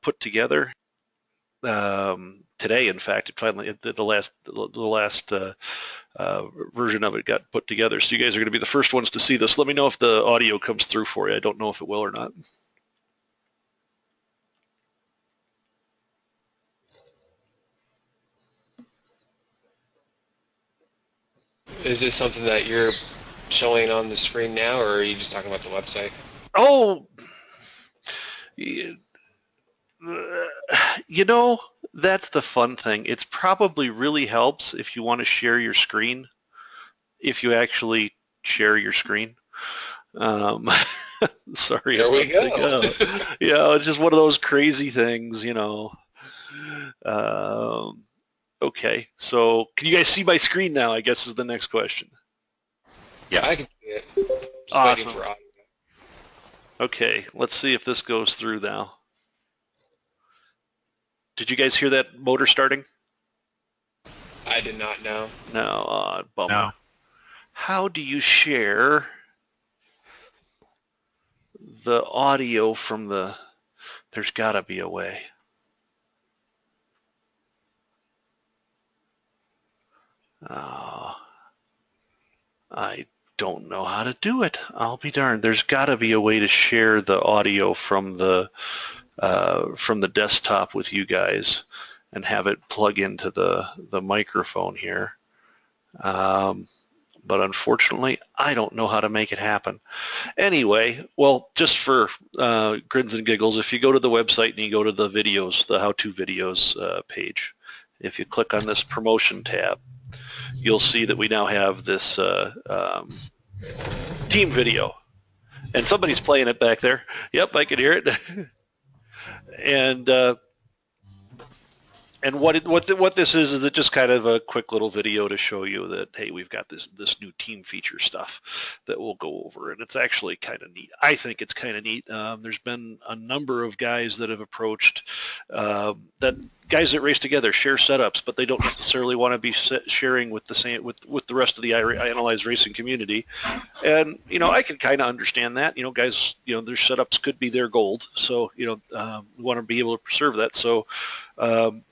put together. Today, in fact, it finally the last version of it got put together. So you guys are going to be the first ones to see this. Let me know if the audio comes through for you. I don't know if it will or not. Is this something that you're showing on the screen now, or are you just talking about the website? Oh, you know, that's the fun thing. It's probably really helps if you want to share your screen, if you actually share your screen. Um, sorry There we about the go. it's just one of those crazy things, you know. Um, okay, so can you guys see my screen now? I guess is the next question. I can Yes. see it. Just waiting Awesome. for audio. Okay, let's see if this goes through now. Did you guys hear that motor starting? I did not know. No, bummer. No. How do you share the audio from the... There's got to be a way. I don't know how to do it. I'll be darned. There's got to be a way to share the audio from the desktop with you guys and have it plug into the microphone here. But unfortunately, I don't know how to make it happen. Anyway, well, just for grins and giggles, if you go to the website and you go to the videos, the how-to videos page, if you click on this promotion tab, you'll see that we now have this team video. And somebody's playing it back there. Yep, I can hear it. And what this is it just kind of a quick little video to show you that, hey, we've got this new team feature stuff that we'll go over, and it's actually kind of neat. I think it's kind of neat. There's been a number of guys that have approached guys that race together share setups, but they don't necessarily want to be sharing with the rest of the iAnalyze racing community. And I can kind of understand that. Guys, their setups could be their gold, so we want to be able to preserve that. So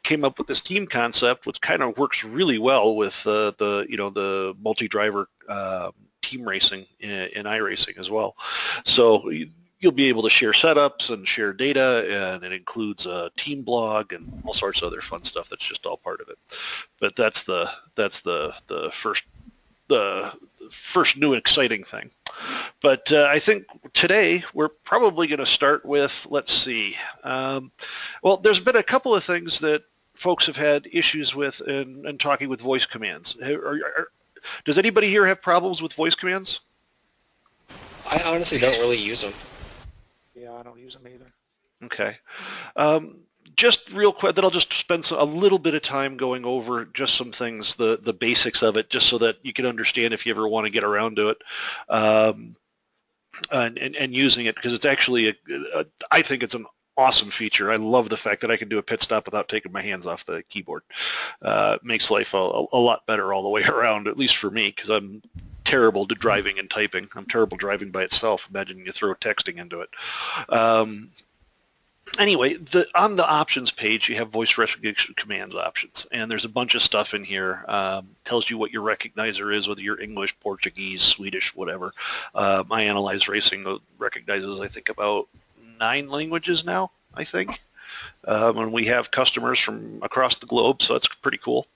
came up with this team concept, which kind of works really well with the multi-driver team racing in iRacing as well. So you'll be able to share setups and share data, and it includes a team blog and all sorts of other fun stuff. That's just all part of it. But that's the first new exciting thing. But I think today we're probably going to start with, let's see. Well, there's been a couple of things that folks have had issues with in talking with voice commands. Does anybody here have problems with voice commands? I honestly don't really use them. Yeah, I don't use them either. Okay. Just real quick, then I'll just spend a little bit of time going over just some things, the basics of it, just so that you can understand if you ever want to get around to it. And using it, because it's actually I think it's an awesome feature. I love the fact that I can do a pit stop without taking my hands off the keyboard. Makes life a lot better all the way around, at least for me, because I'm terrible to driving and typing. I'm terrible driving by itself. Imagine you throw texting into it. Anyway, on the options page, you have voice recognition commands options, and there's a bunch of stuff in here. Tells you what your recognizer is, whether you're English, Portuguese, Swedish, whatever. iAnalyze Racing recognizes, I think, about 9 languages now, I think. And we have customers from across the globe, so that's pretty cool.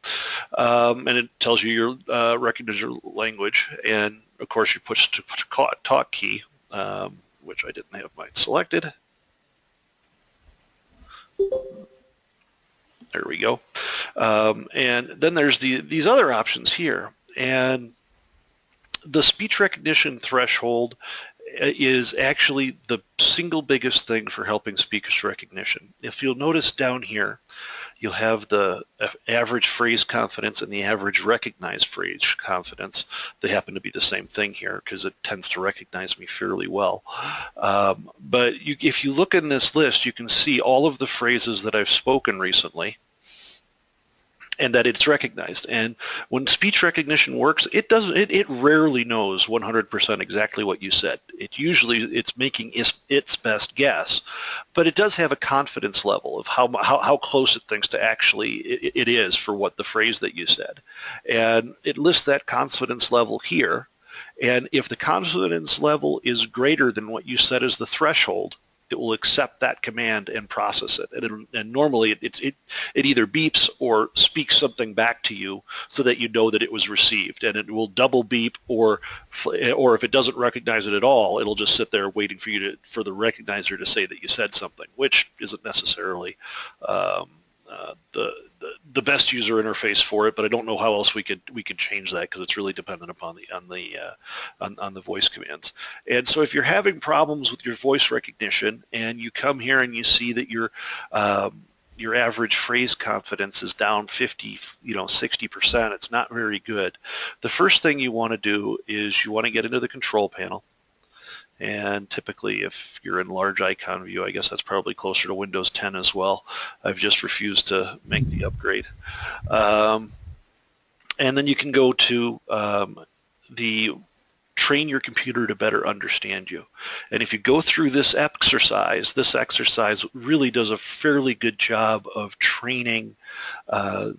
And it tells you your recognition language, and of course you push to talk key, which I didn't have mine selected. There we go. And then there's these other options here. And the speech recognition threshold is actually the single biggest thing for helping speech recognition. If you'll notice down here, you'll have the average phrase confidence and the average recognized phrase confidence. They happen to be the same thing here because it tends to recognize me fairly well. But if you look in this list, you can see all of the phrases that I've spoken recently. and that it's recognized. And when speech recognition works, it rarely knows 100% exactly what you said. It's making its best guess, but it does have a confidence level of how close it thinks to actually it is for what the phrase that you said. And it lists that confidence level here. And if the confidence level is greater than what you said as the threshold, it will accept that command and process it. And normally it either beeps or speaks something back to you so that you know that it was received. And it will double beep, or if it doesn't recognize it at all, it'll just sit there waiting for the recognizer to say that you said something, which isn't necessarily the best user interface for it, but I don't know how else we could change that, because it's really dependent upon the voice commands. And so if you're having problems with your voice recognition and you come here and you see that your average phrase confidence is down 50, 60%, it's not very good. The first thing you want to do is you want to get into the control panel. And typically, if you're in large icon view, I guess that's probably closer to Windows 10 as well. I've just refused to make the upgrade. And then you can go to the train your computer to better understand you. And if you go through this exercise really does a fairly good job of training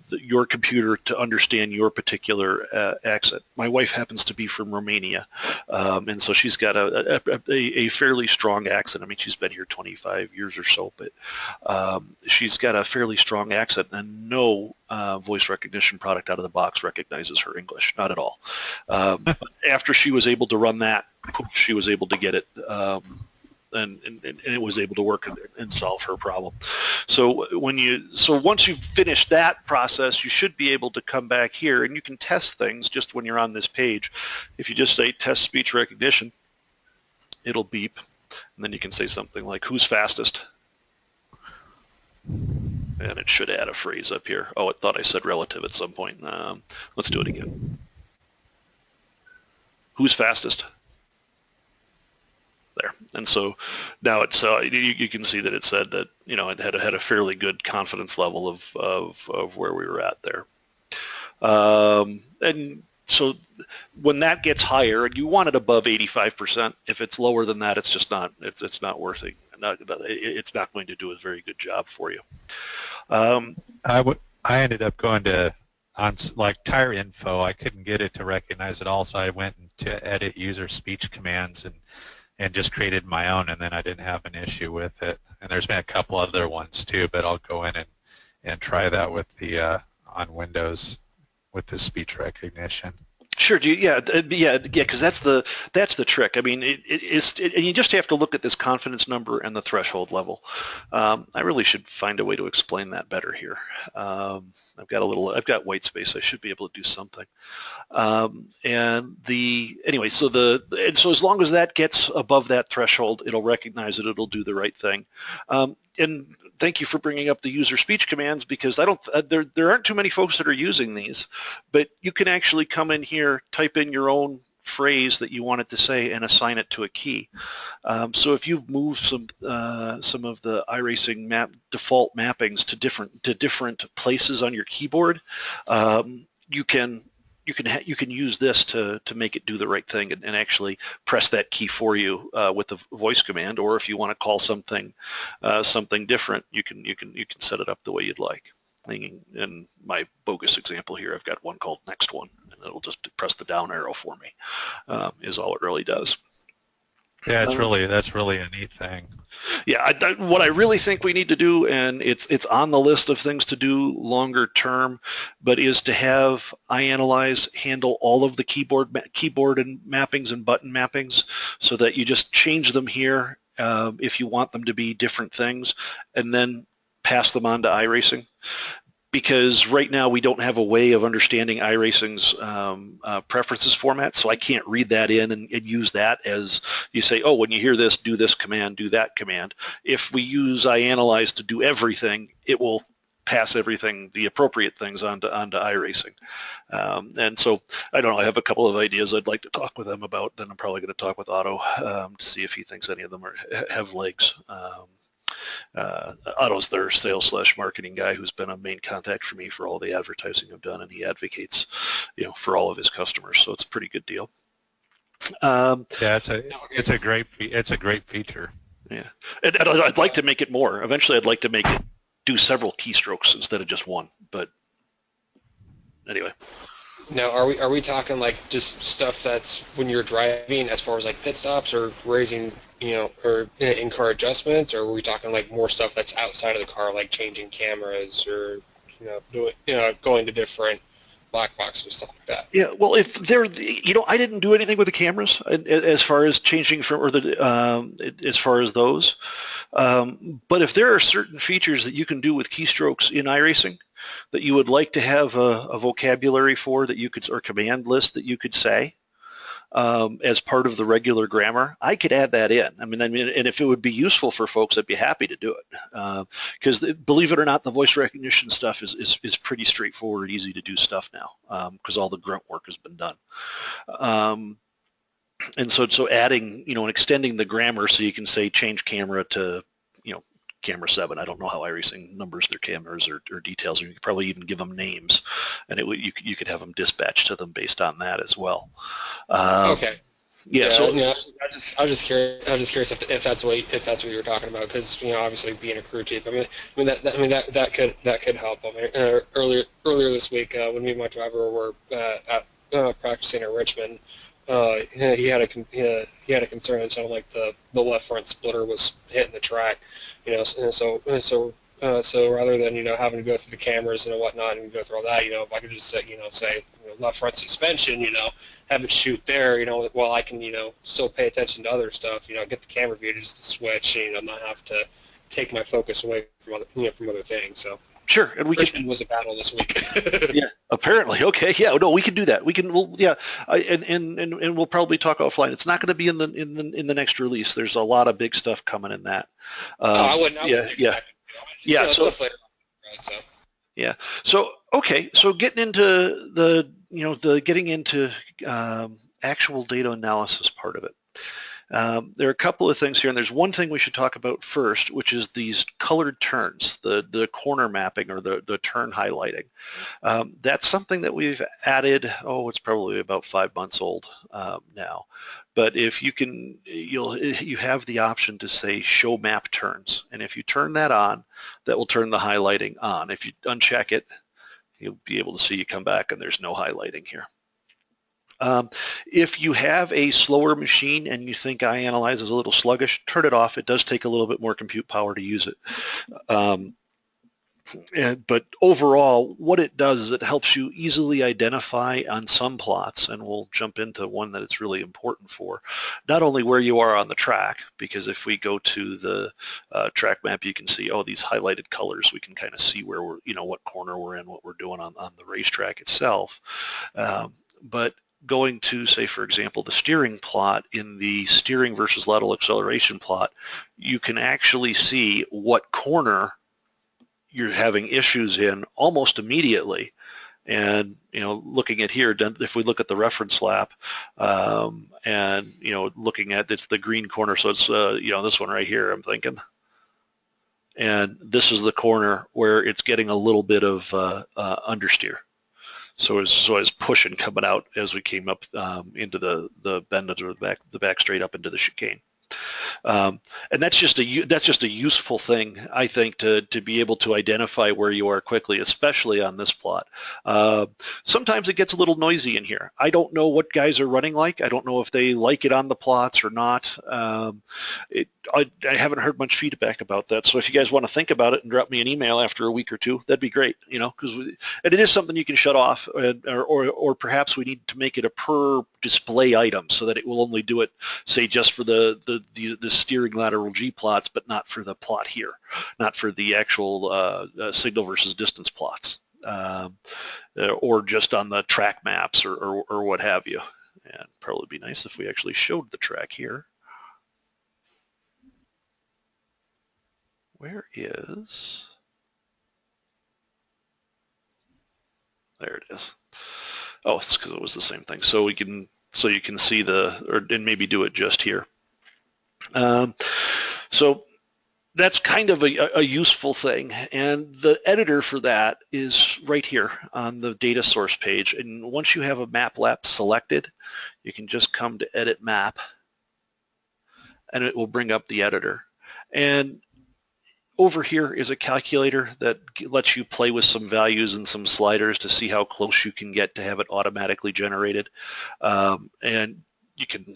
your computer to understand your particular accent. My wife happens to be from Romania, and so she's got a fairly strong accent. I mean, she's been here 25 years or so, but she's got a fairly strong accent, and no voice recognition product out of the box recognizes her English, not at all. But after she was able to run that, she was able to get it, and it was able to work and solve her problem. So once you've finished that process, you should be able to come back here, and you can test things just when you're on this page. If you just say test speech recognition, it'll beep, and then you can say something like, who's fastest? And it should add a phrase up here. Oh, it thought I said relative at some point. Let's do it again. Who's fastest? There. And so now it's you can see that it said that it had a fairly good confidence level of where we were at there. And so when that gets higher, and you want it above 85%, if it's lower than that, it's just not worth it. It's not going to do a very good job for you. I ended up going to like tire info. I couldn't get it to recognize it all, so I went to edit user speech commands and just created my own, and then I didn't have an issue with it. And there's been a couple other ones too, but I'll go in and try that with the on Windows with the speech recognition. Sure. Because that's the trick. I mean, and you just have to look at this confidence number and the threshold level. I really should find a way to explain that better here. I've got white space. I should be able to do something. Anyway, so as long as that gets above that threshold, it'll recognize it. It'll do the right thing. And thank you for bringing up the user speech commands, because there aren't too many folks that are using these, but you can actually come in here, type in your own phrase that you want it to say, and assign it to a key. So if you've moved some of the iRacing default mappings to different places on your keyboard, you can use this to make it do the right thing and actually press that key for you with the voice command. Or if you want to call something different, you can set it up the way you'd like. In my bogus example here, I've got one called next one, and it'll just press the down arrow for me. Is all it really does. Yeah, that's really a neat thing. Yeah, what I really think we need to do, and it's on the list of things to do longer term, but is to have iAnalyze handle all of the keyboard and mappings and button mappings, so that you just change them here if you want them to be different things, and then pass them on to iRacing. Because right now we don't have a way of understanding iRacing's preferences format, so I can't read that in and use that as you say, oh, when you hear this, do this command, do that command. If we use iAnalyze to do everything, it will pass everything, the appropriate things onto iRacing. And so, I don't know, I have a couple of ideas I'd like to talk with them about, then I'm probably going to talk with Otto to see if he thinks any of them have legs. Otto's their sales/marketing guy who's been a main contact for me for all the advertising I've done, and he advocates, for all of his customers. So it's a pretty good deal. Yeah, it's a great feature. Yeah, and I'd like to make it more. Eventually, I'd like to make it do several keystrokes instead of just one. But anyway. Now, are we talking like just stuff that's when you're driving, as far as like pit stops or raising, or in-car adjustments, or are we talking like more stuff that's outside of the car, like changing cameras or doing going to different black boxes, stuff like that? Yeah, well, if they're, I didn't do anything with the cameras as far as changing from, or as far as those. But if there are certain features that you can do with keystrokes in iRacing that you would like to have a vocabulary for that you could, or command list that you could say as part of the regular grammar, I could add that in. I mean, and if it would be useful for folks, I'd be happy to do it. Because believe it or not, the voice recognition stuff is pretty straightforward, easy to do stuff now because all the grunt work has been done. And so adding, and extending the grammar so you can say change camera to, camera 7. I don't know how iRacing numbers their cameras or details, or you could probably even give them names, and you could have them dispatched to them based on that as well. Okay. Yeah. So I was just curious if that's what you were talking about, because obviously being a crew chief, that could help. Earlier this week when me and my driver were practicing at Richmond. He had a concern. It sounded like the left front splitter was hitting the track, so rather than having to go through the cameras and whatnot and go through all that, if I could just say left front suspension, have it shoot there, while I can still pay attention to other stuff, get the camera view to just switch, not have to take my focus away from other things. So. Sure, and Richmond was a battle this week. Yeah, apparently. Okay, yeah, no, we can do that. And we'll probably talk offline. It's not going to be in the next release. There's a lot of big stuff coming in that. I wouldn't expect it. Yeah. So okay. So getting into the actual data analysis part of it. There are a couple of things here, and there's one thing we should talk about first, which is these colored turns, the corner mapping or the turn highlighting. That's something that we've added, it's probably about 5 months old now. But if you can, you have the option to say show map turns, and if you turn that on, that will turn the highlighting on. If you uncheck it, you'll be able to see you come back and there's no highlighting here. If you have a slower machine and you think iAnalyze is a little sluggish, turn it off. It does take a little bit more compute power to use it. But overall, what it does is it helps you easily identify on some plots, and we'll jump into one that it's really important for, not only where you are on the track, because if we go to the track map, you can see, these highlighted colors. We can kind of see where we're, what corner we're in, what we're doing on the racetrack itself. But going to, say, for example, the steering plot, in the steering versus lateral acceleration plot, you can actually see what corner you're having issues in almost immediately. And, looking at here, if we look at the reference lap, and, looking at, it's the green corner, so it's, this one right here, I'm thinking. And this is the corner where it's getting a little bit of understeer. So I was pushing coming out as we came up into the bend or the back straight up into the chicane. And that's just a useful thing, I think, to be able to identify where you are quickly, especially on this plot. Sometimes it gets a little noisy in here. I don't know what guys are running like. I don't know if they like it on the plots or not. I haven't heard much feedback about that. So if you guys want to think about it and drop me an email after a week or two, that'd be great. And it is something you can shut off, or perhaps we need to make it a per display item so that it will only do it, say, just for the steering lateral G plots, but not for the plot here, not for the actual signal versus distance plots, or just on the track maps or what have you. And probably be nice if we actually showed the track here. Where is? There it is. Oh, it's because it was the same thing. So you can see and maybe do it just here. So that's kind of a useful thing, and the editor for that is right here on the data source page. And once you have a map lab selected, you can just come to edit map, and it will bring up the editor. And over here is a calculator that lets you play with some values and some sliders to see how close you can get to have it automatically generated. And you can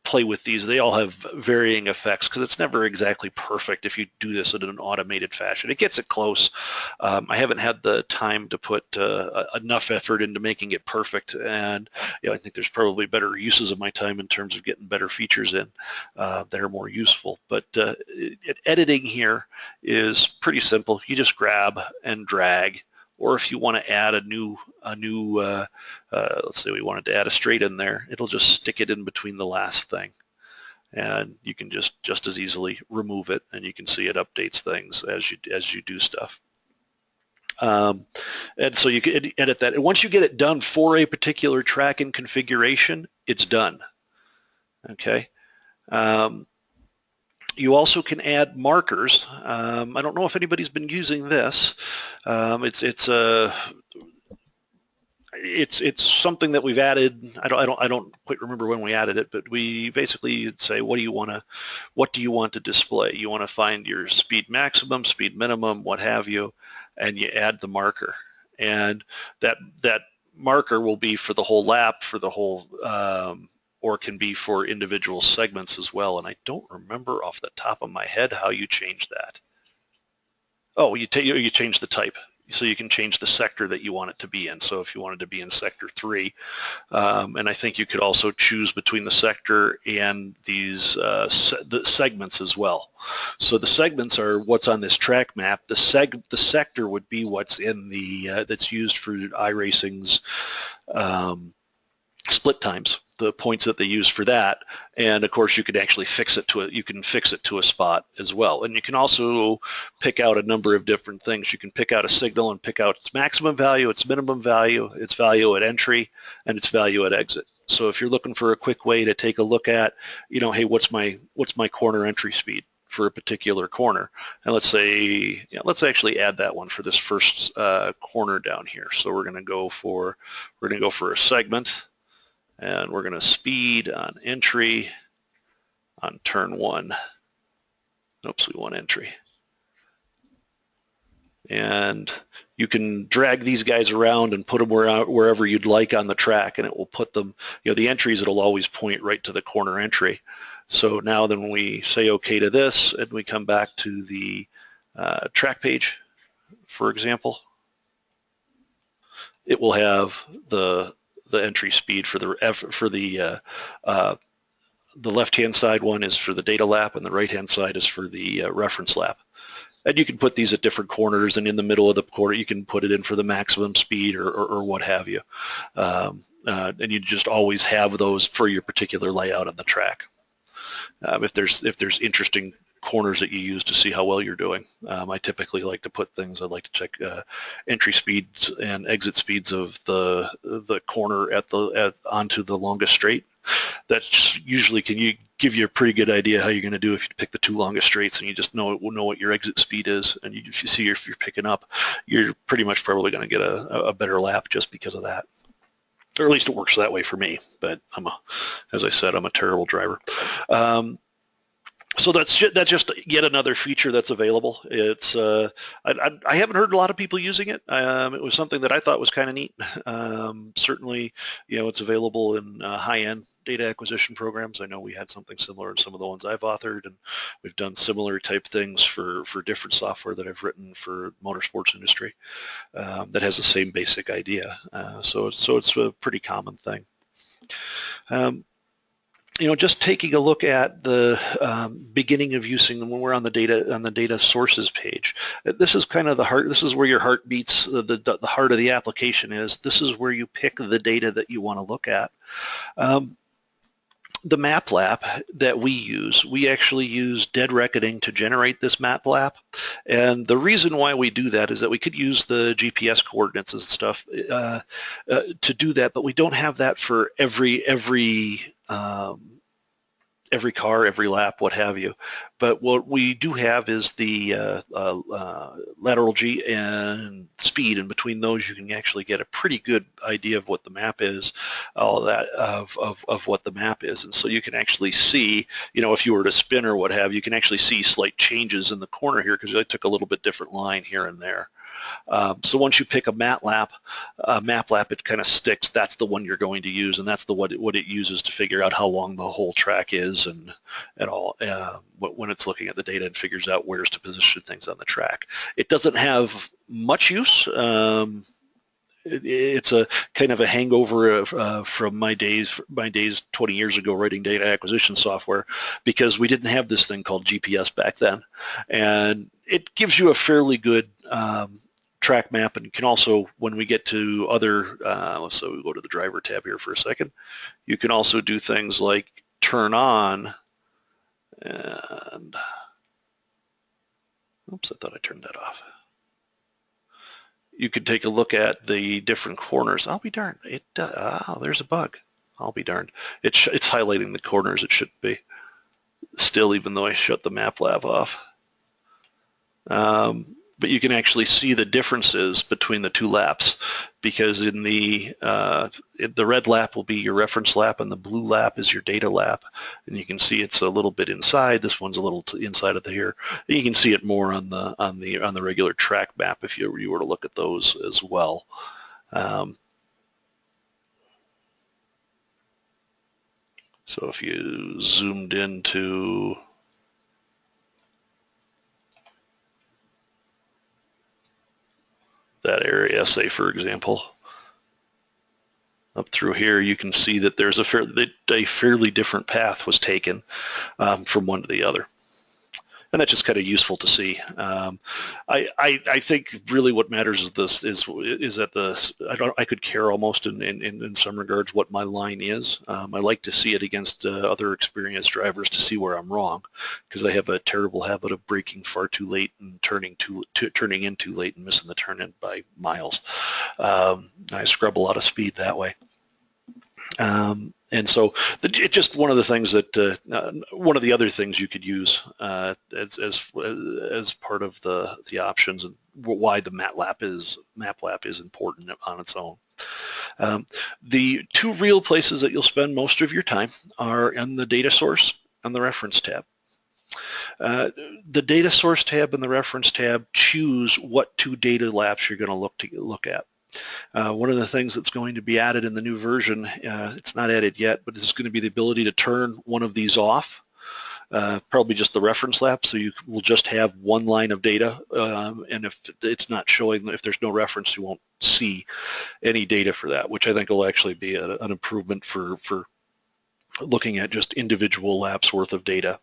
play with these. They all have varying effects because it's never exactly perfect if you do this in an automated fashion. It gets it close. I haven't had the time to put enough effort into making it perfect, and I think there's probably better uses of my time in terms of getting better features in that are more useful. But editing here is pretty simple. You just grab and drag, or if you want to add a new let's say we wanted to add a straight in there, it'll just stick it in between the last thing, and you can just as easily remove it, and you can see it updates things as you do stuff. And so you can edit that, and once you get it done for a particular track and configuration, it's done. Okay. You also can add markers. I don't know if anybody's been using this. It's something that we've added. I don't quite remember when we added it, but we basically say, what do you want to display? You want to find your speed maximum, speed minimum, what have you, and you add the marker. And that marker will be for the whole lap, for the whole or can be for individual segments as well. And I don't remember off the top of my head how you change that. Oh, you change the type. So you can change the sector that you want it to be in. So if you wanted to be in sector 3, and I think you could also choose between the sector and these the segments as well. So the segments are what's on this track map. The sector would be what's in the that's used for iRacing's split times, the points that they use for that. And of course you could actually fix it to a spot as well. And you can also pick out a number of different things. You can pick out a signal and pick out its maximum value, its minimum value, its value at entry, and its value at exit. So if you're looking for a quick way to take a look at, hey, what's my corner entry speed for a particular corner, and let's say, let's actually add that one for this first corner down here. So we're going to go for a segment. And we're going to speed on entry on turn 1. Oops, we want entry. And you can drag these guys around and put them wherever you'd like on the track, and it will put them, the entries, it'll always point right to the corner entry. So now then when we say OK to this, and we come back to the track page, for example, it will have the entry speed for the left-hand side one is for the data lap, and the right-hand side is for the reference lap. And you can put these at different corners, and in the middle of the quarter you can put it in for the maximum speed or what have you. And you just always have those for your particular layout on the track. If there's interesting corners that you use to see how well you're doing. I typically like to put things, I'd like to check entry speeds and exit speeds of the corner onto the longest straight. That usually can give you a pretty good idea how you're going to do if you pick the 2 longest straights, and you just know what your exit speed is, and if you see if you're picking up, you're pretty much probably going to get a better lap just because of that. Or at least it works that way for me, but as I said, I'm a terrible driver. So that's just yet another feature that's available. It's I haven't heard a lot of people using it. It was something that I thought was kind of neat. Certainly, it's available in high-end data acquisition programs. I know we had something similar in some of the ones I've authored, and we've done similar type things for different software that I've written for motorsports industry that has the same basic idea. So it's a pretty common thing. Just taking a look at the beginning of using them when we're on the data sources page. This is kind of the heart. This is where your heart beats. The heart of the application is. This is where you pick the data that you want to look at. The map lap that we actually use dead reckoning to generate this map lap, and the reason why we do that is that we could use the GPS coordinates and stuff to do that, but we don't have that for every every car, every lap, what have you. But what we do have is the lateral G and speed, and between those you can actually get a pretty good idea of what the map is, all that of what the map is. And so you can actually see, if you were to spin or what have you, can actually see slight changes in the corner here because I took a little bit different line here and there. So once you pick a map lap, it kind of sticks. That's the one you're going to use, and that's what it uses to figure out how long the whole track is and all when it's looking at the data and figures out where's to position things on the track. It doesn't have much use. It's a kind of a hangover from my days 20 years ago writing data acquisition software, because we didn't have this thing called GPS back then, and it gives you a fairly good track map, and can also, when we get to other, so we go to the driver tab here for a second, you can also do things like turn on, and oops, I thought I turned that off. You could take a look at the different corners. I'll be darned. There's a bug. I'll be darned. It's highlighting the corners. It shouldn't be. Still, even though I shut the map lab off. But you can actually see the differences between the two laps, because in the red lap will be your reference lap and the blue lap is your data lap, and you can see it's a little bit inside. This one's a little inside of here. And you can see it more on the regular track map if you were to look at those as well. So if you zoomed into that area, say for example, up through here, you can see that there's a fairly different path was taken from one to the other. And that's just kind of useful to see. I think really what matters is that I could care almost in some regards what my line is. I like to see it against other experienced drivers to see where I'm wrong, because I have a terrible habit of braking far too late and turning in too late and missing the turn in by miles. I scrub a lot of speed that way. And so it's just one of the things that one of the other things you could use as part of the options, and why the map lap is important on its own. The two real places that you'll spend most of your time are in the data source and the reference tab. The data source tab and the reference tab choose what two data laps you're going to look at. One of the things that's going to be added in the new version, it's not added yet, but it's going to be the ability to turn one of these off, probably just the reference lap, so you will just have one line of data, and if it's not showing, if there's no reference, you won't see any data for that, which I think will actually be an improvement for looking at just individual laps worth of data.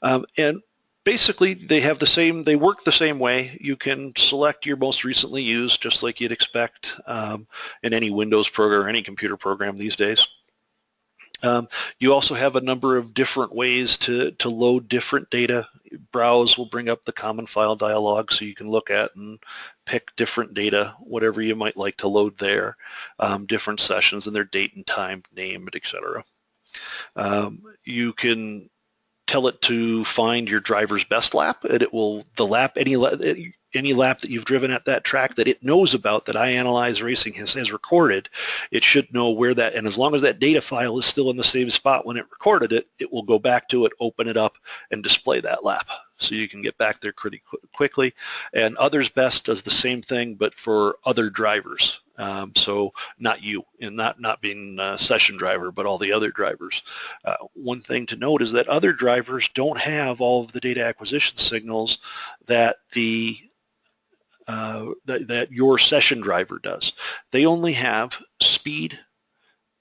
And basically, they work the same way. You can select your most recently used, just like you'd expect in any Windows program or any computer program these days. You also have a number of different ways to load different data. Browse will bring up the common file dialog, so you can look at and pick different data, whatever you might like to load there, different sessions and their date and time, name, etc. You can tell it to find your driver's best lap, and it will, any lap that you've driven at that track that it knows about, that iAnalyze Racing has recorded, it should know where that, and as long as that data file is still in the same spot when it recorded it, it will go back to it, open it up, and display that lap. So you can get back there pretty quickly. And Others Best does the same thing, but for other drivers. So not you, and not being a session driver, but all the other drivers. One thing to note is that other drivers don't have all of the data acquisition signals that that your session driver does. They only have speed,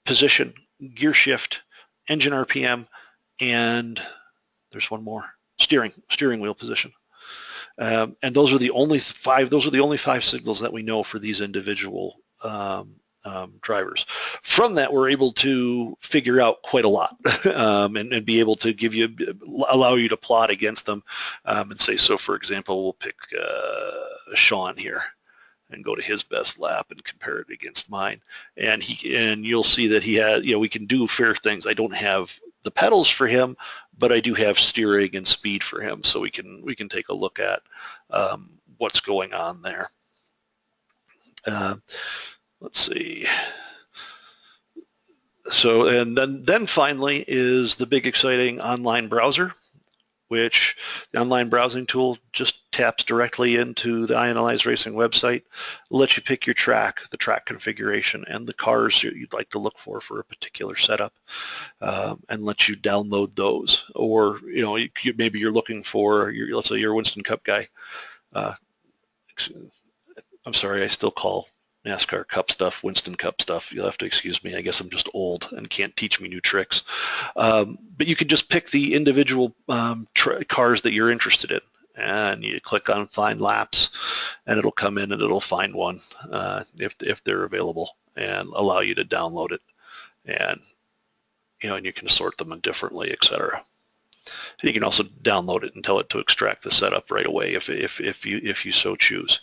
position, gear shift, engine RPM, and there's one more, steering wheel position. And those are the only five signals that we know for these individual drivers. From that, we're able to figure out quite a lot and be able to allow you to plot against them and say, so for example, we'll pick Sean here and go to his best lap and compare it against mine. And you'll see that he has, we can do fair things. I don't have the pedals for him, but I do have steering and speed for him, so we can take a look at what's going on there. Let's see. So, and then finally is the big exciting online browser, which the online browsing tool just taps directly into the iAnalyze Racing website, lets you pick your track, the track configuration, and the cars you'd like to look for a particular setup, and lets you download those. Or, you know, maybe you're looking for, let's say you're a Winston Cup guy. I'm sorry, I still call NASCAR Cup stuff Winston Cup stuff. You'll have to excuse me. I guess I'm just old and can't teach me new tricks. But you can just pick the individual cars that you're interested in, and you click on Find Laps, and it'll come in and it'll find one if they're available, and allow you to download it, and and you can sort them differently, etc. You can also download it and tell it to extract the setup right away if you so choose.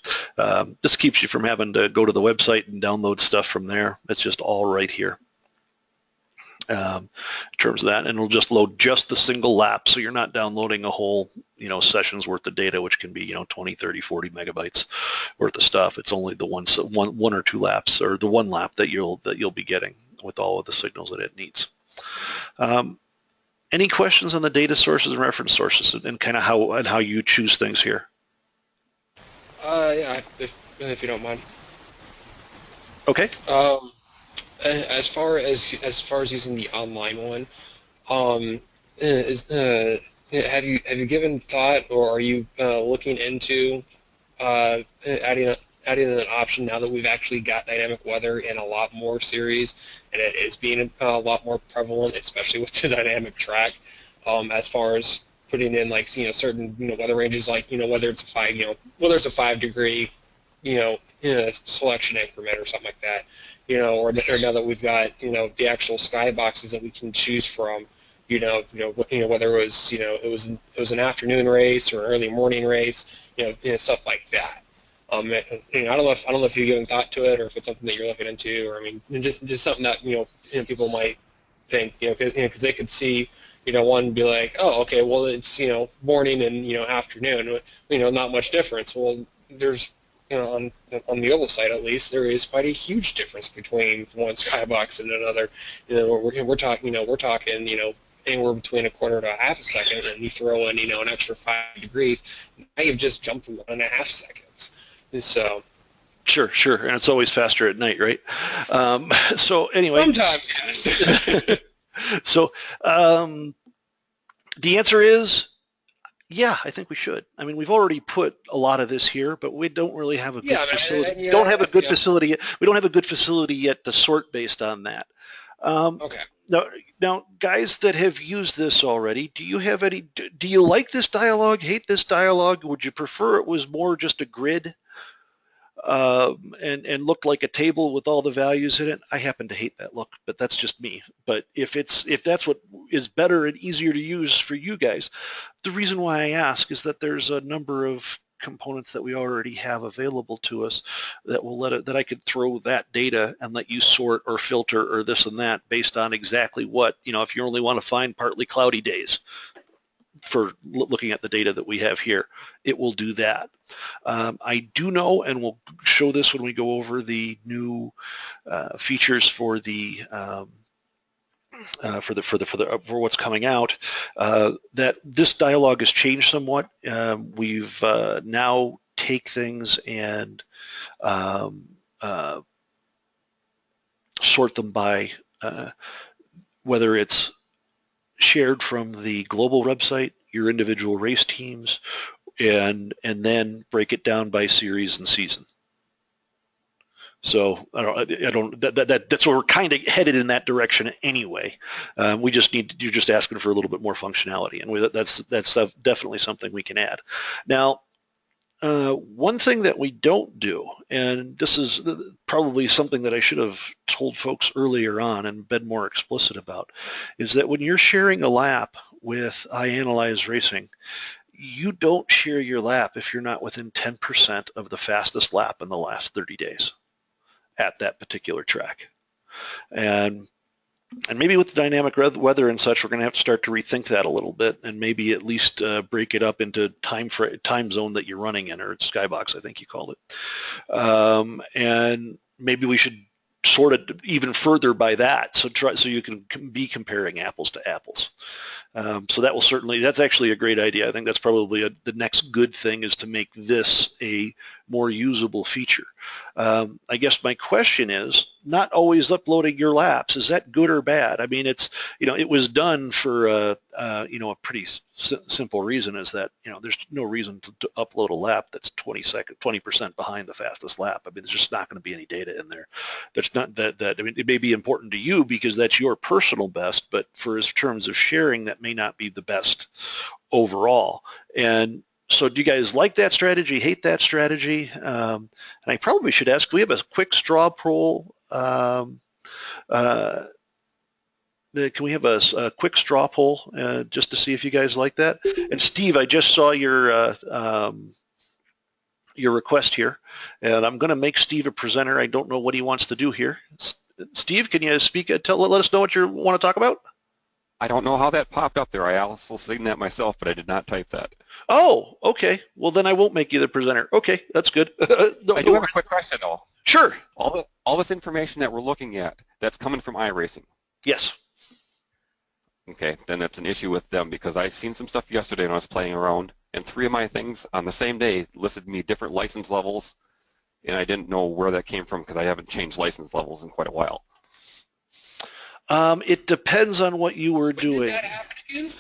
This keeps you from having to go to the website and download stuff from there. It's just all right here. In terms of that, and it'll just load just the single lap, so you're not downloading a whole session's worth of data, which can be 20, 30, 40 megabytes worth of stuff. It's only the one or two laps, or the one lap that you'll be getting with all of the signals that it needs. Any questions on the data sources and reference sources, and kind of how you choose things here? Yeah, if you don't mind. Okay. As far as using the online one, have you given thought, or are you looking into adding an option now that we've actually got dynamic weather in a lot more series, and it is being a lot more prevalent, especially with the dynamic track, as far as putting in like certain weather ranges, like whether it's a 5 degree selection increment or something like that, or now that we've got the actual skyboxes that we can choose from, whether it was an afternoon race or an early morning race, stuff like that. I don't know if you've given thought to it, or if it's something that you're looking into, or I mean, just something that people might think, because they could see, one be like, oh, okay, well it's morning and afternoon, not much difference. Well, there's on the oval side at least, there is quite a huge difference between one skybox and another. We're talking anywhere between a quarter to a half a second, and you throw in an extra 5 degrees, now you've just jumped from 1.5 seconds. So Sure, and it's always faster at night, right? So anyway. Sometimes, yes. So the answer is, yeah, I think we should. I mean, we've already put a lot of this here, but we don't really have a good facility. We don't have a good facility yet. We don't have a good facility yet to sort based on that. Okay. Now, guys that have used this already, do you have any? Do you like this dialogue? Hate this dialogue? Would you prefer it was more just a grid and looked like a table with all the values in it? I happen to hate that look, but that's just me. But if that's what is better and easier to use for you guys, the reason why I ask is that there's a number of components that we already have available to us that will that I could throw that data and let you sort or filter or this and that based on exactly what, if you only want to find partly cloudy days for looking at the data that we have here, it will do that. I do know, and we'll show this when we go over the new features for the for what's coming out, that this dialogue has changed somewhat. We've now take things and sort them by whether it's shared from the global website, your individual race teams, and then break it down by series and season. So that's where we're kind of headed in that direction anyway. We just you're just asking for a little bit more functionality, and that's definitely something we can add. Now, one thing that we don't do, and this is probably something that I should have told folks earlier on and been more explicit about, is that when you're sharing a lap with iAnalyze Racing, you don't share your lap if you're not within 10% of the fastest lap in the last 30 days at that particular track. And And maybe with the dynamic weather and such, we're going to have to start to rethink that a little bit, and maybe at least break it up into time zone that you're running in, or skybox, I think you called it. And maybe we should sort it even further by that, so you can be comparing apples to apples. So that will certainly, that's actually a great idea. I think that's probably the next good thing, is to make this a more usable feature. I guess my question is, not always uploading your laps, is that good or bad? I mean, it's, it was done for a pretty simple reason, is that, there's no reason to upload a lap that's 20% behind the fastest lap. I mean, there's just not going to be any data in there. That's not that, I mean, it may be important to you because that's your personal best, but for terms of sharing, that may not be the best overall. And so do you guys like that strategy, hate that strategy? And I probably should ask, do we have a quick straw poll? Can we have a quick straw poll just to see if you guys like that? And Steve, I just saw your request here, and I'm going to make Steve a presenter. I don't know what he wants to do here. Steve, can you speak? Let us know what you want to talk about. I don't know how that popped up there. I also seen that myself, but I did not type that. Oh, okay. Well, then I won't make you the presenter. Okay, that's good. I do have a quick question, though. Sure. All this information that we're looking at, that's coming from iRacing. Yes. Okay, then that's an issue with them, because I seen some stuff yesterday when I was playing around, and 3 of my things on the same day listed me different license levels, and I didn't know where that came from because I haven't changed license levels in quite a while. It depends on what you were doing. Did that happen again?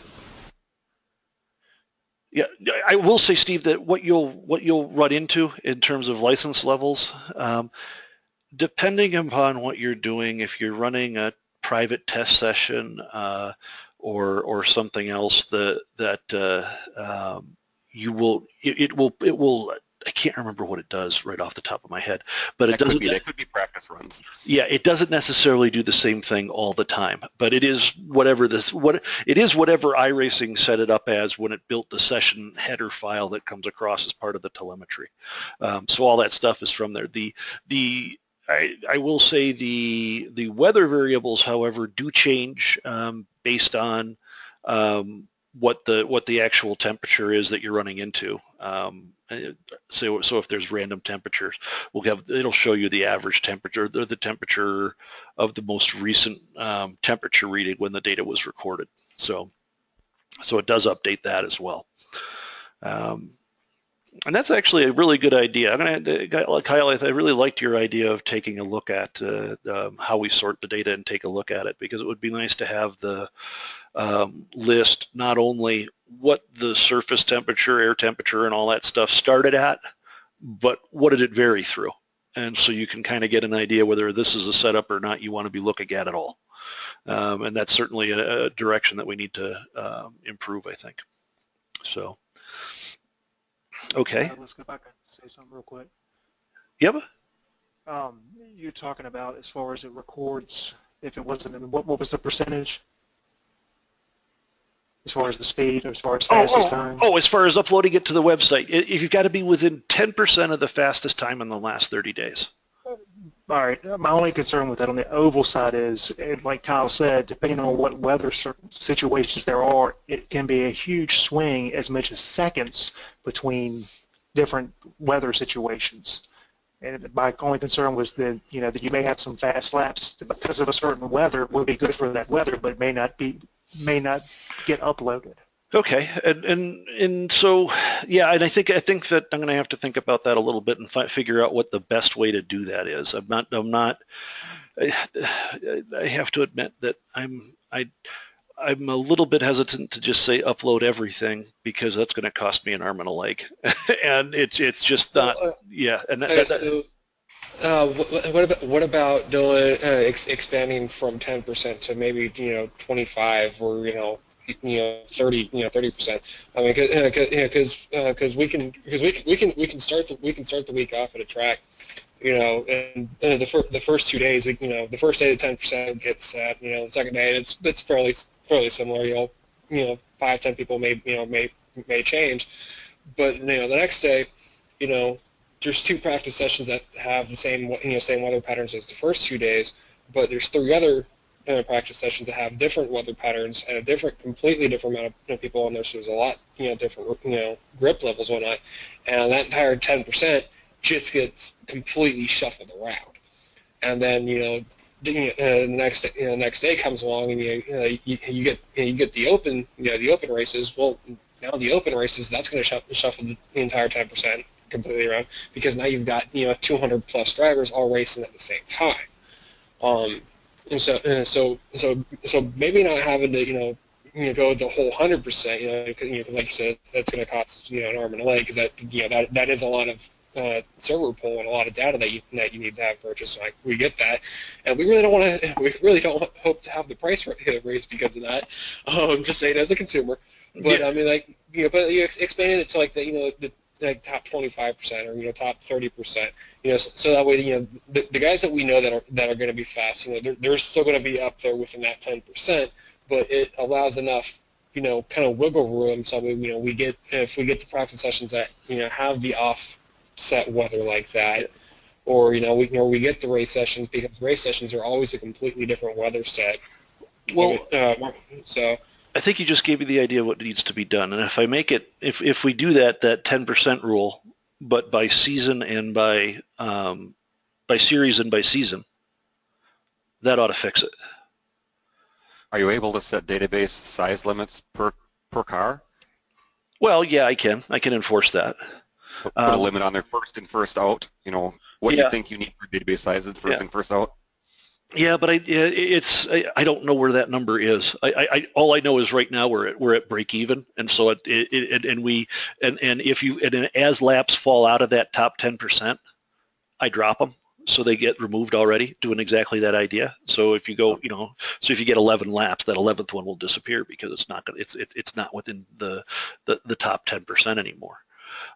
Yeah, I will say, Steve, that what you'll run into in terms of license levels, depending upon what you're doing, if you're running a private test session or something else, you will it will. I can't remember what it does right off the top of my head, but it doesn't. That could be practice runs. Yeah, it doesn't necessarily do the same thing all the time, but it is whatever iRacing set it up as when it built the session header file that comes across as part of the telemetry. So all that stuff is from there. I will say the weather variables, however, do change based on what the actual temperature is that you're running into. So if there's random temperatures, it'll show you the average temperature, the temperature of the most recent temperature reading when the data was recorded. So it does update that as well. And that's actually a really good idea. Kyle, I really liked your idea of taking a look at how we sort the data and take a look at it, because it would be nice to have the list not only what the surface temperature, air temperature, and all that stuff started at, but what did it vary through. And so you can kind of get an idea whether this is a setup or not you want to be looking at all. And that's certainly a direction that we need to improve, I think. So, okay. Let's go back and say something real quick. Yep. You're talking about as far as it records, if it wasn't, what was the percentage? As far as the speed, or as far as fastest time? As far as uploading it to the website, you've got to be within 10% of the fastest time in the last 30 days. All right. My only concern with that on the oval side is, like Kyle said, depending on what weather situations there are, it can be a huge swing, as much as seconds, between different weather situations. And my only concern was that that you may have some fast laps because of a certain weather would be good for that weather, but may not get uploaded. Okay, and so yeah, and I think that I'm going to have to think about that a little bit and figure out what the best way to do that is. I have to admit that I'm a little bit hesitant to just say upload everything, because that's going to cost me an arm and a leg, and it's just not. Yeah, and what about doing expanding from 10% to maybe 25 or 30%? I mean, because we can start the week off at a track, and the first 2 days, the first day the 10% gets set, the second day it's fairly similar, 5-10 people may change, but the next day, there's 2 practice sessions that have the same weather patterns as the first 2 days, but there's 3 other practice sessions that have different weather patterns and a completely different amount of people on there, so there's a lot, different, grip levels and whatnot, and that entire 10% just gets completely shuffled around. And then, the next day comes along and you get the open races. Well, now the open races, that's going to shuffle the entire 10% completely around, because now you've got 200 plus drivers all racing at the same time. And so maybe not having to go the whole 100%, because like you said, that's going to cost an arm and a leg, because that is a lot of server pull and a lot of data that you need to have purchased. Like, we get that, and we really don't hope to have the price raise because of that. Just saying, as a consumer. But Yeah. I mean, but you expanding it to like the top 25% or top 30%. So that way the guys that we know that are going to be fast, they're still going to be up there within that 10%, but it allows enough kind of wiggle room, so if we get the practice sessions that have the offset weather like that. Yeah. Or we get the race sessions, because race sessions are always a completely different weather set. Well, so I think you just gave me the idea of what needs to be done, and if I make it, if we do that 10% rule, but by season and by series and by season, that ought to fix it. Are you able to set database size limits per car? Well, yeah, I can enforce that. Put a limit on their first in, first out. What Yeah. you think you need for database sizes, first in, first out. Yeah, but I don't know where that number is. All I know is right now we're at break even, and so as laps fall out of that top 10%, I drop them, so they get removed already, doing exactly that idea. So if you go, so if you get 11 laps, that 11th one will disappear, because it's not within the top 10% anymore.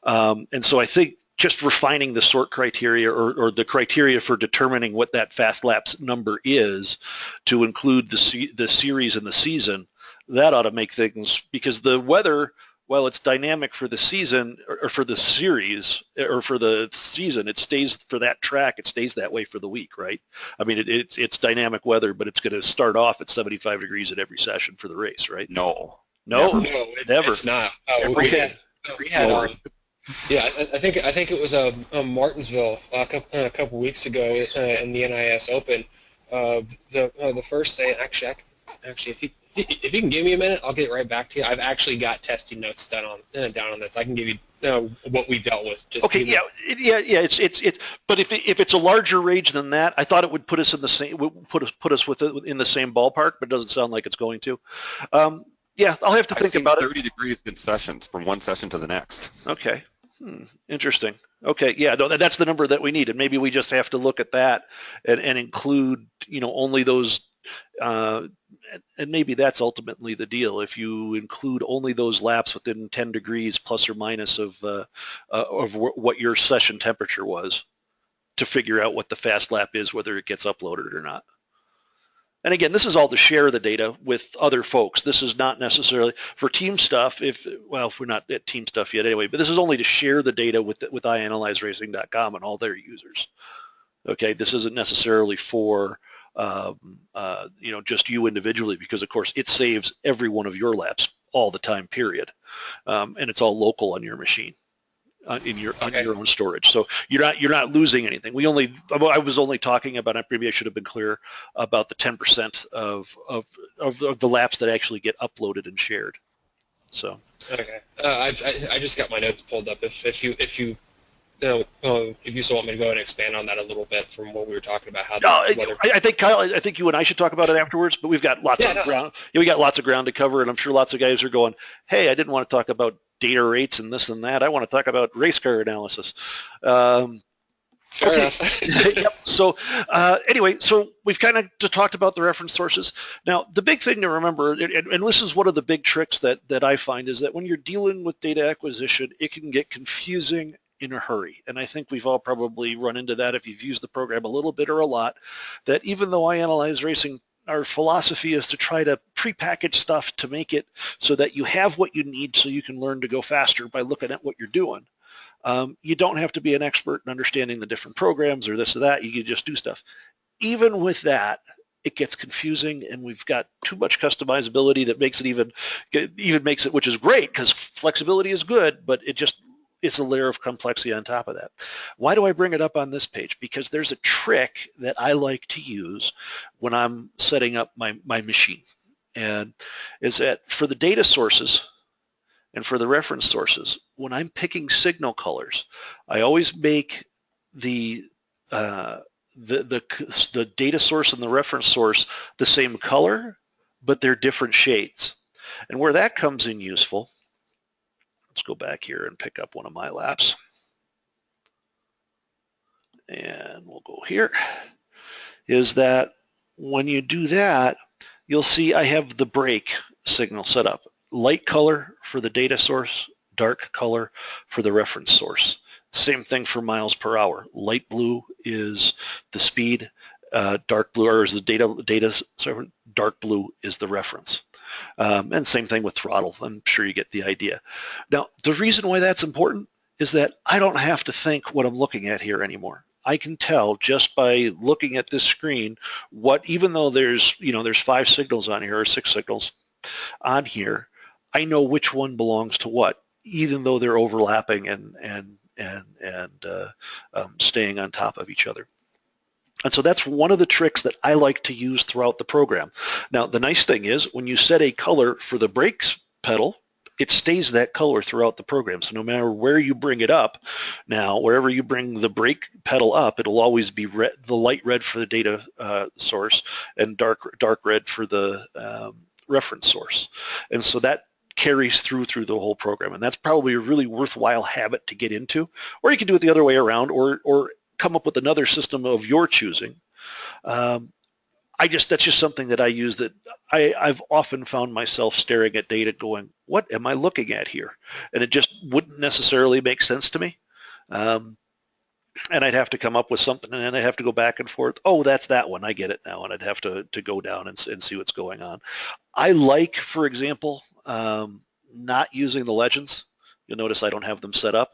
And so I think just refining the sort criteria, or the criteria for determining what that fast laps number is, to include the series and the season, that ought to make things, because the weather, while it's dynamic for the season, or for the series, or for the season, it stays for that track, it stays that way for the week, right? I mean, it's dynamic weather, but it's going to start off at 75 degrees at every session for the race, right? No. No, never. It's not. We had yeah, I think it was Martinsville a couple weeks ago in the NIS Open. The first day, actually, if you can give me a minute, I'll get right back to you. I've actually got testing notes down on this. I can give you what we dealt with. Okay, yeah. It's. But if it's a larger range than that, I thought it would put us in the same, put us in the same ballpark, but it doesn't sound like it's going to. Yeah, I'll have to think about it. 30 degrees in sessions from one session to the next. Okay. Interesting. Okay, yeah, no, that's the number that we need, and maybe we just have to look at that and include, only those, and maybe that's ultimately the deal. If you include only those laps within 10 degrees plus or minus of what your session temperature was, to figure out what the fast lap is, whether it gets uploaded or not. And again, this is all to share the data with other folks. This is not necessarily for team stuff, if we're not at team stuff yet anyway, but this is only to share the data with iAnalyzeRacing.com and all their users. Okay, this isn't necessarily for just you individually, because of course it saves every one of your laps all the time, period. And it's all local on your machine. On your own storage, so you're not losing anything. I was only talking about, maybe I should have been clear about the 10% of the laps that actually get uploaded and shared. So okay, I just got my notes pulled up. If you still want me to go and expand on that a little bit from what we were talking about, I think, Kyle, I think you and I should talk about it afterwards. But we've got lots of ground. Yeah, we got lots of ground to cover, and I'm sure lots of guys are going, "Hey, I didn't want to talk about data rates and this and that. I want to talk about race car analysis." Fair enough. Yep. So anyway, so we've kind of talked about the reference sources. Now, the big thing to remember, and this is one of the big tricks that I find, is that when you're dealing with data acquisition, it can get confusing in a hurry. And I think we've all probably run into that if you've used the program a little bit or a lot, that even though iAnalyze Racing, our philosophy is to try to prepackage stuff to make it so that you have what you need so you can learn to go faster by looking at what you're doing. You don't have to be an expert in understanding the different programs or this or that. You can just do stuff. Even with that, it gets confusing, and we've got too much customizability that makes it even makes it, which is great because flexibility is good, but it's a layer of complexity on top of that. Why do I bring it up on this page? Because there's a trick that I like to use when I'm setting up my machine, and is that for the data sources and for the reference sources, when I'm picking signal colors, I always make the data source and the reference source the same color, but they're different shades. And where that comes in useful, let's go back here and pick up one of my laps. And we'll go here, is that when you do that, you'll see I have the break signal set up. Light color for the data source, dark color for the reference source. Same thing for miles per hour. Light blue is the speed, dark blue or is the data, dark blue is the reference. And same thing with throttle. I'm sure you get the idea. Now, the reason why that's important is that I don't have to think what I'm looking at here anymore. I can tell just by looking at this screen what, even though there's 5 signals on here or 6 signals on here, I know which one belongs to what, even though they're overlapping and staying on top of each other. And so that's one of the tricks that I like to use throughout the program. Now, the nice thing is when you set a color for the brakes pedal, it stays that color throughout the program. So no matter where you bring it up, now wherever you bring the brake pedal up, it'll always be red, the light red for the data source and dark red for the reference source. And so that carries through the whole program, and that's probably a really worthwhile habit to get into. Or you can do it the other way around, or come up with another system of your choosing. That's just something that I use that I've often found myself staring at data going, what am I looking at here? And it just wouldn't necessarily make sense to me. And I'd have to come up with something, and then I'd have to go back and forth. Oh, that's that one. I get it now. And I'd have to go down and see what's going on. I like, for example, not using the legends. You'll notice I don't have them set up.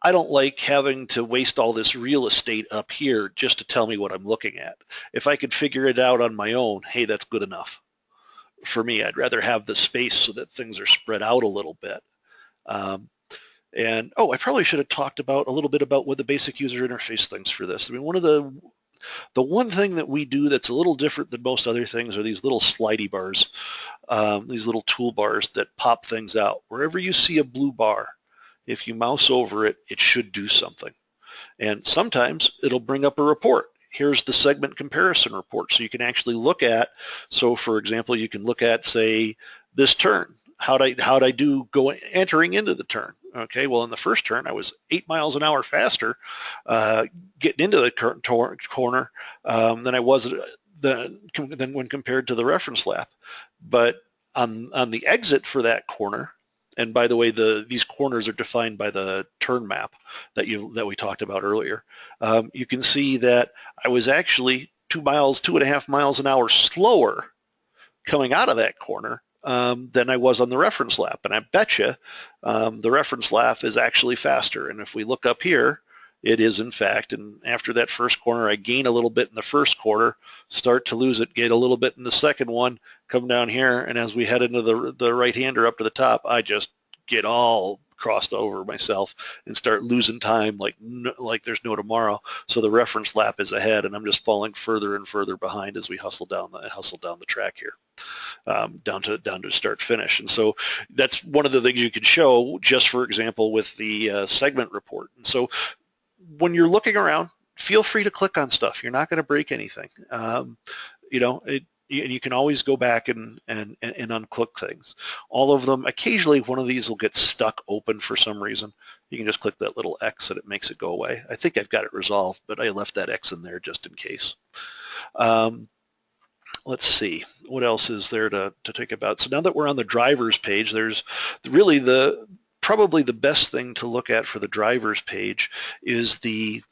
I don't like having to waste all this real estate up here just to tell me what I'm looking at. If I could figure it out on my own, hey, that's good enough. For me, I'd rather have the space so that things are spread out a little bit. And I probably should have talked about a little bit about what the basic user interface things for this. I mean, the one thing that we do that's a little different than most other things are these little slidey bars, these little toolbars that pop things out. Wherever you see a blue bar, if you mouse over it, it should do something. And sometimes it'll bring up a report. Here's the segment comparison report. So you can actually look at, so for example, you can look at, say, this turn. How'd I do entering into the turn? Okay, well, in the first turn, I was 8 miles an hour faster getting into the corner than I was than when compared to the reference lap. But on the exit for that corner, and by the way, these corners are defined by the turn map that we talked about earlier. You can see that I was actually 2.5 miles an hour slower coming out of that corner than I was on the reference lap. And I bet you the reference lap is actually faster. And if we look up here, it is in fact. And after that first corner, I gain a little bit in the first quarter, start to lose it, get a little bit in the second one, come down here, and as we head into the right-hander up to the top, I just get all crossed over myself and start losing time like there's no tomorrow. So the reference lap is ahead, and I'm just falling further and further behind as we hustle down the track here, down to start finish. And so that's one of the things you can show, just for example, with the segment report. And so when you're looking around, feel free to click on stuff. You're not going to break anything. You can always go back and unclick things. All of them, occasionally one of these will get stuck open for some reason. You can just click that little X and it makes it go away. I think I've got it resolved, but I left that X in there just in case. Let's see, what else is there to think about? So now that we're on the driver's page, there's really probably the best thing to look at for the driver's page is the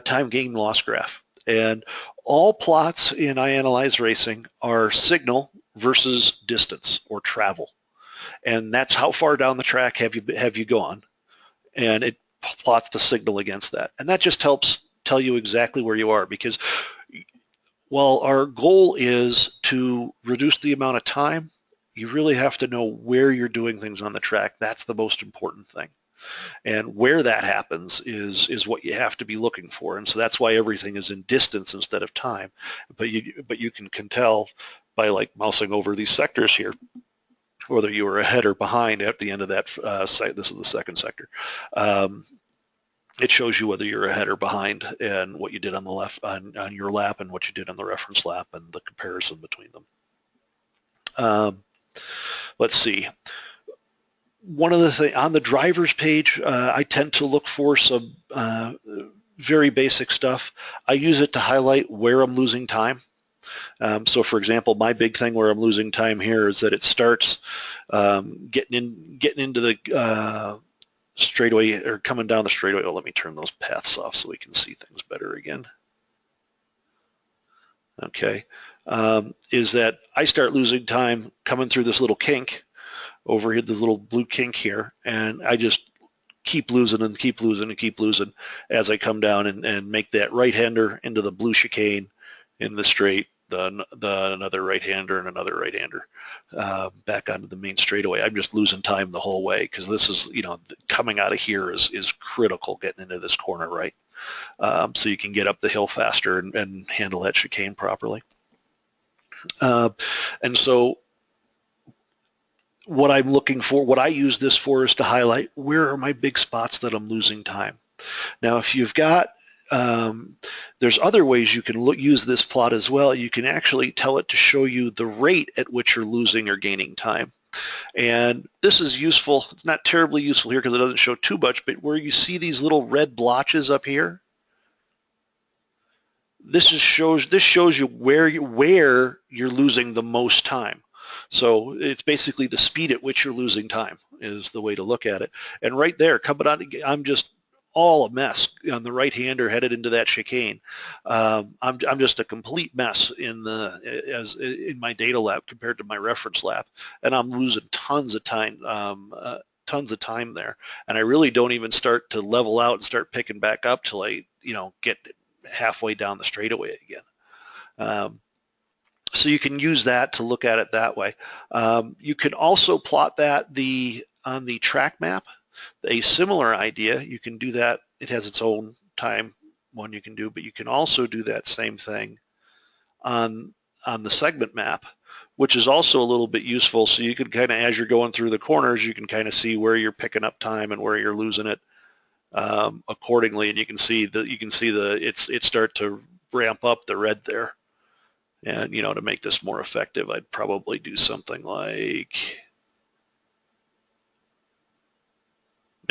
time gain loss graph. And all plots in iAnalyze Racing are signal versus distance or travel. And that's how far down the track have you gone. And it plots the signal against that. And that just helps tell you exactly where you are, because while our goal is to reduce the amount of time, you really have to know where you're doing things on the track. That's the most important thing. And where that happens is what you have to be looking for. And so that's why everything is in distance instead of time. But you can tell by like mousing over these sectors here whether you were ahead or behind at the end of that site. This is the second sector. It shows you whether you're ahead or behind and what you did on the left on your lap and what you did on the reference lap and the comparison between them. Let's see. One of the things on the driver's page, I tend to look for some very basic stuff. I use it to highlight where I'm losing time. So for example, my big thing where I'm losing time here is that it starts getting into the straightaway or coming down the straightaway. Oh, let me turn those paths off so we can see things better again. Okay, is that I start losing time coming through this little kink over here, this little blue kink here, and I just keep losing and keep losing and keep losing as I come down and make that right-hander into the blue chicane in the straight, another right-hander and another right-hander back onto the main straightaway. I'm just losing time the whole way because this is, coming out of here is critical getting into this corner right. So you can get up the hill faster and handle that chicane properly. And so what I'm looking for, what I use this for is to highlight where are my big spots that I'm losing time. Now, if you've got, there's other ways you can use this plot as well. You can actually tell it to show you the rate at which you're losing or gaining time. And this is useful. It's not terribly useful here because it doesn't show too much, but where you see these little red blotches up here, this shows you where you're losing the most time. So it's basically the speed at which you're losing time is the way to look at it. And right there, coming on, I'm just all a mess on the right-hander headed into that chicane. I'm just a complete mess in my data lap compared to my reference lap, and I'm losing tons of time there. And I really don't even start to level out and start picking back up till I get halfway down the straightaway again. So you can use that to look at it that way. You can also plot that on the track map. A similar idea, you can do that. It has its own time one you can do, but you can also do that same thing on the segment map, which is also a little bit useful. So you can kind of, as you're going through the corners, you can kind of see where you're picking up time and where you're losing it accordingly, and you can see it start to ramp up the red there. And to make this more effective, I'd probably do something like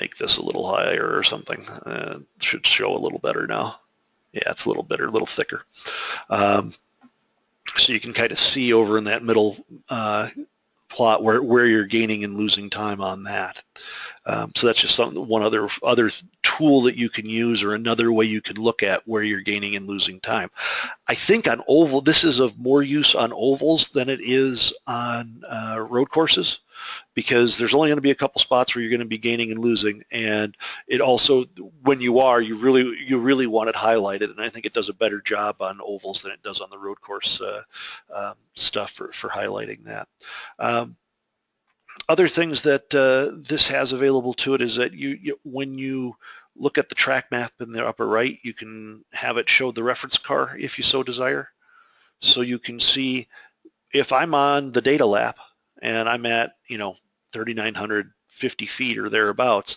make this a little higher or something. It should show a little better now. Yeah, it's a little better, a little thicker. So you can kind of see over in that middle plot where you're gaining and losing time on that. So that's just one other tool that you can use, or another way you can look at where you're gaining and losing time. I think on oval, this is of more use on ovals than it is on road courses, because there's only going to be a couple spots where you're going to be gaining and losing, and it also, when you really want it highlighted, and I think it does a better job on ovals than it does on the road course stuff for highlighting that. Other things that this has available to it is that when you look at the track map in the upper right, you can have it show the reference car if you so desire. So you can see if I'm on the data lap and I'm at 3,950 feet or thereabouts,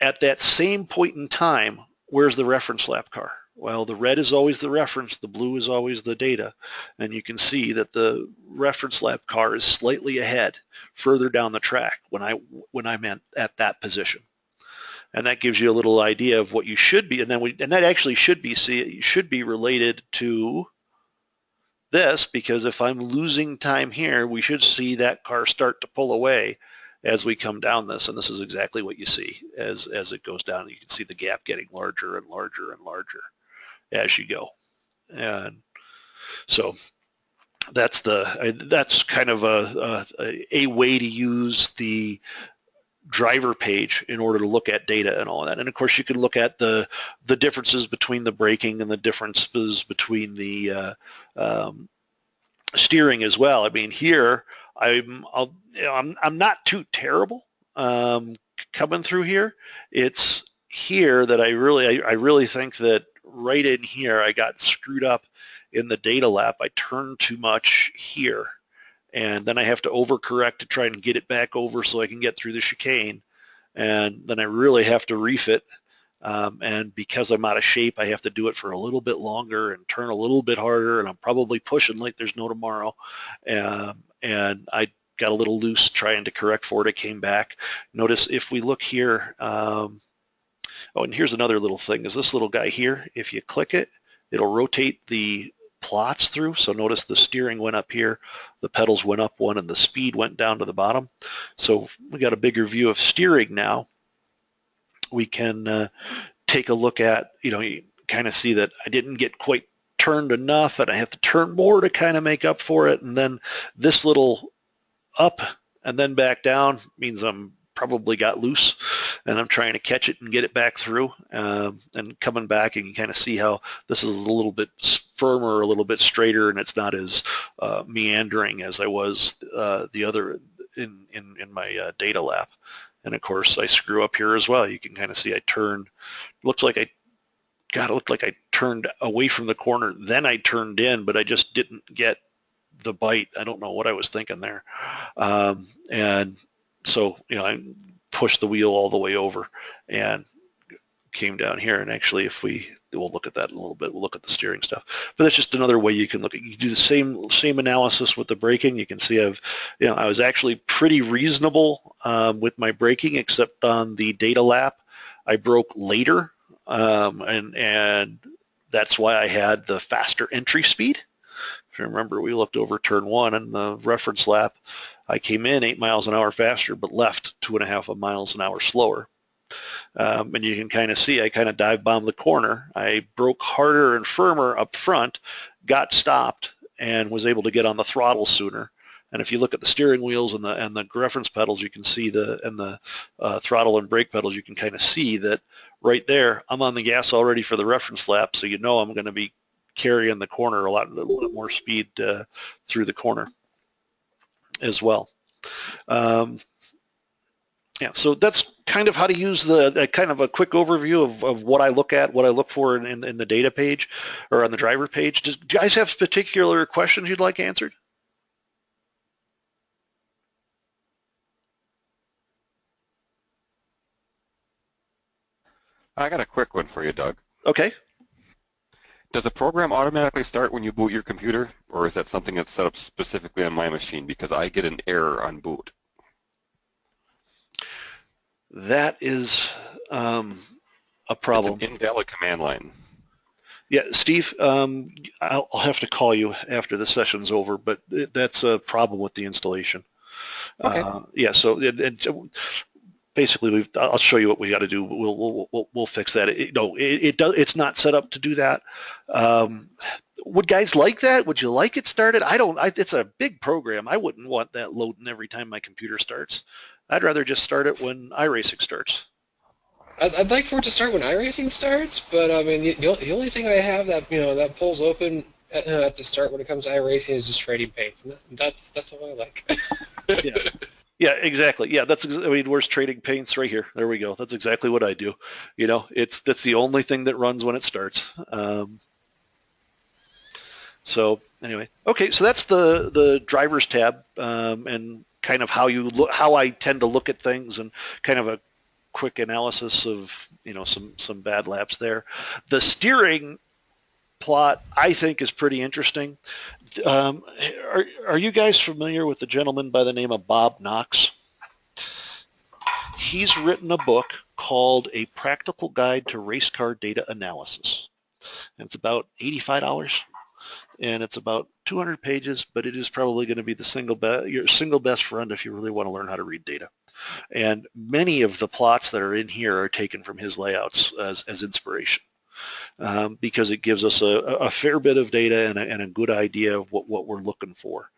at that same point in time, where's the reference lap car? Well, the red is always the reference, the blue is always the data, and you can see that the reference lap car is slightly ahead, further down the track when I'm at that position, and that gives you a little idea of what you should be, and that actually should be related to this, because if I'm losing time here, we should see that car start to pull away as we come down this, and this is exactly what you see as it goes down. You can see the gap getting larger and larger and larger as you go, and so that's kind of a way to use the driver page in order to look at data and all that. And of course, you can look at the differences between the braking and the differences between the steering as well. I mean, here I'm not too terrible coming through here. It's here that I really think that right in here I got screwed up in the data lap. I turned too much here, and then I have to overcorrect to try and get it back over so I can get through the chicane, and then I really have to refit. And because I'm out of shape, I have to do it for a little bit longer and turn a little bit harder, and I'm probably pushing like there's no tomorrow. And I got a little loose trying to correct for it. It came back. Notice if we look here, oh, and here's another little thing, is this little guy here, if you click it, it'll rotate the plots through. So notice the steering went up here, the pedals went up one, and the speed went down to the bottom. So we got a bigger view of steering now. We can take a look at, you kind of see that I didn't get quite turned enough, and I have to turn more to kind of make up for it. And then this little up and then back down means I'm probably got loose, and I'm trying to catch it and get it back through, and coming back, and you kind of see how this is a little bit firmer, a little bit straighter, and it's not as meandering as I was the other in my data lap. And of course, I screw up here as well. You can kind of see I turned. It looked like I turned away from the corner. Then I turned in, but I just didn't get the bite. I don't know what I was thinking there. And so, I pushed the wheel all the way over and came down here. And actually, we'll look at that in a little bit. We'll look at the steering stuff. But that's just another way you can look at. You do the same analysis with the braking. You can see I was actually pretty reasonable with my braking, except on the data lap, I broke later, and that's why I had the faster entry speed. If you remember, we looked over turn 1 and the reference lap. I came in 8 miles an hour faster, but left 2.5 miles an hour slower. And you can kind of see I kind of dive bombed the corner. I broke harder and firmer up front, got stopped, and was able to get on the throttle sooner. And if you look at the steering wheels and the reference pedals, you can see the throttle and brake pedals. You can kind of see that right there. I'm on the gas already for the reference lap, so I'm going to be carrying the corner a lot more speed through the corner as well. Yeah, so that's kind of how to use kind of a quick overview of what I look at, what I look for in the data page or on the driver page. Do you guys have particular questions you'd like answered? I got a quick one for you, Doug. Okay. Does the program automatically start when you boot your computer, or is that something that's set up specifically on my machine? Because I get an error on boot. That is a problem. It's an invalid command line. Yeah, Steve, I'll have to call you after the session's over, but that's a problem with the installation. Okay. Yeah, so basically, I'll show you what we got to do. We'll fix that. It's not set up to do that. Would guys like that? Would you like it started? It's a big program. I wouldn't want that loading every time my computer starts. I'd rather just start it when iRacing starts. I'd like for it to start when iRacing starts, but I mean, the only thing I have that that pulls open at the start when it comes to iRacing is just trading paints, and that's all I like. Yeah. Yeah, exactly. Yeah, where's trading paints? Right here. There we go. That's exactly what I do. That's the only thing that runs when it starts. So anyway, okay. So that's the drivers tab, and kind of how I tend to look at things, and kind of a quick analysis of some bad laps there. The steering plot I think is pretty interesting. Are you guys familiar with the gentleman by the name of Bob Knox? He's written a book called A Practical Guide to Race Car Data Analysis. And it's about $85, and it's about 200 pages, but it is probably going to be your single best friend if you really want to learn how to read data. And many of the plots that are in here are taken from his layouts as inspiration. Because it gives us a fair bit of data and a good idea of what we're looking for.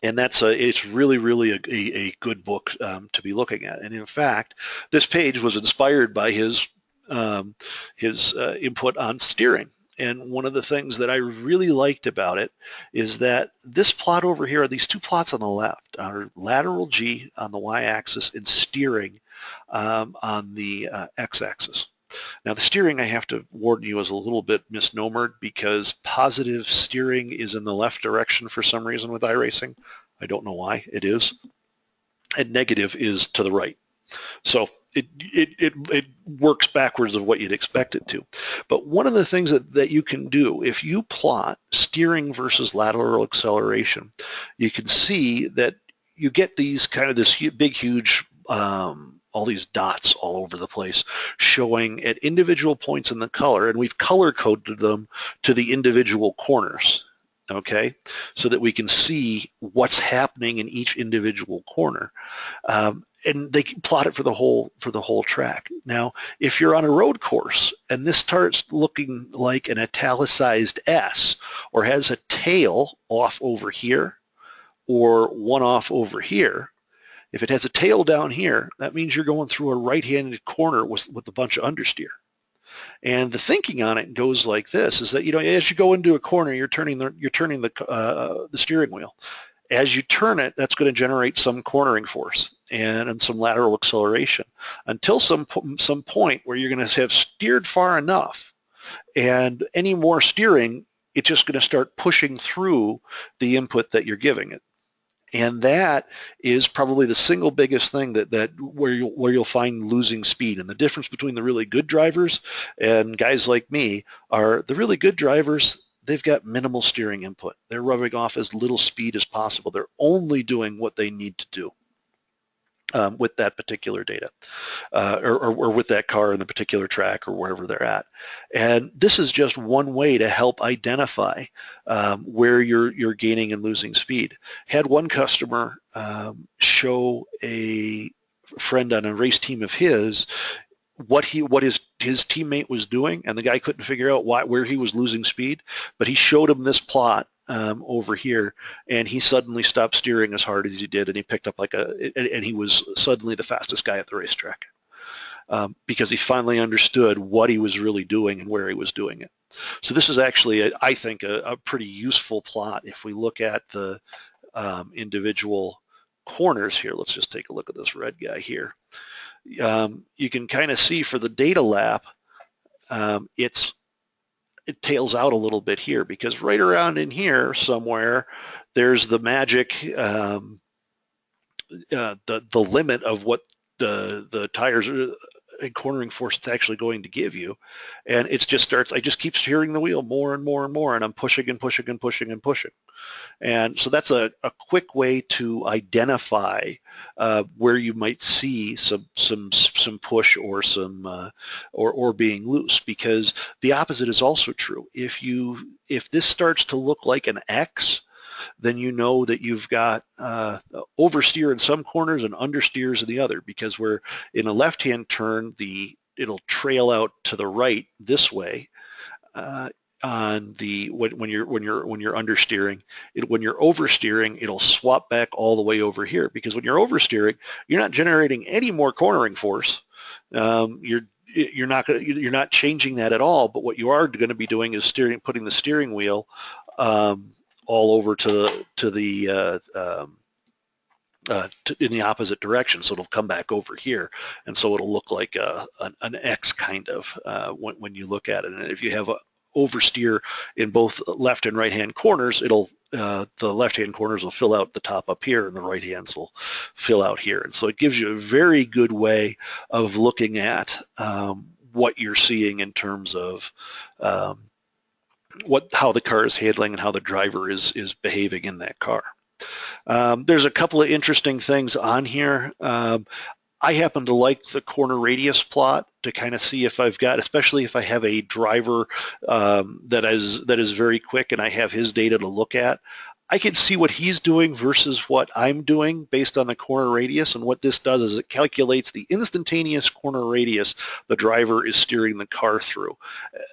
And it's really a good book to be looking at. And in fact, this page was inspired by his input on steering. And one of the things that I really liked about it is that this plot over here, these two plots on the left, are lateral G on the y-axis and steering on the x-axis. Now the steering, I have to warn you, is a little bit misnomered because positive steering is in the left direction for some reason with iRacing. I don't know why it is. And negative is to the right. So it works backwards of what you'd expect it to. But one of the things that you can do, if you plot steering versus lateral acceleration, you can see that you get these kind of this big, huge all these dots all over the place showing at individual points in the color, and we've color coded them to the individual corners, okay, so that we can see what's happening in each individual corner. And they can plot it for the whole track. Now, if you're on a road course and this starts looking like an italicized S or has a tail off over here or one off over here, if it has a tail down here, that means you're going through a right-handed corner with a bunch of understeer. And the thinking on it goes like this: is that, you know, as you go into a corner, you're turning the steering wheel. As you turn it, that's going to generate some cornering force and some lateral acceleration until some point where you're going to have steered far enough, and any more steering, it's just going to start pushing through the input that you're giving it. And that is probably the single biggest thing where you'll find losing speed. And the difference between the really good drivers and guys like me are the really good drivers, they've got minimal steering input. They're rubbing off as little speed as possible. They're only doing what they need to do with that particular data or with that car in the particular track or wherever they're at. And this is just one way to help identify where you're gaining and losing speed. Had one customer show a friend on a race team of his what his teammate was doing, and the guy couldn't figure out where he was losing speed, but he showed him this plot over here, and he suddenly stopped steering as hard as he did, and he picked up and he was suddenly the fastest guy at the racetrack because he finally understood what he was really doing and where he was doing it. So this is actually, I think, a pretty useful plot if we look at the individual corners here. Let's just take a look at this red guy here. You can kind of see for the data lap, it tails out a little bit here because right around in here somewhere there's the magic, the limit of what the tires and cornering force it's actually going to give you, and it just starts. I just keep steering the wheel more and more and more, and I'm pushing and pushing and pushing and pushing. And so that's a quick way to identify where you might see some push or or being loose, because the opposite is also true. If this starts to look like an X, then you know that you've got oversteer in some corners and understeers in the other, because we're in a left-hand turn, it'll trail out to the right this way. On the when you're understeering, when you're oversteering, it'll swap back all the way over here, because when you're oversteering, you're not generating any more cornering force. You're not changing that at all. But what you are going to be doing is putting the steering wheel all over in the opposite direction, so it'll come back over here, and so it'll look like an X kind of when you look at it. And if you have oversteer in both left and right hand corners, the left hand corners will fill out the top up here, and the right hands will fill out here. And so it gives you a very good way of looking at what you're seeing in terms of how the car is handling and how the driver is behaving in that car. There's a couple of interesting things on here. I happen to like the corner radius plot to kind of see if I've got, especially if I have a driver that is very quick and I have his data to look at. I can see what he's doing versus what I'm doing based on the corner radius, and what this does is it calculates the instantaneous corner radius the driver is steering the car through,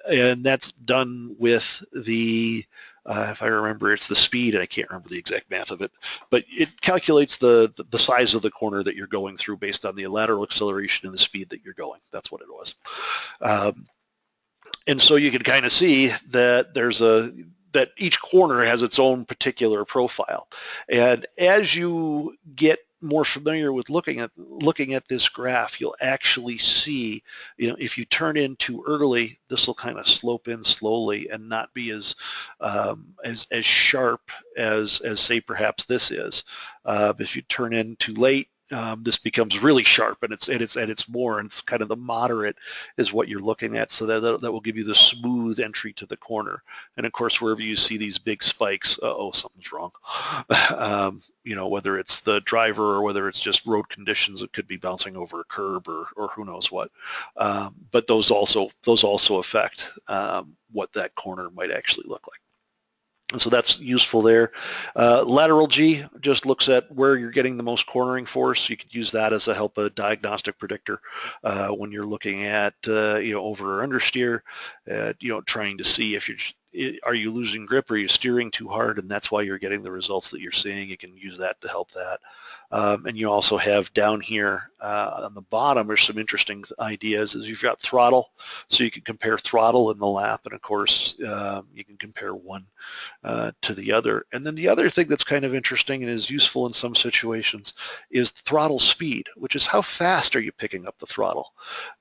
and that's done with the if I remember, it's the speed, and I can't remember the exact math of it, but it calculates the size of the corner that you're going through based on the lateral acceleration and the speed that you're going. That's what it was. And so you can kind of see that that each corner has its own particular profile. And as you get more familiar with looking at this graph, you'll actually see, if you turn in too early, this will kind of slope in slowly and not be as sharp as say perhaps this is. If you turn in too late, this becomes really sharp, and it's more, and it's kind of the moderate is what you're looking at, so that will give you the smooth entry to the corner. And of course, wherever you see these big spikes, something's wrong. Whether it's the driver or whether it's just road conditions, it could be bouncing over a curb or who knows what. But those also affect what that corner might actually look like. And so that's useful there. Lateral G just looks at where you're getting the most cornering force. You could use that as a diagnostic predictor when you're looking at over or understeer, trying to see if are you losing grip, or are you steering too hard, and that's why you're getting the results that you're seeing. You can use that to help that. And you also have down here on the bottom, there's some interesting ideas. Is you've got throttle, so you can compare throttle in the lap, and of course you can compare one to the other. And then the other thing that's kind of interesting and is useful in some situations is throttle speed, which is how fast are you picking up the throttle?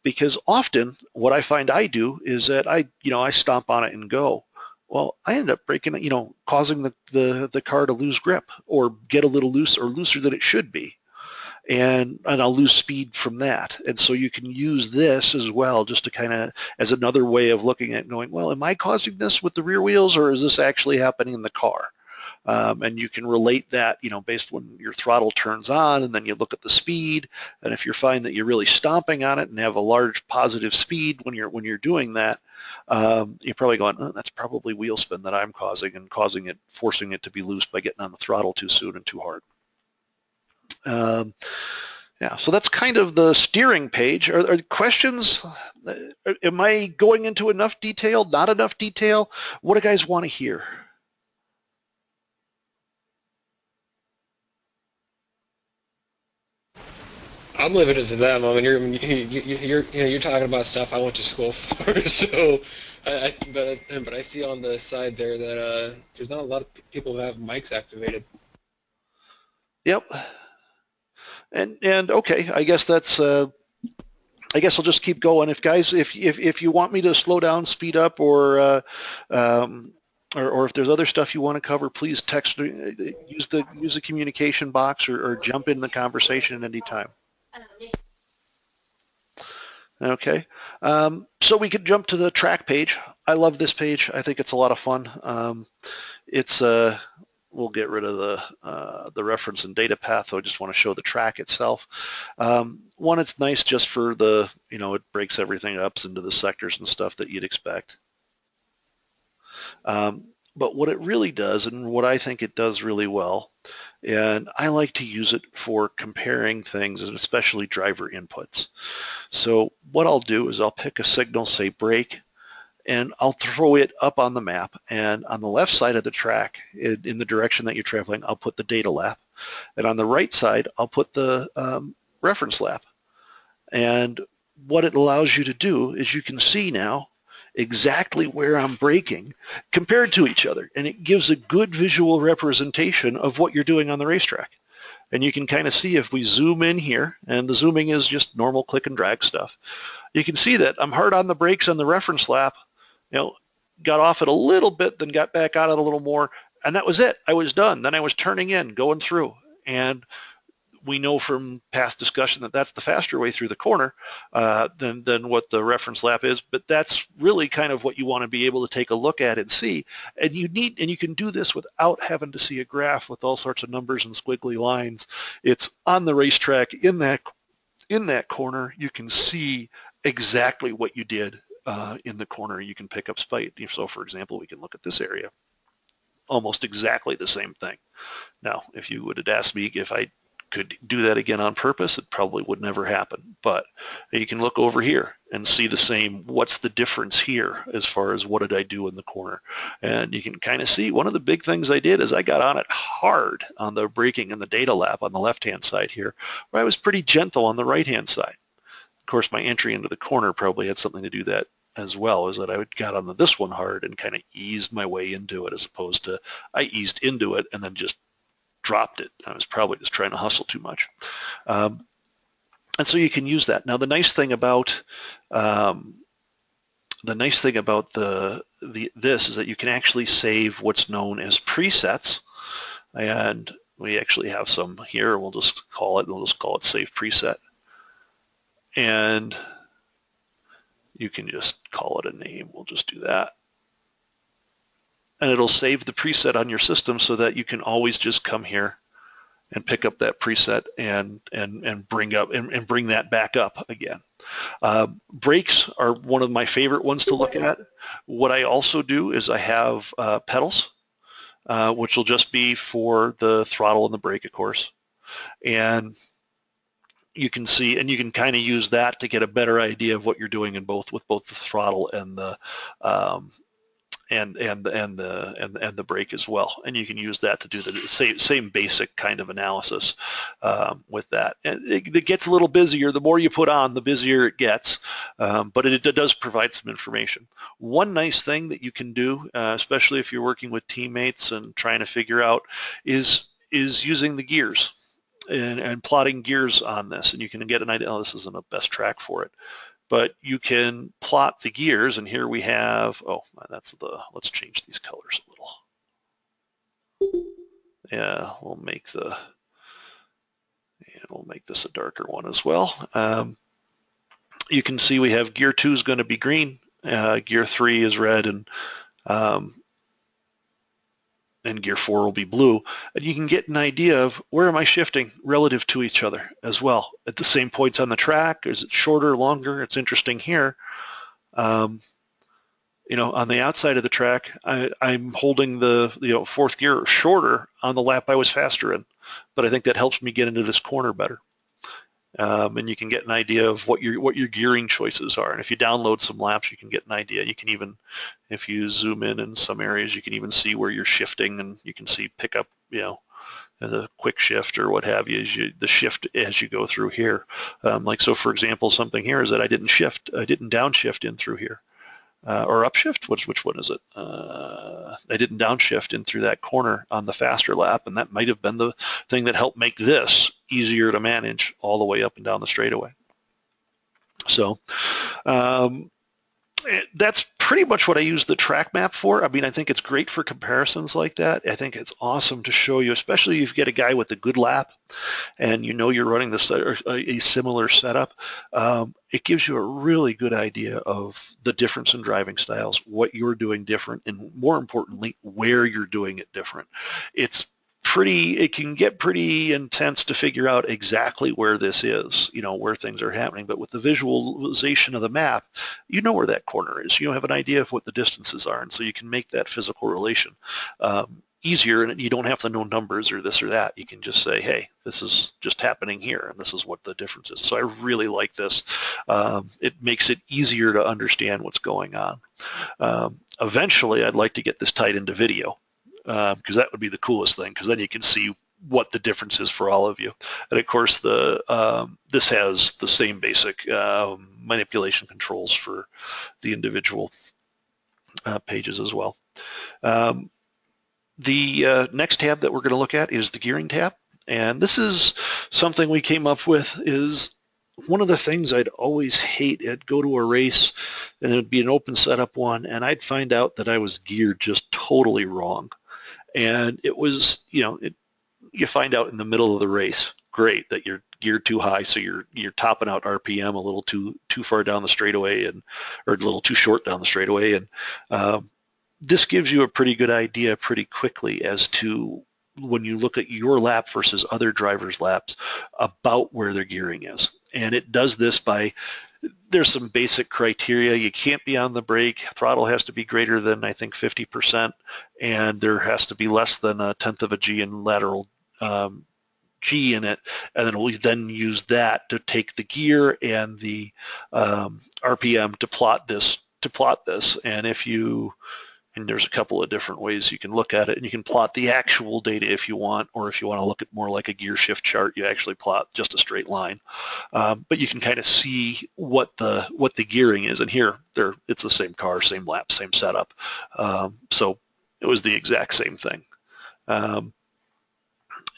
Because often what I find I do is that I stomp on it and go. Well, I end up breaking it, causing the car to lose grip or get a little loose or looser than it should be. And I'll lose speed from that. And so you can use this as well, just to kind of, as another way of looking at going, well, am I causing this with the rear wheels, or is this actually happening in the car? And you can relate that, based when your throttle turns on, and then you look at the speed. And if you find that you're really stomping on it and have a large positive speed when you're doing that, you're probably going, oh, that's probably wheel spin that I'm causing, and forcing it to be loose by getting on the throttle too soon and too hard. Yeah, so that's kind of the steering page. Are questions? Am I going into enough detail? Not enough detail? What do guys want to hear? I'm leaving it to them. I mean, you're talking about stuff I went to school for. So, but I see on the side there that there's not a lot of people who have mics activated. Yep. And okay, I guess that's. I guess I'll just keep going. If you want me to slow down, speed up, or if there's other stuff you want to cover, please text. Use the communication box, or jump in the conversation at any time. Okay, so we could jump to the track page. I love this page. I think it's a lot of fun. We'll get rid of the reference and data path. So I just want to show the track itself. One, it's nice just for it breaks everything up into the sectors and stuff that you'd expect. But what it really does, and what I think it does really well, and I like to use it for comparing things, and especially driver inputs. So what I'll do is I'll pick a signal, say brake, and I'll throw it up on the map. And on the left side of the track, in the direction that you're traveling, I'll put the data lap. And on the right side, I'll put the reference lap. And what it allows you to do is you can see now exactly where I'm braking compared to each other. And it gives a good visual representation of what you're doing on the racetrack. And you can kind of see, if we zoom in here, and the zooming is just normal click and drag stuff, you can see that I'm hard on the brakes on the reference lap, got off it a little bit, then got back on it a little more, and that was it. I was done. Then I was turning in, going through. And we know from past discussion that that's the faster way through the corner than what the reference lap is, but that's really kind of what you want to be able to take a look at and see. And you can do this without having to see a graph with all sorts of numbers and squiggly lines. It's on the racetrack in that corner. You can see exactly what you did in the corner. You can pick up speed. So for example, we can look at this area. Almost exactly the same thing. Now, if you would have asked me if I Could do that again on purpose, it probably would never happen. But you can look over here and see the same, what's the difference here as far as what did I do in the corner. And you can kind of see one of the big things I did is I got on it hard on the braking and the data lap on the left-hand side here, where I was pretty gentle on the right-hand side. Of course, my entry into the corner probably had something to do that as well, is that I got on this one hard and kind of eased my way into it, as opposed to I eased into it and then just dropped it. I was probably just trying to hustle too much. And so you can use that. Now the nice thing about this is that you can actually save what's known as presets, and we actually have some here. We'll just call it save preset, and you can just call it a name. We'll just do that. And it'll save the preset on your system so that you can always just come here and pick up that preset and bring that back up again. Brakes are one of my favorite ones to look at. What I also do is I have pedals, which will just be for the throttle and the brake, of course. And you can see, and you can kind of use that to get a better idea of what you're doing with both the throttle and the the brake as well, and you can use that to do the same basic kind of analysis with that. And it gets a little busier. The more you put on, the busier it gets, but it does provide some information. One nice thing that you can do, especially if you're working with teammates and trying to figure out, is using the gears and plotting gears on this, and you can get an idea. Oh, this isn't a best track for it. But you can plot the gears, and here we have, let's change these colors a little. Yeah, we'll make this a darker one as well. You can see we have gear 2 is going to be green, gear 3 is red, and gear 4 will be blue. And you can get an idea of where am I shifting relative to each other as well. At the same points on the track, is it shorter, longer? It's interesting here. On the outside of the track, I'm holding the fourth gear shorter on the lap I was faster in, but I think that helps me get into this corner better. And you can get an idea of what your gearing choices are. And if you download some laps, you can get an idea. You can even, if you zoom in some areas, you can even see where you're shifting, and you can see pick up, the quick shift or what have you, the shift as you go through here. So for example, something here is that I didn't downshift in through here. Or upshift, which one is it? I didn't downshift in through that corner on the faster lap, and that might have been the thing that helped make this easier to manage all the way up and down the straightaway. So that's pretty much what I use the track map for. I mean, I think it's great for comparisons like that. I think it's awesome to show you, especially if you get a guy with a good lap and you're running a similar setup. It gives you a really good idea of the difference in driving styles, what you're doing different, and more importantly, where you're doing it different. It can get pretty intense to figure out exactly where this is, where things are happening. But with the visualization of the map, you know where that corner is. You have an idea of what the distances are, and so you can make that physical relation easier, and you don't have to know numbers or this or that. You can just say, hey, this is just happening here, and this is what the difference is. So I really like this. It makes it easier to understand what's going on. Eventually, I'd like to get this tied into video, because that would be the coolest thing, because then you can see what the difference is for all of you. And of course, this has the same basic manipulation controls for the individual pages as well. The next tab that we're going to look at is the gearing tab, and this is something we came up with. Is one of the things I'd always hate. I'd go to a race, and it'd be an open setup one, and I'd find out that I was geared just totally wrong. And it was, you find out in the middle of the race, great, that you're geared too high, so you're topping out RPM a little too far down the straightaway, or a little too short down the straightaway, and this gives you a pretty good idea pretty quickly as to, when you look at your lap versus other drivers' laps, about where their gearing is. And it does this by, there's some basic criteria. You can't be on the brake. Throttle has to be greater than, I think, 50%, and there has to be less than 1/10 of a G in lateral G in it, and then we'll then use that to take the gear and the RPM to plot this. And if you and there's a couple of different ways you can look at it, and you can plot the actual data if you want, or if you want to look at more like a gear shift chart, you actually plot just a straight line. But you can kind of see what the gearing is, and here it's the same car, same lap, same setup. So it was the exact same thing.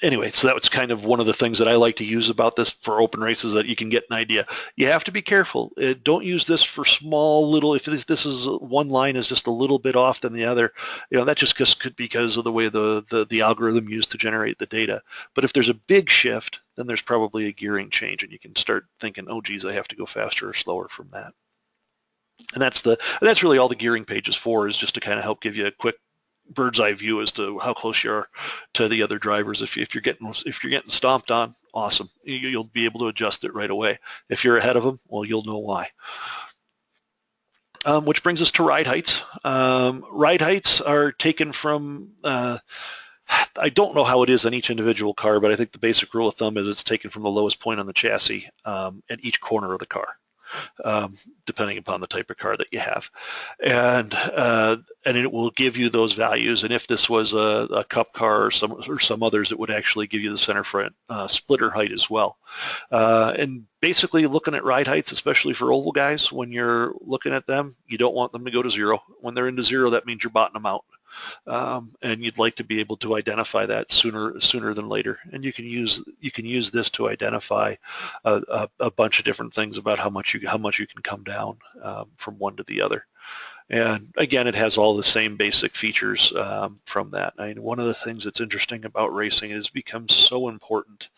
Anyway, so that was kind of one of the things that I like to use about this for open races, that you can get an idea. You have to be careful. Don't use this for small little, if this is one line is just a little bit off than the other, that just could be because of the way the algorithm used to generate the data. But if there's a big shift, then there's probably a gearing change, and you can start thinking, oh geez, I have to go faster or slower from that. And that's really all the gearing page is for, is just to kind of help give you a quick bird's eye view as to how close you are to the other drivers. If you're getting stomped on, awesome. You'll be able to adjust it right away. If you're ahead of them, well, you'll know why. Which brings us to ride heights. Ride heights are taken from, I don't know how it is on each individual car, but I think the basic rule of thumb is it's taken from the lowest point on the chassis at each corner of the car. Depending upon the type of car that you have, and it will give you those values. And if this was a cup car or some others, it would actually give you the center front splitter height as well. And basically, looking at ride heights, especially for oval guys, when you're looking at them, you don't want them to go to zero. When they're into zero, that means you're bottoming them out. And you'd like to be able to identify that sooner than later. And you can use this to identify a bunch of different things about how much you can come down from one to the other. And again, it has all the same basic features from that. I mean, one of the things that's interesting about racing is becomes so important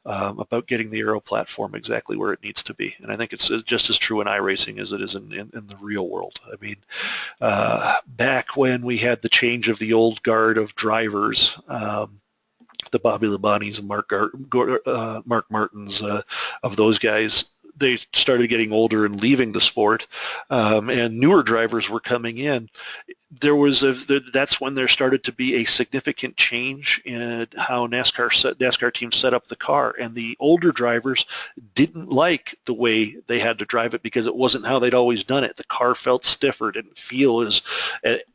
about getting the aero platform exactly where it needs to be. And I think it's just as true in iRacing as it is in the real world. I mean, back when we had the change of the old guard of drivers, the Bobby Labanis and Mark Martins of those guys, they started getting older and leaving the sport, and newer drivers were coming in. That's when there started to be a significant change in how NASCAR teams set up the car, and the older drivers didn't like the way they had to drive it because it wasn't how they'd always done it. The car felt stiffer, didn't feel as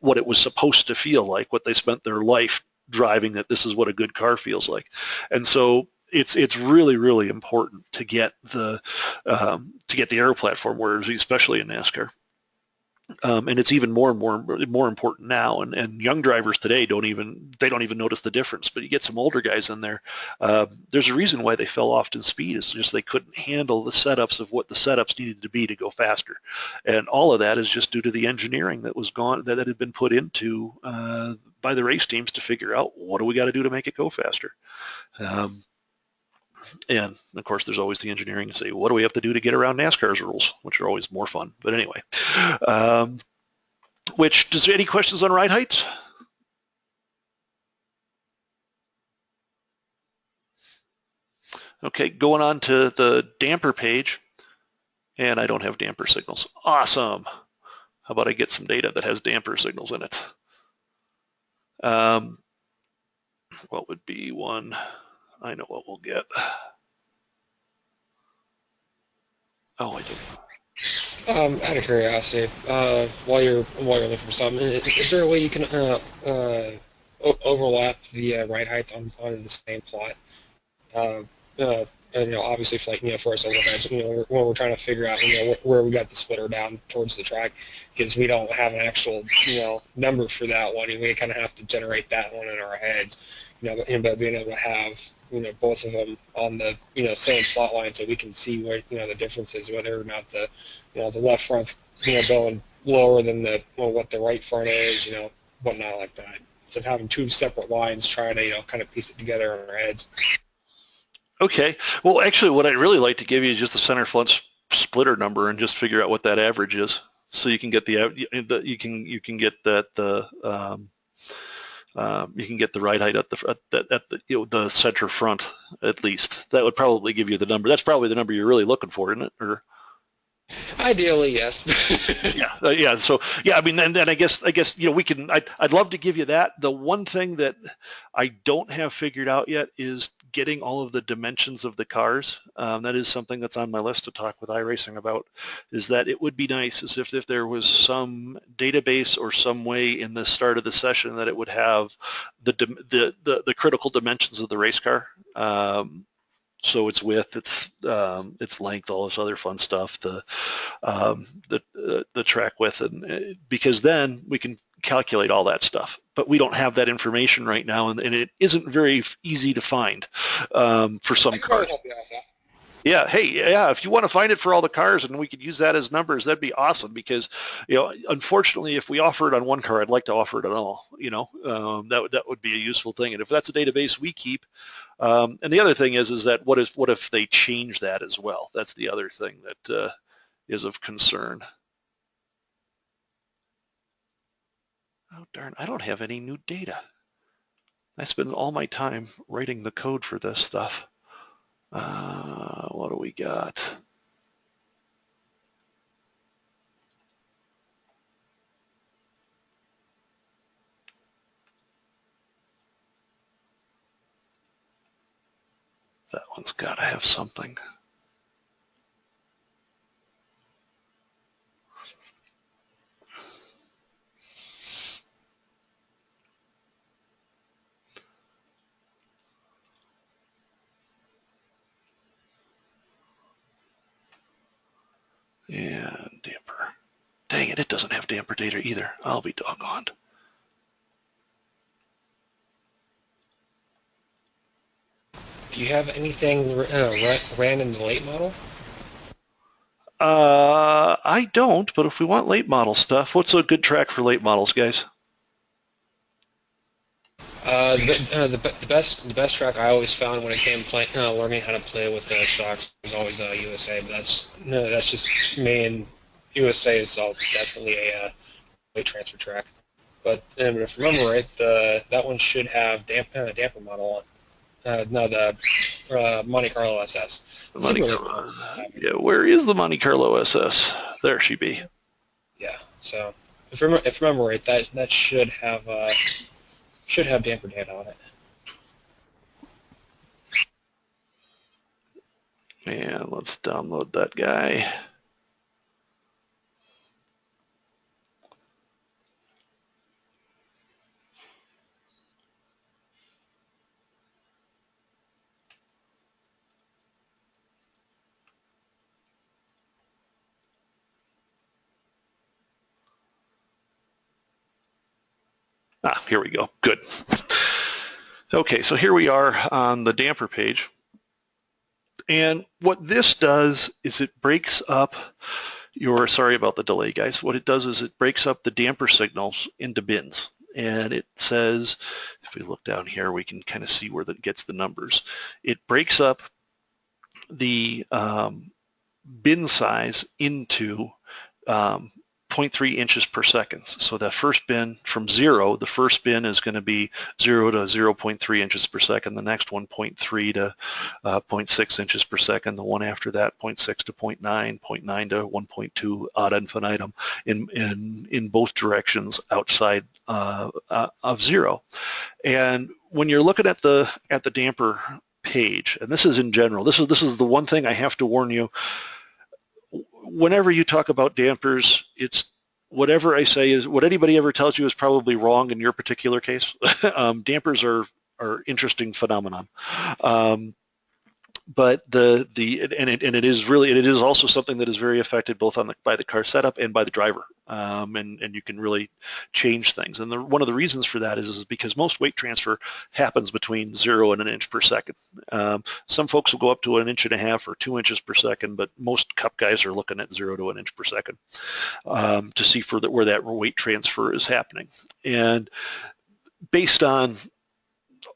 what it was supposed to feel like, what they spent their life driving, that this is what a good car feels like. And so it's really, really important to get the aero platform, where especially in NASCAR. And it's even more important now. And young drivers today don't even notice the difference. But you get some older guys in there. There's a reason why they fell off in speed. It's just they couldn't handle the setups of what the setups needed to be to go faster. And all of that is just due to the engineering that had been put into by the race teams to figure out what do we got to do to make it go faster. And of course, there's always the engineering to say, what do we have to do to get around NASCAR's rules, which are always more fun. But anyway, any questions on ride heights? Okay, going on to the damper page, and I don't have damper signals. Awesome. How about I get some data that has damper signals in it? What would be one? I know what we'll get. Oh, I do. Out of curiosity, while you're looking for something, is there a way you can overlap the ride heights on the same plot? And obviously, for us older guys, when we're trying to figure out, where we got the splitter down towards the track, because we don't have an actual, number for that one, and we kind of have to generate that one in our heads. But being able to have both of them on the same plot line, so we can see where the difference is, whether or not the the left front's going lower than what the right front is, whatnot like that. Instead of having two separate lines trying to kind of piece it together in our heads. Okay. Well, actually, what I'd really like to give you is just the center front splitter number and just figure out what that average is, so you can get you can get that. You can get the ride height at the center front at least. That would probably give you the number. That's probably the number you're really looking for, isn't it? Or ideally, yes. yeah. So yeah, I mean, and I guess we can. I'd love to give you that. The one thing that I don't have figured out yet is getting all of the dimensions of the cars. That is something that's on my list to talk with iRacing about, is that it would be nice as if there was some database or some way in the start of the session that it would have the critical dimensions of the race car. So its width, its length, all this other fun stuff, the track width, and because then we can calculate all that stuff. But we don't have that information right now, and it isn't very easy to find for some cars. Yeah, hey, yeah, if you want to find it for all the cars and we could use that as numbers, that'd be awesome, because, unfortunately, if we offer it on one car, I'd like to offer it on all, that would be a useful thing. And if that's a database we keep, and the other thing is that what if they change that as well? That's the other thing that is of concern. Oh, darn, I don't have any new data. I spend all my time writing the code for this stuff. What do we got? That one's got to have something. And damper. Dang it, it doesn't have damper data either. I'll be doggoned. Do you have anything ran in the late model? I don't, but if we want late model stuff, what's a good track for late models, guys? The best track I always found when it came learning how to play with shocks was always USA, but that's just me, and USA is definitely a weight transfer track. But if I remember right, that one should have damper model on. No, the Monte Carlo SS. The Monte Carlo. Yeah, where is the Monte Carlo SS? There she be. Yeah. So if I remember right, that should have damper data on it. And let's download that guy. Here we go. Good. Okay, so here we are on the damper page. And what this does is it breaks up sorry about the delay, guys. What it does is it breaks up the damper signals into bins. And it says, if we look down here, we can kind of see where that gets the numbers. It breaks up the bin size into 0.3 inches per second. So that first bin from 0, the first bin is going to be 0 to 0.3 inches per second. The next one 0.3 to 0.6 inches per second. The one after that 0.6 to 0.9, 0.9 to 1.2 ad infinitum in both directions outside of 0. And when you're looking at the damper page, and this is in general, this is the one thing I have to warn you. Whenever you talk about dampers, it's whatever I say is what anybody ever tells you is probably wrong in your particular case. Dampers are interesting phenomenon, but it is also something that is very affected both by the car setup and by the driver, and you can really change things. And one of the reasons for that is because most weight transfer happens between 0 and 1 inch per second. Some folks will go up to 1.5 inches or 2 inches per second, but most cup guys are looking at 0 to 1 inch per second to see where that weight transfer is happening. And based on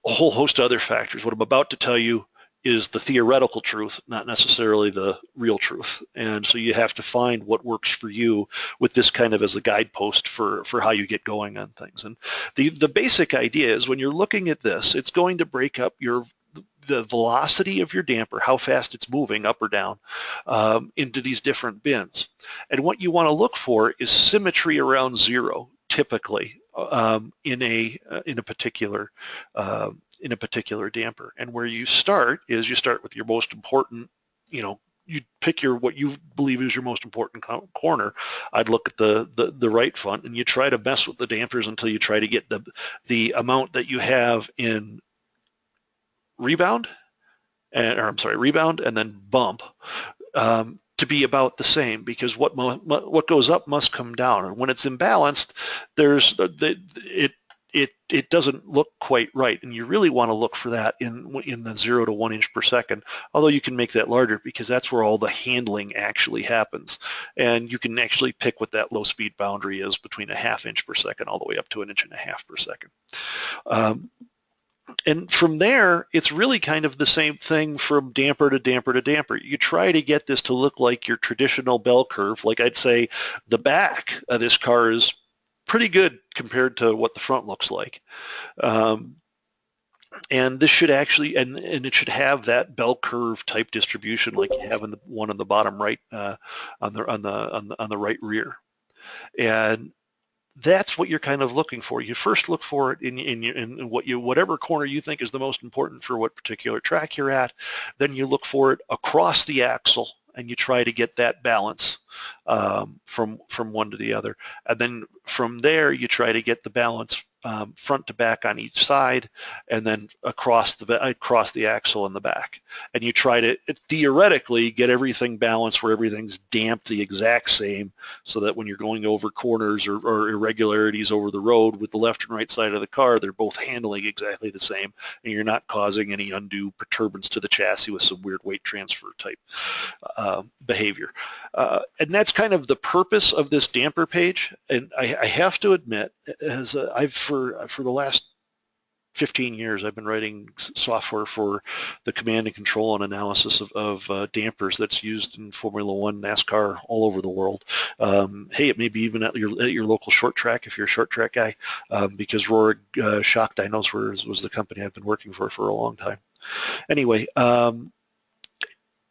a whole host of other factors, what I'm about to tell you is the theoretical truth, not necessarily the real truth. And so you have to find what works for you with this kind of as a guidepost for how you get going on things. And the basic idea is when you're looking at this, it's going to break up the velocity of your damper, how fast it's moving up or down, into these different bins. And what you want to look for is symmetry around 0, typically. in a particular damper. And where you start is you start with your most important, you pick what you believe is your most important corner. I'd look at the right front, and you try to mess with the dampers until you try to get the amount that you have in rebound, rebound and then bump to be about the same, because what goes up must come down, and when it's imbalanced, it doesn't look quite right, and you really want to look for that in the 0 to 1 inch per second, although you can make that larger because that's where all the handling actually happens, and you can actually pick what that low speed boundary is between a 1/2 inch per second all the way up to 1.5 inches per second. And from there, it's really kind of the same thing from damper to damper to damper. You try to get this to look like your traditional bell curve. Like I'd say the back of this car is pretty good compared to what the front looks like. And this should actually, and it should have that bell curve type distribution like you have in the one on the bottom right, on the right rear. And that's what you're kind of looking for. You first look for it in whatever corner you think is the most important for what particular track you're at. Then you look for it across the axle, and you try to get that balance from one to the other. And then from there, you try to get the balance front to back on each side, and then across the axle in the back. And you try to theoretically get everything balanced where everything's damped the exact same, so that when you're going over corners or irregularities over the road with the left and right side of the car, they're both handling exactly the same, and you're not causing any undue perturbance to the chassis with some weird weight transfer type behavior. And that's kind of the purpose of this damper page. And I have to admit, as for the last 15 years, I've been writing software for the command and control and analysis of dampers that's used in Formula One, NASCAR, all over the world. Hey, it may be even at your local short track if you're a short track guy, because Rohrig Shock Dynos was the company I've been working for a long time. Anyway,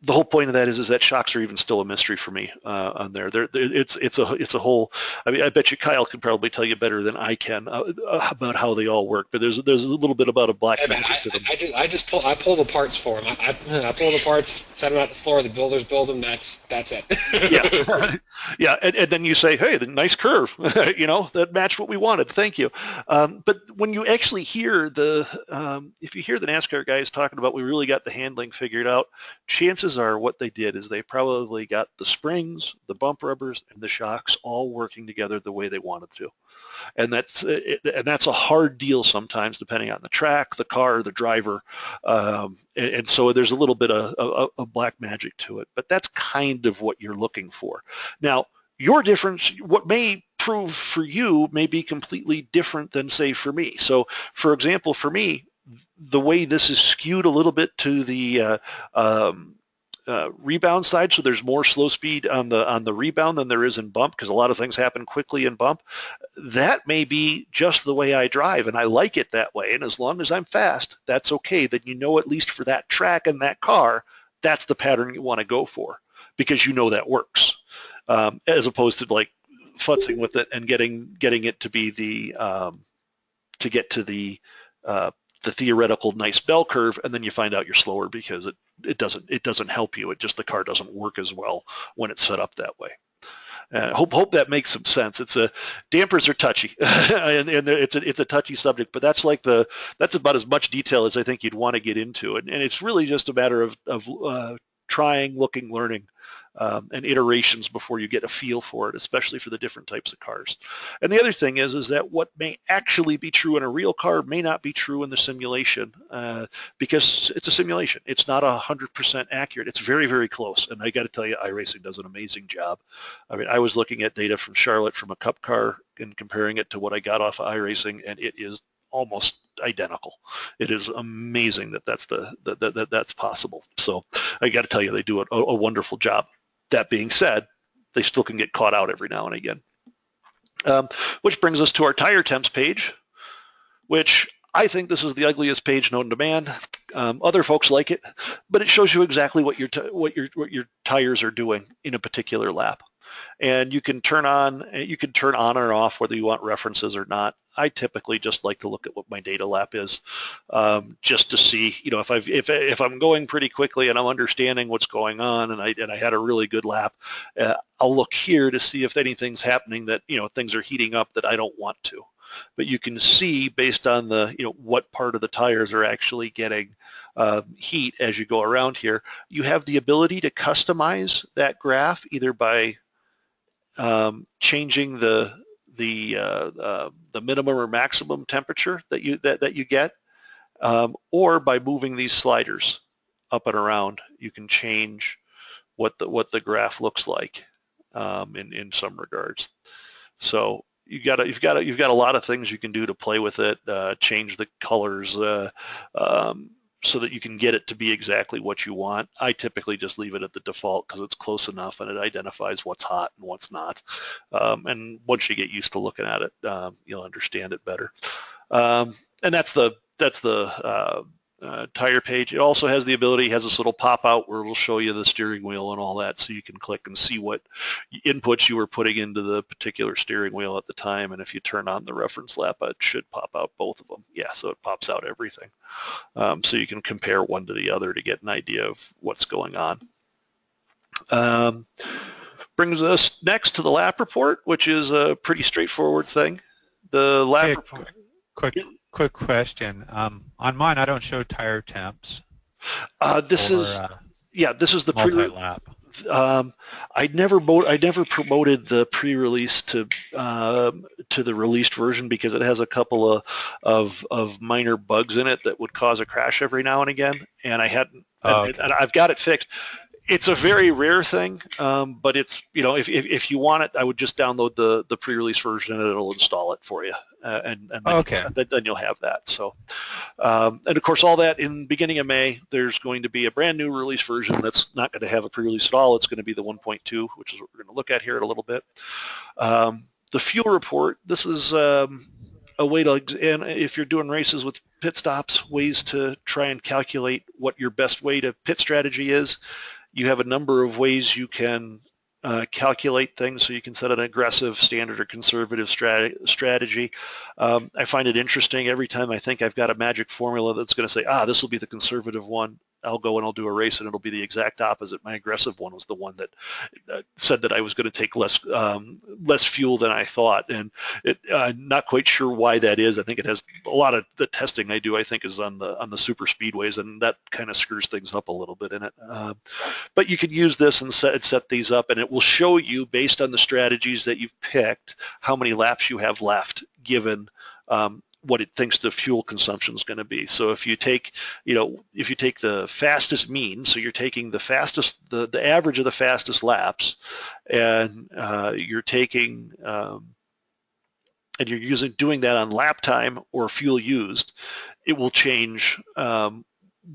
the whole point of that is that shocks are even still a mystery for me on there. It's a whole. I mean, I bet you Kyle can probably tell you better than I can about how they all work. But there's a little bit about a black magic to them. I pull the parts for them. I pull the parts, set them out the floor. The builders build them. That's it. Yeah, yeah, and then you say, hey, the nice curve. That matched what we wanted. Thank you. But when you actually hear if you hear the NASCAR guys talking about we really got the handling figured out, chances are what they did is they probably got the springs, the bump rubbers, and the shocks all working together the way they wanted to. And that's a hard deal sometimes, depending on the track, the car, the driver, and so there's a little bit of black magic to it. But that's kind of what you're looking for. Now, your difference, what may prove for you, may be completely different than, say, for me. So, for example, for me, the way this is skewed a little bit to the rebound side, so there's more slow speed on the rebound than there is in bump, because a lot of things happen quickly in bump. That may be just the way I drive, and I like it that way, and as long as I'm fast, that's okay. Then at least for that track and that car, that's the pattern you want to go for, because that works, as opposed to like futzing with it and getting it to be to get to the theoretical nice bell curve, and then you find out you're slower because it doesn't help you. The car doesn't work as well when it's set up that way. Hope that makes some sense. Dampers are touchy, and it's a touchy subject, but that's about as much detail as I think you'd want to get into it, and it's really just a matter of trying, looking, learning, and iterations before you get a feel for it, especially for the different types of cars. And the other thing is that what may actually be true in a real car may not be true in the simulation, because it's a simulation. It's not 100% accurate. It's very, very close. And I got to tell you, iRacing does an amazing job. I mean, I was looking at data from Charlotte from a Cup car and comparing it to what I got off of iRacing, and it is almost identical. It is amazing that that's possible. So I got to tell you, they do a wonderful job. That being said, they still can get caught out every now and again. Which brings us to our tire temps page, which I think this is the ugliest page known to man. Other folks like it, but it shows you exactly what your tires are doing in a particular lap. And you can turn on or off whether you want references or not. I typically just like to look at what my data lap is, just to see, you know, if I'm going pretty quickly and I'm understanding what's going on, and I had a really good lap, I'll look here to see if anything's happening that, you know, things are heating up that I don't want to. But you can see based on the, you know, what part of the tires are actually getting heat as you go around here. You have the ability to customize that graph either by changing the minimum or maximum temperature that you get, or by moving these sliders up and around. You can change what the graph looks like in some regards. So you've got a lot of things you can do to play with it, change the colors, so that you can get it to be exactly what you want. I typically just leave it at the default because it's close enough and it identifies what's hot and what's not. And once you get used to looking at it, you'll understand it better. And that's the tire page. It also has the ability, has this little pop out where it will show you the steering wheel and all that, so you can click and see what inputs you were putting into the particular steering wheel at the time. And if you turn on the reference lap, it should pop out both of them. Yeah, so it pops out everything. So you can compare one to the other to get an idea of what's going on. Brings us next to the lap report, which is a pretty straightforward thing. The lap report. Quick question. On mine, I don't show tire temps. This is the multi-lap. I never promoted the pre-release to the released version because it has a couple of minor bugs in it that would cause a crash every now and again, and I hadn't. Okay. And I've got it fixed. It's a very rare thing, but it's, you know, if you want it, I would just download the pre-release version and it'll install it for you, and then you'll have that. So, and of course, all that in beginning of May, there's going to be a brand new release version that's not going to have a pre-release at all. It's going to be the 1.2, which is what we're going to look at here in a little bit. The fuel report. This is a way to, and if you're doing races with pit stops, ways to try and calculate what your best way to pit strategy is. You have a number of ways you can calculate things, so you can set an aggressive, standard, or conservative strategy. I find it interesting every time I think I've got a magic formula that's going to say, this will be the conservative one. I'll go and I'll do a race and it'll be the exact opposite. My aggressive one was the one that said that I was going to take less fuel than I thought, and I'm not quite sure why that is. I think it has a lot of the testing I do, I think, is on the super speedways, and that kind of screws things up a little bit in it. But you can use this and set these up, and it will show you, based on the strategies that you've picked, how many laps you have left given what it thinks the fuel consumption is going to be. So if you take, if you take the fastest mean, so you're taking the fastest, the average of the fastest laps, and you're taking, and you're doing that on lap time or fuel used, it will change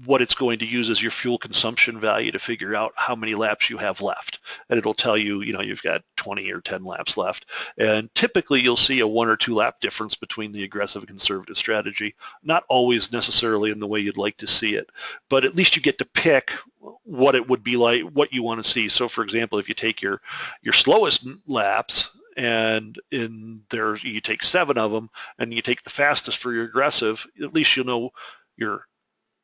what it's going to use as your fuel consumption value to figure out how many laps you have left. And it'll tell you, you've got 20 or 10 laps left. And typically you'll see a 1 or 2 lap difference between the aggressive and conservative strategy. Not always necessarily in the way you'd like to see it, but at least you get to pick what it would be like, what you want to see. So for example, if you take your slowest laps, and in there you take 7 of them, and you take the fastest for your aggressive, at least you'll know your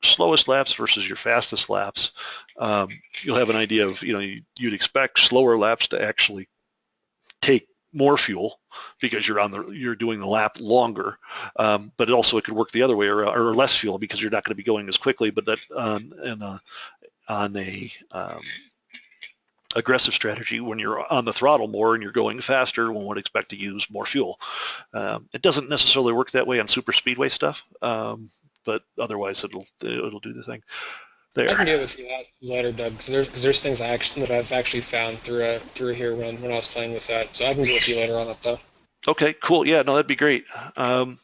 slowest laps versus your fastest laps. You'll have an idea of, you'd expect slower laps to actually take more fuel because you're doing the lap longer, but also it could work the other way, or less fuel because you're not going to be going as quickly. But that on a aggressive strategy, when you're on the throttle more and you're going faster, one would expect to use more fuel. It doesn't necessarily work that way on super speedway stuff. But otherwise, it'll do the thing. There. I can do it with you later, Doug, because there's things that I've actually found through here when I was playing with that. So I can do it with you later on that, though. Okay, cool. Yeah, no, that'd be great. The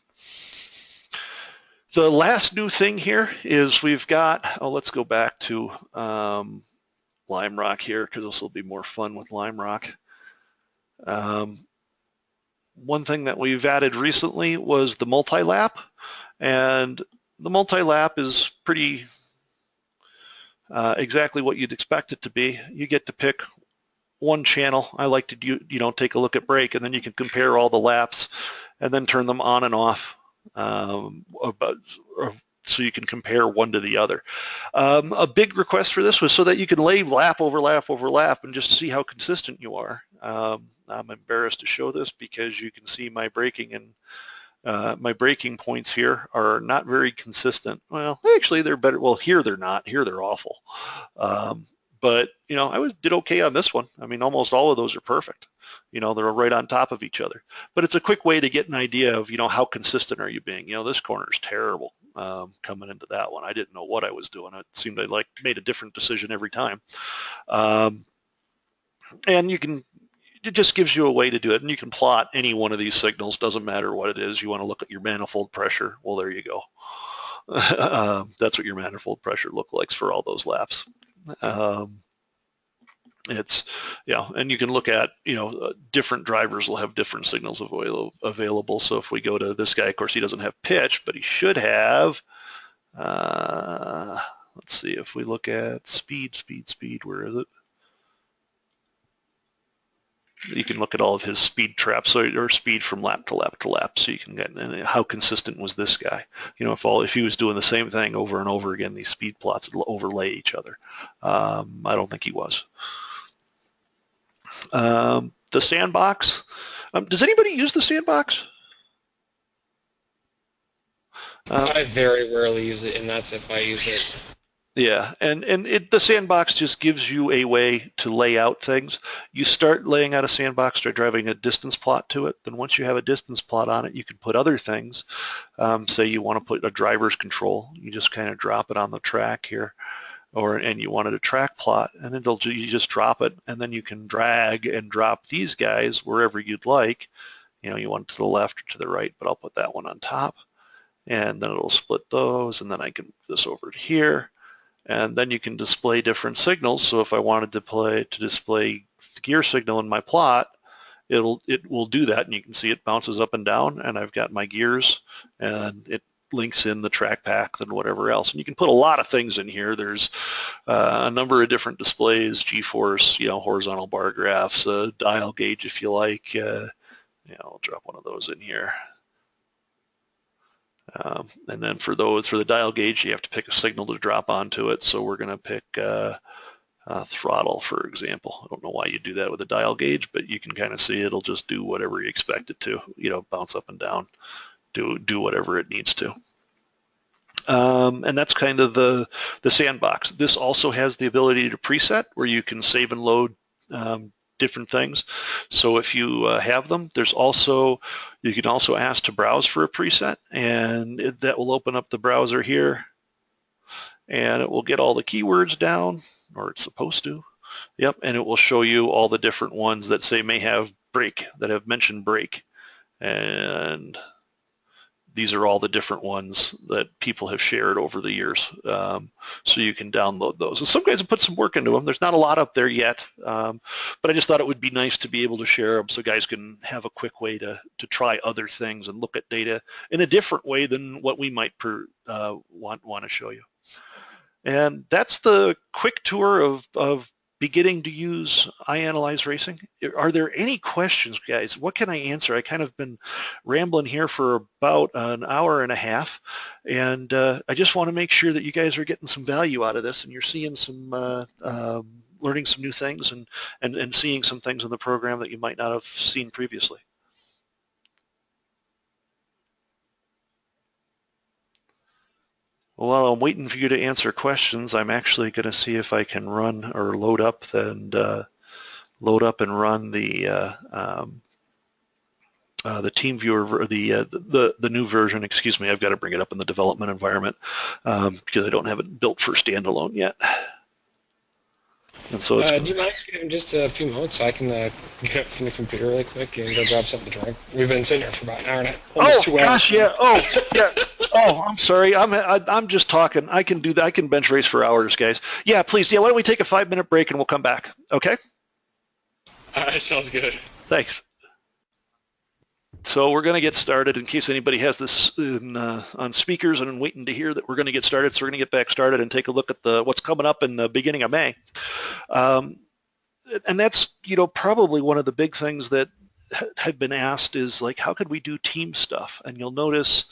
last new thing here is we've got. Let's go back to Lime Rock here, because this will be more fun with Lime Rock. One thing that we've added recently was the multi-lap, and the multi-lap is pretty exactly what you'd expect it to be. You get to pick one channel. I like to take a look at brake, and then you can compare all the laps and then turn them on and off so you can compare one to the other. A big request for this was so that you can lay lap over lap over lap and just see how consistent you are. I'm embarrassed to show this because you can see my braking and my braking points here are not very consistent. Well, actually, they're better. Well, here they're not. Here they're awful. But you know, I did okay on this one. I mean, almost all of those are perfect. You know, they're right on top of each other. But it's a quick way to get an idea of, you know, how consistent are you being. You know, this corner is terrible coming into that one. I didn't know what I was doing. It seemed I like made a different decision every time. And it just gives you a way to do it. And you can plot any one of these signals. Doesn't matter what it is. You want to look at your manifold pressure. Well, there you go. That's what your manifold pressure looks like for all those laps. It's, yeah, and you can look at, you know, different drivers will have different signals available. So if we go to this guy, of course, he doesn't have pitch, but he should have, let's see, if we look at speed, where is it? You can look at all of his speed traps, or speed from lap to lap to lap, so you can get how consistent was this guy. You know, if he was doing the same thing over and over again, these speed plots would overlay each other. I don't think he was. The sandbox. Does anybody use the sandbox? I very rarely use it, and that's if I use it. Yeah, and the sandbox just gives you a way to lay out things. You start laying out a sandbox, start driving a distance plot to it. Then once you have a distance plot on it, you can put other things. Say you want to put a driver's control. You just kind of drop it on the track here. And you wanted a track plot, and then you just drop it, and then you can drag and drop these guys wherever you'd like. You know, you want it to the left or to the right, but I'll put that one on top. And then it'll split those, and then I can move this over to here. And then you can display different signals. So if I wanted to display the gear signal in my plot, it will do that, and you can see it bounces up and down, and I've got my gears, and it links in the track pack and whatever else. And you can put a lot of things in here. There's a number of different displays, G-force, you know, horizontal bar graphs, dial gauge if you like. Yeah, I'll drop one of those in here. And then for the dial gauge, you have to pick a signal to drop onto it. So we're going to pick throttle, for example. I don't know why you do that with a dial gauge, but you can kind of see it'll just do whatever you expect it to, you know, bounce up and down, do whatever it needs to. And that's kind of the sandbox. This also has the ability to preset, where you can save and load different things. So if you have them, you can also ask to browse for a preset, and that will open up the browser here, and it will get all the keywords down, or it's supposed to. Yep, and it will show you all the different ones that may have brake, that have mentioned brake, and these are all the different ones that people have shared over the years. So you can download those. And some guys have put some work into them. There's not a lot up there yet, but I just thought it would be nice to be able to share them so guys can have a quick way to try other things and look at data in a different way than what we might want to show you. And that's the quick tour of beginning to use iAnalyze Racing. Are there any questions, guys? What can I answer? I kind of been rambling here for about an hour and a half, and I just want to make sure that you guys are getting some value out of this, and you're seeing some, learning some new things, and seeing some things in the program that you might not have seen previously. While I'm waiting for you to answer questions, I'm actually going to see if I can run or load up and run the team viewer, the new version. Excuse me, I've got to bring it up in the development environment because I don't have it built for standalone yet. And so do you mind giving just a few moments so I can get up from the computer really quick and go grab something to drink? We've been sitting here for about an hour and a half. Oh gosh, yeah. Oh yeah. Oh, I'm sorry. I'm just talking. I can do that. I can bench race for hours, guys. Yeah, please. Yeah, why don't we take a 5-minute break and we'll come back? Okay. All right, sounds good. Thanks. So we're going to get started in case anybody has this on speakers and waiting to hear that we're going to get started. So we're going to get back started and take a look at what's coming up in the beginning of May. And that's, probably one of the big things that have been asked is like, how could we do team stuff? And you'll notice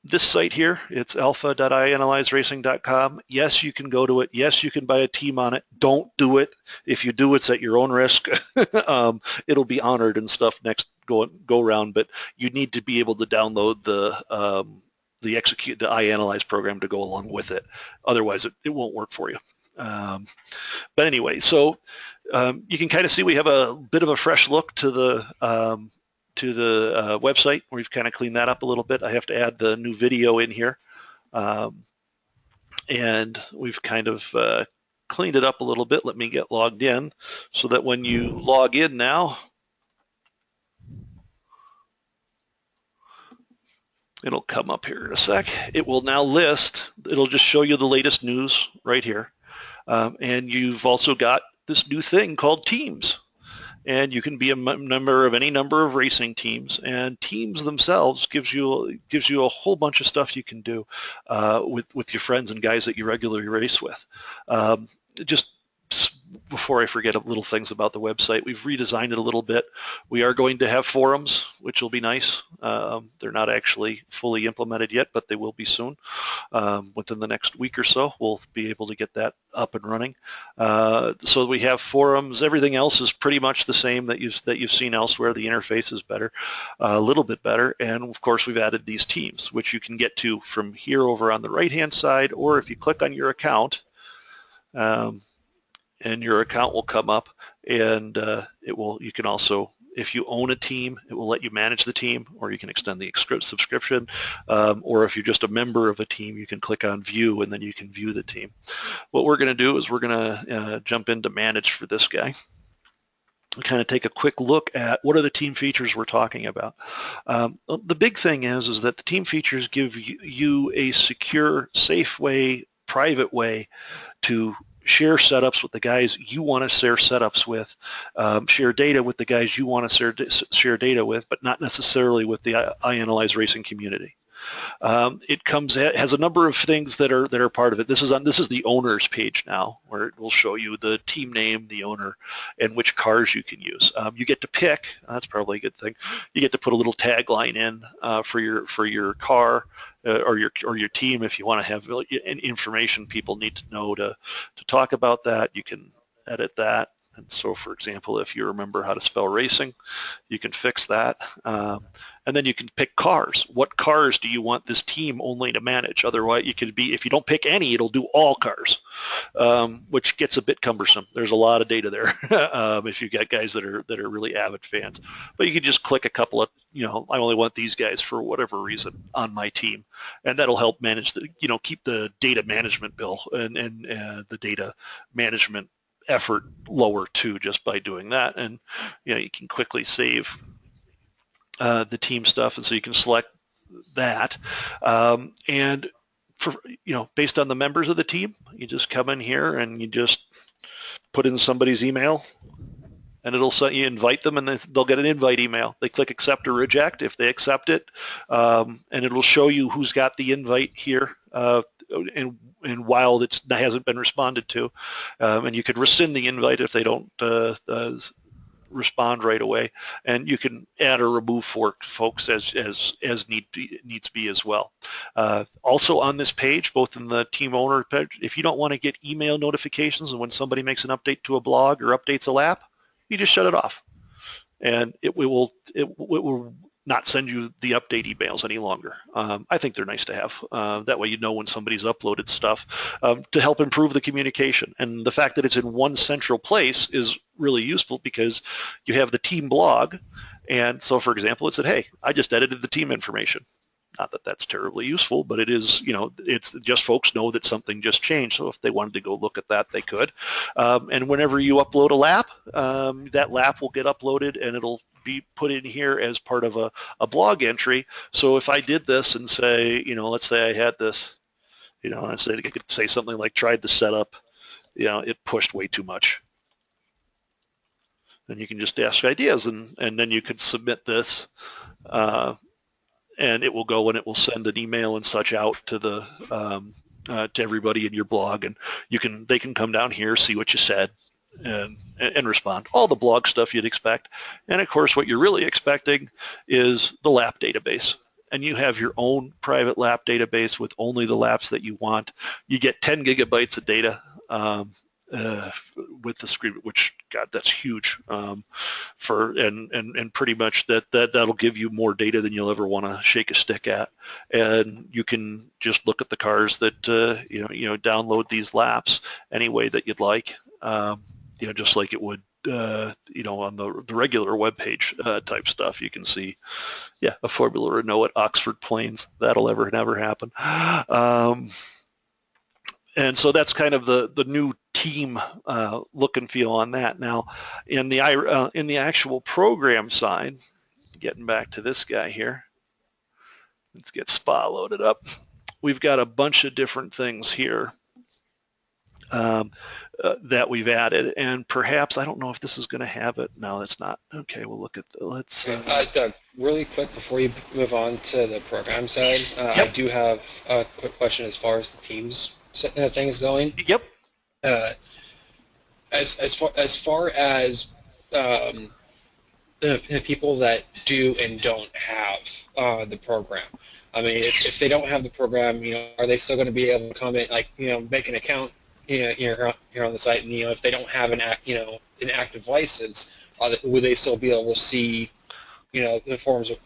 this site here, it's alpha.ianalyzeracing.com. Yes, you can go to it. Yes, you can buy a team on it. Don't do it. If you do, it's at your own risk. It'll be honored and stuff next go around, but you need to be able to download the iAnalyze program to go along with it. Otherwise, it won't work for you. But anyway, so you can kind of see we have a bit of a fresh look to the website. We've kind of cleaned that up a little bit. I have to add the new video in here. And we've kind of cleaned it up a little bit. Let me get logged in so that when you log in now, it'll come up here in a sec. It will now list, it'll just show you the latest news right here. And you've also got this new thing called teams. And you can be a member of any number of racing teams, and teams themselves gives you a whole bunch of stuff you can do with your friends and guys that you regularly race with. Just before I forget little things about the website, we've redesigned it a little bit. We are going to have forums, which will be nice. They're not actually fully implemented yet, but they will be soon. Within the next week or so, we'll be able to get that up and running. So we have forums. Everything else is pretty much the same that you've seen elsewhere. The interface is better, a little bit better, and of course we've added these teams, which you can get to from here over on the right-hand side, or if you click on your account. And your account will come up, and you can also, if you own a team, it will let you manage the team, or you can extend the subscription, or if you're just a member of a team, you can click on view, and then you can view the team. What we're going to do is we're going to jump into manage for this guy. We kind of take a quick look at what are the team features we're talking about. The big thing is that the team features give you a secure, safe way, private way to share setups with the guys you want to share setups with, share data with the guys you want to share data with, but not necessarily with the iAnalyze racing community. It has a number of things that are part of it. This is the owner's page now, where it will show you the team name, the owner, and which cars you can use. You get to pick. That's probably a good thing. You get to put a little tagline in for your car or your team if you want to have information people need to know to talk about that. You can edit that. And so, for example, if you remember how to spell racing, you can fix that. And then you can pick cars. What cars do you want this team only to manage? Otherwise, you could be, if you don't pick any, it'll do all cars, which gets a bit cumbersome. There's a lot of data there if you've got guys that are really avid fans. But you can just click a couple of, I only want these guys for whatever reason on my team, and that'll help manage the, keep the data management bill and the data management effort lower too, just by doing that. And you can quickly save the team stuff, and so you can select that, and for based on the members of the team, you just come in here and you just put in somebody's email, and it'll say you invite them, and they'll get an invite email. They click accept or reject. If they accept it, and it'll show you who's got the invite here, and while it hasn't been responded to, and you could rescind the invite if they don't respond right away, and you can add or remove folks as needs be as well. Also on this page, both in the team owner page, if you don't want to get email notifications and when somebody makes an update to a blog or updates a lap, you just shut it off, and it will not send you the update emails any longer. I think they're nice to have. That way you know when somebody's uploaded stuff to help improve the communication. And the fact that it's in one central place is really useful because you have the team blog. And so, for example, it said, hey, I just edited the team information. Not that that's terribly useful, but it is, it's just folks know that something just changed. So if they wanted to go look at that, they could. And whenever you upload a lap, that lap will get uploaded and it'll be put in here as part of a blog entry. So if I did this and say, let's say I had this, I said I could say something like tried the setup, it pushed way too much. Then you can just ask ideas, and then you could submit this, and it will go and it will send an email and such out to the to everybody in your blog, and they can come down here, see what you said, and respond. All the blog stuff you'd expect. And of course, what you're really expecting is the lap database. And you have your own private lap database with only the laps that you want. You get 10 gigabytes of data with the screen, which, God, that's huge and pretty much that'll give you more data than you'll ever want to shake a stick at. And you can just look at the cars that download these laps any way that you'd like. Just like it would, on the regular web page type stuff. You can see, a Formula Renault at Oxford Plains. That'll never happen. And so that's kind of the new team look and feel on that. Now, in the actual program side, getting back to this guy here, let's get Spa loaded up. We've got a bunch of different things here that we've added, and perhaps, I don't know if this is going to have it. No, it's not. Okay, we'll look at let's. Doug, really quick before you move on to the program side, I do have a quick question as far as the teams thing is going. Yep. As far as people that do and don't have the program. I mean, if they don't have the program, are they still going to be able to comment, make an account, here on the site, and if they don't have an active license, would they still be able to see, the forms of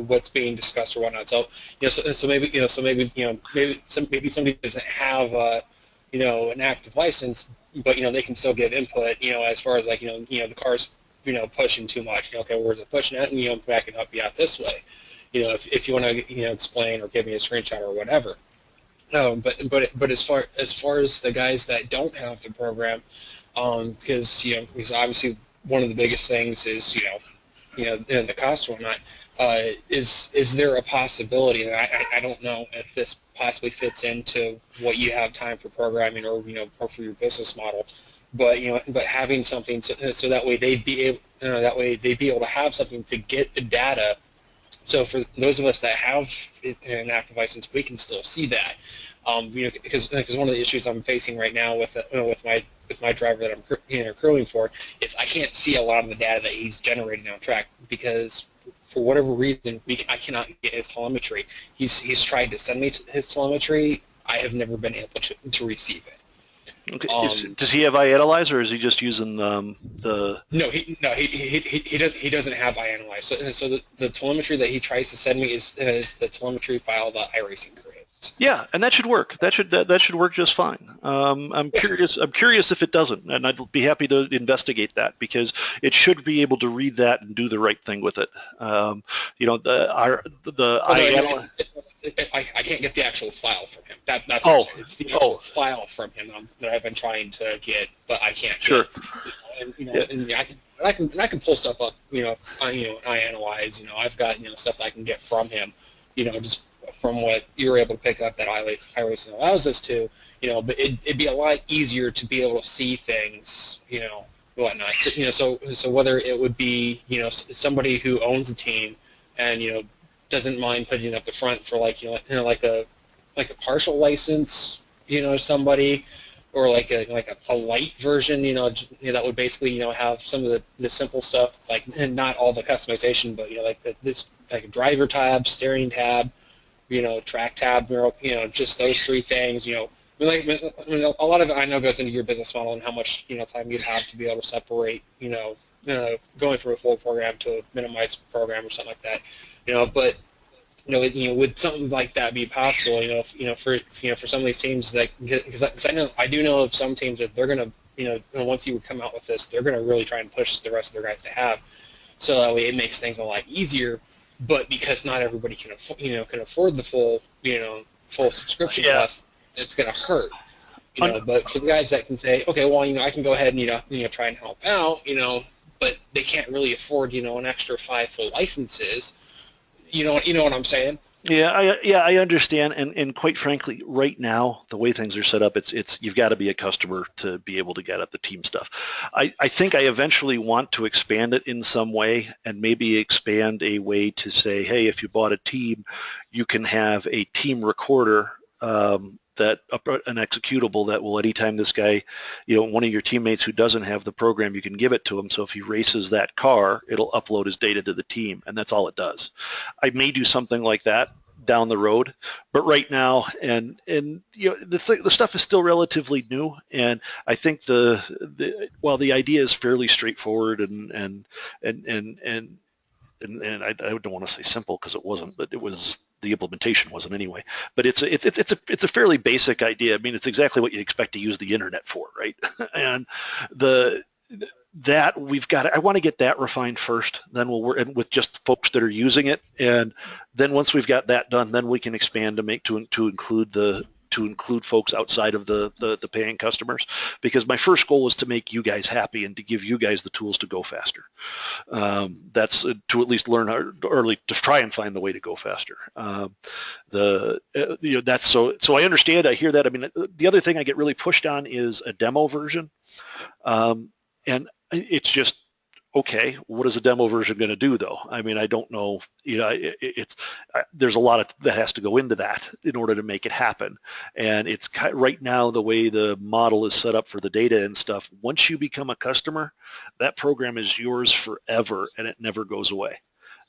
what's being discussed or whatnot? So, maybe somebody doesn't have an active license, but they can still give input, as far as the car's pushing too much. Okay, where's it pushing at, and backing up this way. If you want to explain or give me a screenshot or whatever. But as far as the guys that don't have the program, because obviously one of the biggest things is the cost or whatnot. Is there a possibility? And I don't know if this possibly fits into what you have time for programming or or for your business model, but but having something so that way they'd be able to have something to get the data. So for those of us that have an active license, we can still see that, because one of the issues I'm facing right now with my driver that I'm crewing for is I can't see a lot of the data that he's generating on track because for whatever reason I cannot get his telemetry. He's tried to send me his telemetry. I have never been able to receive it. Okay. Does he have iAnalyze, or is he just using the? No, he doesn't have iAnalyze. So the telemetry that he tries to send me is the telemetry file that iRacing creates. Yeah, and that should work. That should work just fine. I'm curious if it doesn't, and I'd be happy to investigate that because it should be able to read that and do the right thing with it. I can't get the actual file from him. That's what it's the actual file from him that I've been trying to get, but I can't. Sure. Get. And I can pull stuff up. iAnalyze. I've got stuff I can get from him. Just from what you're able to pick up that iRacing allows us to. But it'd be a lot easier to be able to see things. Whatnot. So whether it would be somebody who owns a team and doesn't mind putting it up the front for like a partial license, somebody, or like a light version, that would basically have some of the simple stuff, and not all the customization, but like a driver tab, steering tab, track tab, just those three things, a lot of it I know goes into your business model and how much time you'd have to be able to separate, going from a full program to a minimized program or something like that. But would something like that be possible? For some of these teams, because I do know of some teams that they're gonna, once you come out with this, they're gonna really try and push the rest of their guys to have, so that way it makes things a lot easier. But because not everybody can afford the full, full subscription cost, it's gonna hurt. But for the guys that can say, okay, well, I can go ahead and try and help out, but they can't really afford, an extra 5 full licenses. You know what I'm saying? Yeah, I understand, and quite frankly, right now the way things are set up, it's you've got to be a customer to be able to get at the team stuff. I think I eventually want to expand it in some way, and maybe expand a way to say, hey, if you bought a team, you can have a team recorder an executable that will, anytime this guy, one of your teammates who doesn't have the program, you can give it to him. So if he races that car, it'll upload his data to the team, and that's all it does. I may do something like that down the road, but right now, and the stuff is still relatively new, and I think while the idea is fairly straightforward and I don't want to say simple because it wasn't, but the implementation wasn't anyway. But it's a fairly basic idea. I mean, it's exactly what you expect to use the internet for, right? And I want to get that refined first. Then we'll work with just folks that are using it, and then once we've got that done, then we can expand to include folks outside of the paying customers, because my first goal is to make you guys happy and to give you guys the tools to go faster. That's to at least learn or to try and find the way to go faster. That's so I understand. I hear that. I mean, the other thing I get really pushed on is a demo version, and it's just, okay, what is a demo version going to do, though? I mean, I don't know. There's a lot that has to go into that in order to make it happen. And it's right now the way the model is set up for the data and stuff. Once you become a customer, that program is yours forever, and it never goes away.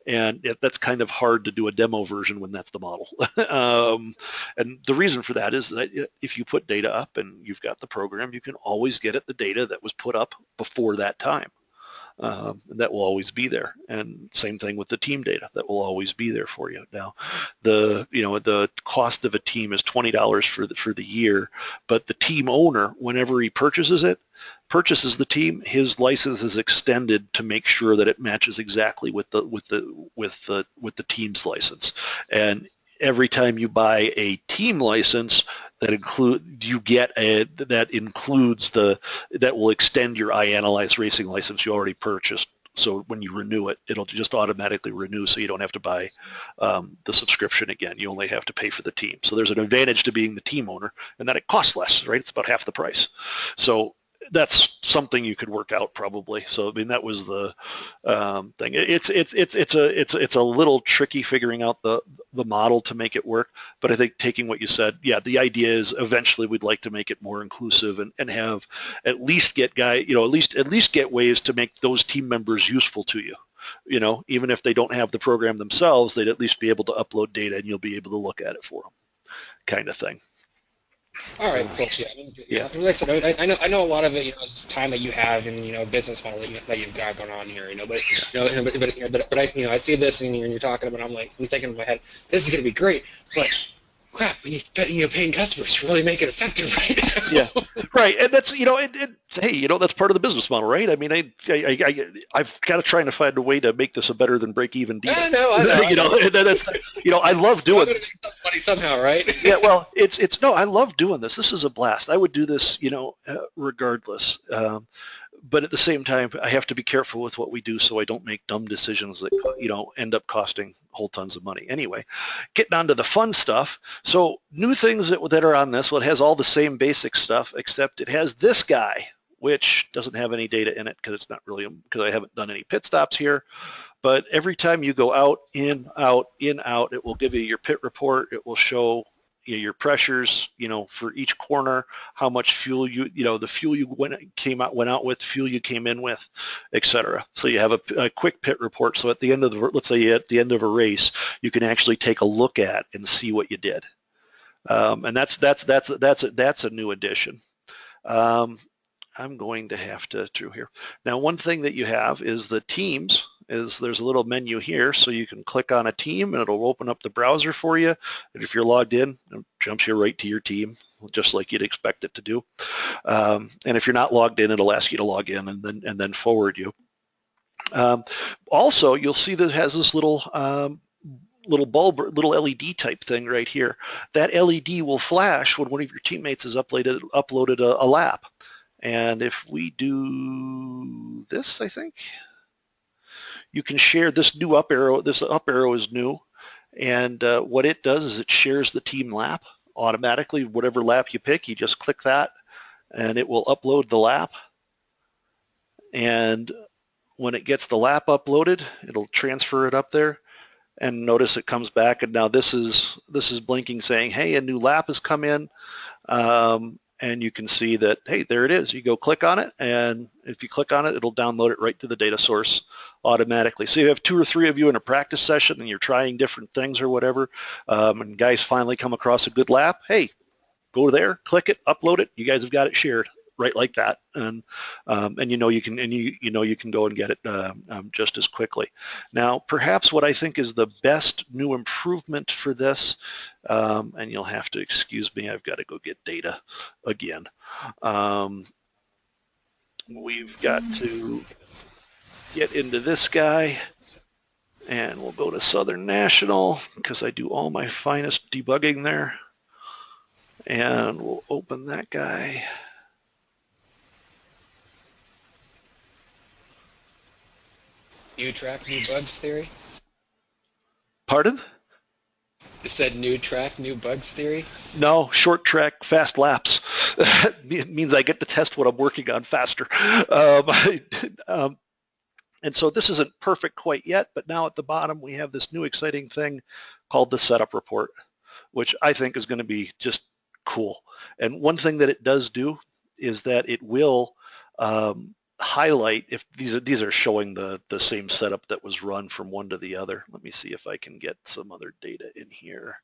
And that's kind of hard to do a demo version when that's the model. And the reason for that is that if you put data up and you've got the program, you can always get at the data that was put up before that time. And that will always be there. And same thing with the team data, that will always be there for you. Now, the cost of a team is $20 for the year, but the team owner, whenever he purchases the team, his license is extended to make sure that it matches exactly with the team's license. And every time you buy a team license, that will extend your iAnalyze racing license you already purchased. So when you renew it, it'll just automatically renew, so you don't have to buy the subscription again. You only have to pay for the team. So there's an advantage to being the team owner, and that it costs less, right? It's about half the price. So that's something you could work out probably. So I mean, that was the thing. It's a little tricky figuring out the model to make it work. But I think taking what you said, yeah, the idea is eventually we'd like to make it more inclusive and have at least get ways to make those team members useful to you. Even if they don't have the program themselves, they'd at least be able to upload data and you'll be able to look at it for them, kind of thing. All right, cool. Yeah. Like I said, I know a lot of it, is time that you have and business model that you've got going on here, but I see this and you're talking about, I'm thinking in my head, this is going to be great, but crap, we need paying customers to really make it effective right now. Yeah, right, and that's hey, that's part of the business model, right? I mean, I've got to try to find a way to make this a better than break even deal. I know. That's I love doing it. Money somehow, right? Yeah, well, I love doing this. This is a blast. I would do this, regardless. But at the same time, I have to be careful with what we do so I don't make dumb decisions that, end up costing whole tons of money. Anyway, getting on to the fun stuff. So new things that are on this, well, it has all the same basic stuff, except it has this guy, which doesn't have any data in it because I haven't done any pit stops here. But every time you go out, in, out, in, out, it will give you your pit report. It will show your pressures, for each corner, how much fuel the fuel you went out with, fuel you came in with, etc. So you have a quick pit report. So at the end of let's say at the end of a race, you can actually take a look at and see what you did. And that's a new addition. I'm going to have to through here. Now, one thing that you have is the teams. There's a little menu here, so you can click on a team and it'll open up the browser for you. And if you're logged in, it jumps you right to your team, just like you'd expect it to do. And if you're not logged in, it'll ask you to log in and then forward you. Also, you'll see that it has this little bulb, little LED type thing right here. That LED will flash when one of your teammates has uploaded a lap. And if we do this, I think, you can share this new up arrow. This up arrow is new, and what it does is it shares the team lap automatically. Whatever lap you pick, you just click that, and it will upload the lap. And when it gets the lap uploaded, it'll transfer it up there, and notice it comes back, and now this is blinking saying, hey, a new lap has come in. And you can see that, hey, there it is. You go click on it, and if you click on it, it'll download it right to the data source automatically. So you have 2 or 3 of you in a practice session, and you're trying different things or whatever, and guys finally come across a good lap. Hey, go there, click it, upload it. You guys have got it shared right like that, and you know you can, and you know you can go and get it just as quickly. Now, perhaps what I think is the best new improvement for this, and you'll have to excuse me, I've got to go get data again. We've got to get into this guy, and we'll go to Southern National because I do all my finest debugging there, and we'll open that guy. New track, new bugs theory? Pardon? It said new track, new bugs theory? No, short track, fast laps. It means I get to test what I'm working on faster. And so this isn't perfect quite yet, but now at the bottom we have this new exciting thing called the setup report, which I think is going to be just cool. And one thing that it does do is that it will highlight, if these are showing the same setup that was run from one to the other. Let me see if I can get some other data in here.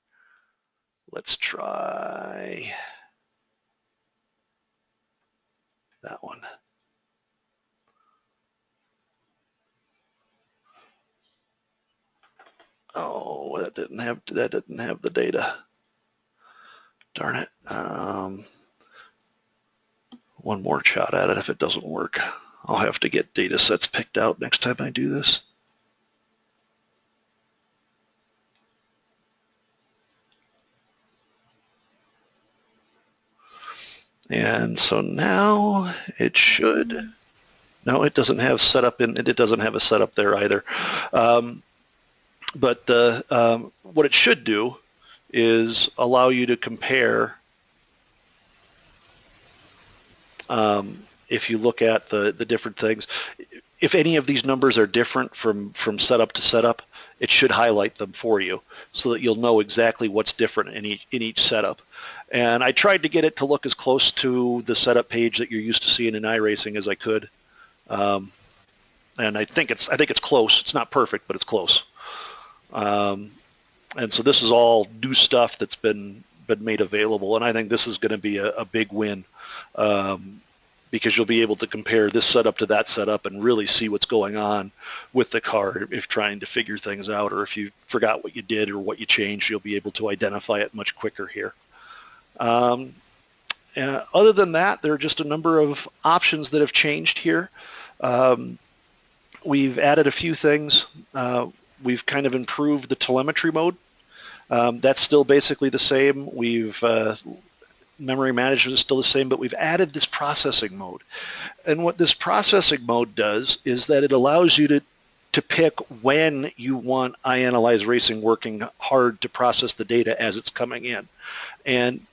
Let's try that one. Oh, that didn't have the data. Darn it. One more shot at it. If it doesn't work, I'll have to get data sets picked out next time I do this. And so now it should. No, it doesn't have setup in it. It doesn't have a setup there either. But what it should do is allow you to compare. If you look at the different things, if any of these numbers are different from setup to setup, it should highlight them for you so that you'll know exactly what's different in each setup. And I tried to get it to look as close to the setup page that you're used to seeing in iRacing as I could. And I think it's close. It's not perfect, but it's close. And so this is all new stuff that's been made available, and I think this is going to be a big win, because you'll be able to compare this setup to that setup and really see what's going on with the car if trying to figure things out, or if you forgot what you did or what you changed, you'll be able to identify it much quicker here. Other than that, there are just a number of options that have changed here. We've added a few things. We've kind of improved the telemetry mode. That's still basically the same. Memory management is still the same, but we've added this processing mode. And what this processing mode does is that it allows you to pick when you want iAnalyze Racing working hard to process the data as it's coming in. And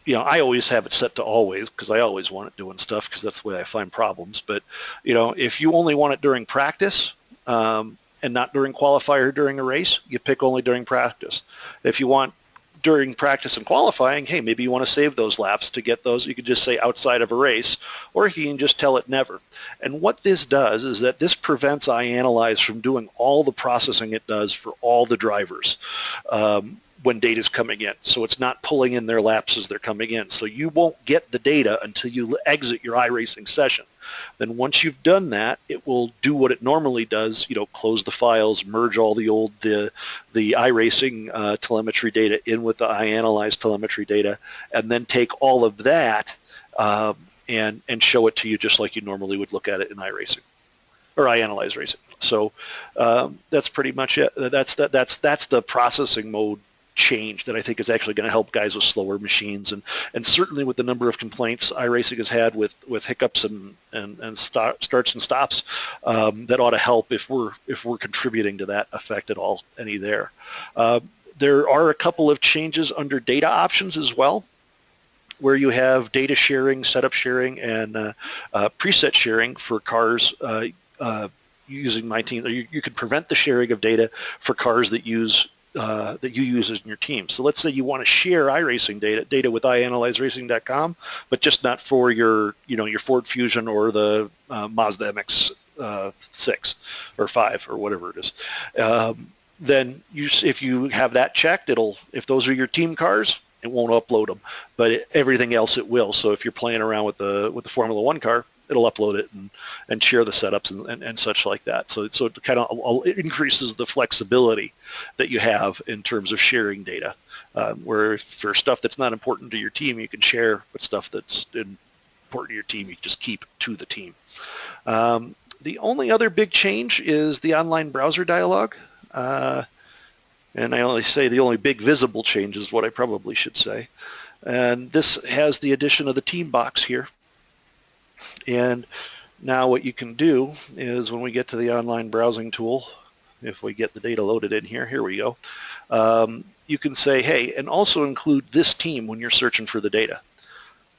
I always have it set to always because I always want it doing stuff because that's the way I find problems. But if you only want it during practice, and not during qualifier or during a race, you pick only during practice. If you want during practice and qualifying, hey, maybe you want to save those laps to get those, you could just say outside of a race, or you can just tell it never. And what this does is that this prevents iAnalyze from doing all the processing it does for all the drivers when data's coming in. So it's not pulling in their laps as they're coming in. So you won't get the data until you exit your iRacing session. Then once you've done that, it will do what it normally does, close the files, merge all the iRacing telemetry data in with the iAnalyze telemetry data, and then take all of that and show it to you just like you normally would look at it in iRacing or iAnalyze Racing. So that's pretty much it. That's the processing mode change that I think is actually going to help guys with slower machines, and certainly with the number of complaints iRacing has had with hiccups and starts and stops, that ought to help if we're contributing to that effect at all any there. There are a couple of changes under data options as well, where you have data sharing, setup sharing, and preset sharing for cars using my team. You can prevent the sharing of data for cars that you use in your team. So let's say you want to share iRacing data with iAnalyze but just not for your Ford Fusion or the Mazda MX-6 or 5 or whatever it is. Then if you have that checked, if those are your team cars, it won't upload them, but everything else it will. So if you're playing around with the Formula One car, it'll upload it and share the setups and such like that. So it kind of increases the flexibility that you have in terms of sharing data. Where for stuff that's not important to your team, you can share, but stuff that's important to your team, you just keep to the team. The only other big change is the online browser dialog. And I only say the only big visible change is what I probably should say. And this has the addition of the team box here. And now what you can do is when we get to the online browsing tool, if we get the data loaded in here, here we go, you can say, hey, and also include this team when you're searching for the data.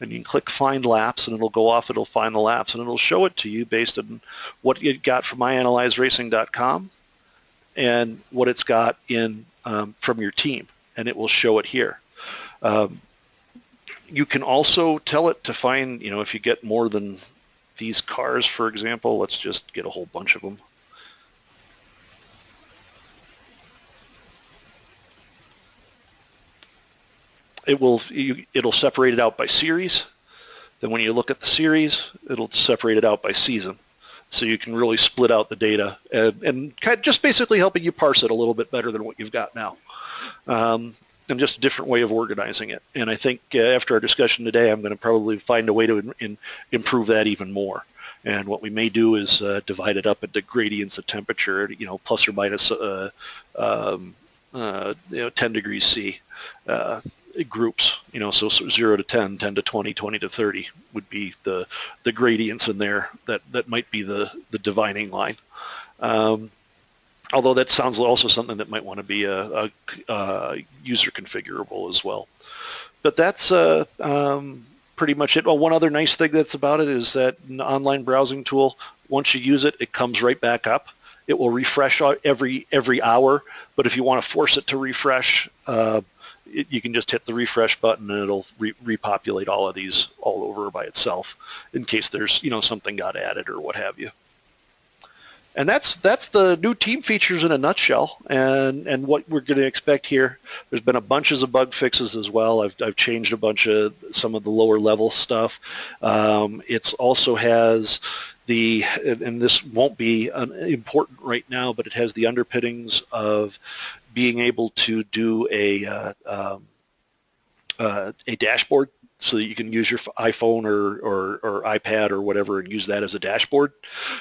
And you can click Find Laps, and it'll go off, it'll find the laps, and it'll show it to you based on what it got from iAnalyzeRacing.com and what it's got in from your team, and it will show it here. You can also tell it to find, if you get more than these cars, for example, let's just get a whole bunch of them. It'll separate it out by series. Then when you look at the series, it'll separate it out by season. So you can really split out the data and kind of just basically helping you parse it a little bit better than what you've got now. And just a different way of organizing it. And I think after our discussion today, I'm going to probably find a way to improve that even more. And what we may do is divide it up into gradients of temperature, plus or minus 10 degrees C groups, so 0 to 10, 10 to 20, 20 to 30 would be the gradients in there that might be the dividing line. Although that sounds also something that might want to be a user configurable as well. But that's pretty much it. Well, one other nice thing that's about it is that an online browsing tool, once you use it, it comes right back up. It will refresh every hour, but if you want to force it to refresh, you can just hit the refresh button and it'll repopulate all of these all over by itself in case there's something got added or what have you. And that's the new team features in a nutshell, and what we're going to expect here. There's been a bunches of bug fixes as well. I've changed a bunch of some of the lower level stuff. It's also has and this won't be important right now, but it has the underpinnings of being able to do a dashboard, so that you can use your iPhone or iPad or whatever and use that as a dashboard.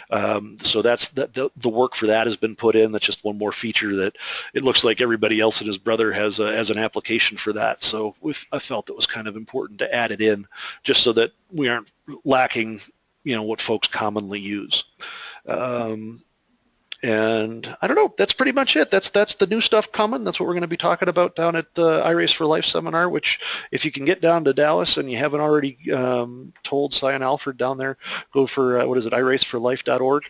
So that's the work for that has been put in. That's just one more feature that it looks like everybody else and his brother has an application for that. So I felt it was kind of important to add it in just so that we aren't lacking, what folks commonly use. And I don't know, that's pretty much it. That's the new stuff coming. That's what we're going to be talking about down at the iRace for Life seminar, which if you can get down to Dallas and you haven't already told Cy and Alfred down there, go for, iraceforlife.org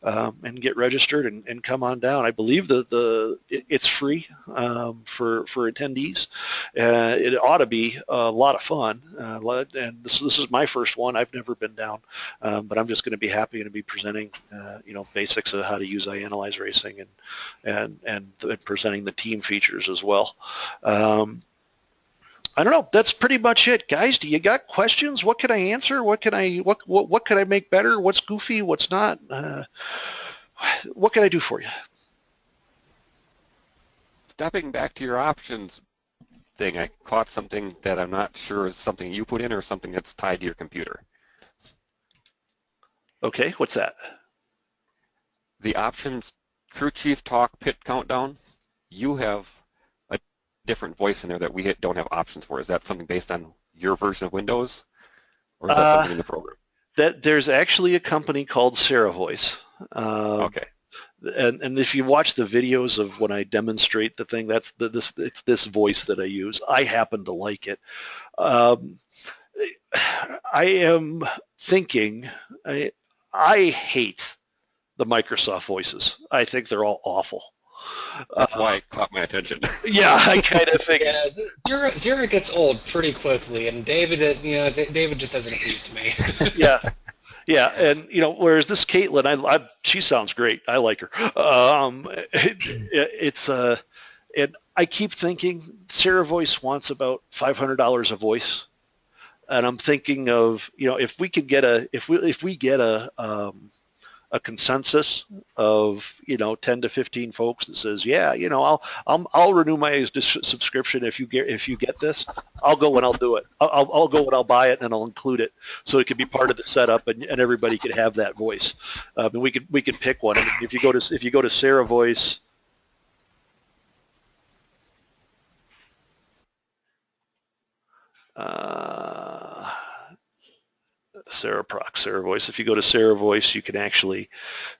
and get registered and come on down. I believe it's free for attendees. It ought to be a lot of fun. And this is my first one. I've never been down, but I'm just going to be happy to be presenting, basics of how to use iAnalyze Racing and presenting the team features as well. I don't know. That's pretty much it, guys. Do you got questions? What can I answer? What can I make better? What's goofy? What's not? What can I do for you? Stepping back to your options thing, I caught something that I'm not sure is something you put in or something that's tied to your computer. Okay, what's that? The options crew chief talk pit countdown. You have a different voice in there that we don't have options for. Is that something based on your version of Windows, or is that something in the program? There's actually a company called Sarah Voice. Okay. And if you watch the videos of when I demonstrate the thing, it's this voice that I use. I happen to like it. I am thinking, I hate the Microsoft voices. I think they're all awful. That's why it caught my attention. Yeah, I kind of figured. Yeah, Zero gets old pretty quickly, and David, David just doesn't appease to me. Yeah. Yeah, and whereas this Caitlin, she sounds great. I like her. It's and I keep thinking Sarah Voice wants about $500 a voice, and I'm thinking of if we could get if we get a consensus of 10 to 15 folks that says, yeah, I'll renew my subscription if you get this. I'll go and I'll do it. I'll go and I'll buy it and I'll include it so it could be part of the setup and everybody could have that voice. And we could pick one. I mean, if you go to Sarah Voice. Sarah Voice. If you go to Sarah Voice, you can actually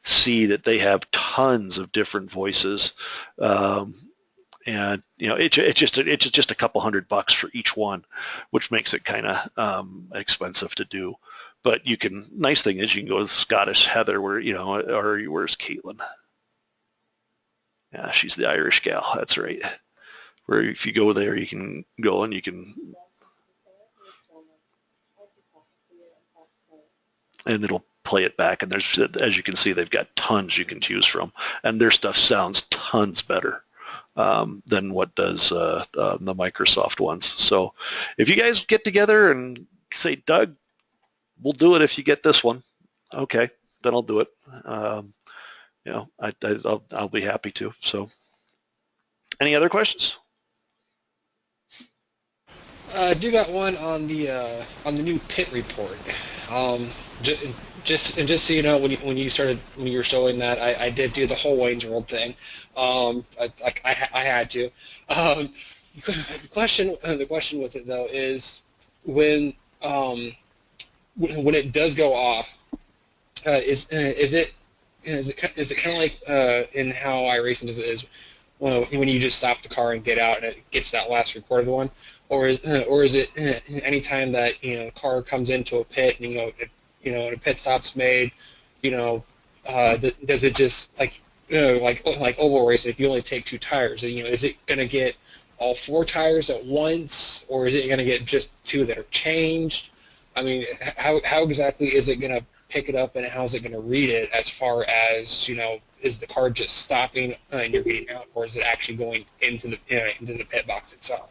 see that they have tons of different voices, and it's just a couple $100 for each one, which makes it kind of expensive to do. But you can. Nice thing is you can go with Scottish Heather, where or where's Caitlin? Yeah, she's the Irish gal. That's right. Where if you go there, you can go and you can. And it'll play it back, and there's, as you can see, they've got tons you can choose from, and their stuff sounds tons better than what does the Microsoft ones. So if you guys get together and say, Doug, we'll do it if you get this one, okay, then I'll do it. I'll be happy to. So any other questions? I do got one on the new pit report. Just so you know, when you were showing that, I did do the whole Wayne's World thing. I had to. The question with it though is when it does go off, is it kind of like in how iRacing is when you just stop the car and get out and it gets that last recorded one, or is it any time that the car comes into a pit and a pit stop's made, does it just like oval racing, if you only take 2 tires, is it going to get all 4 tires at once, or is it going to get just 2 that are changed? I mean, how exactly is it going to pick it up, and how's it going to read it as far as, is the car just stopping and you're getting out, or is it actually going into the pit box itself?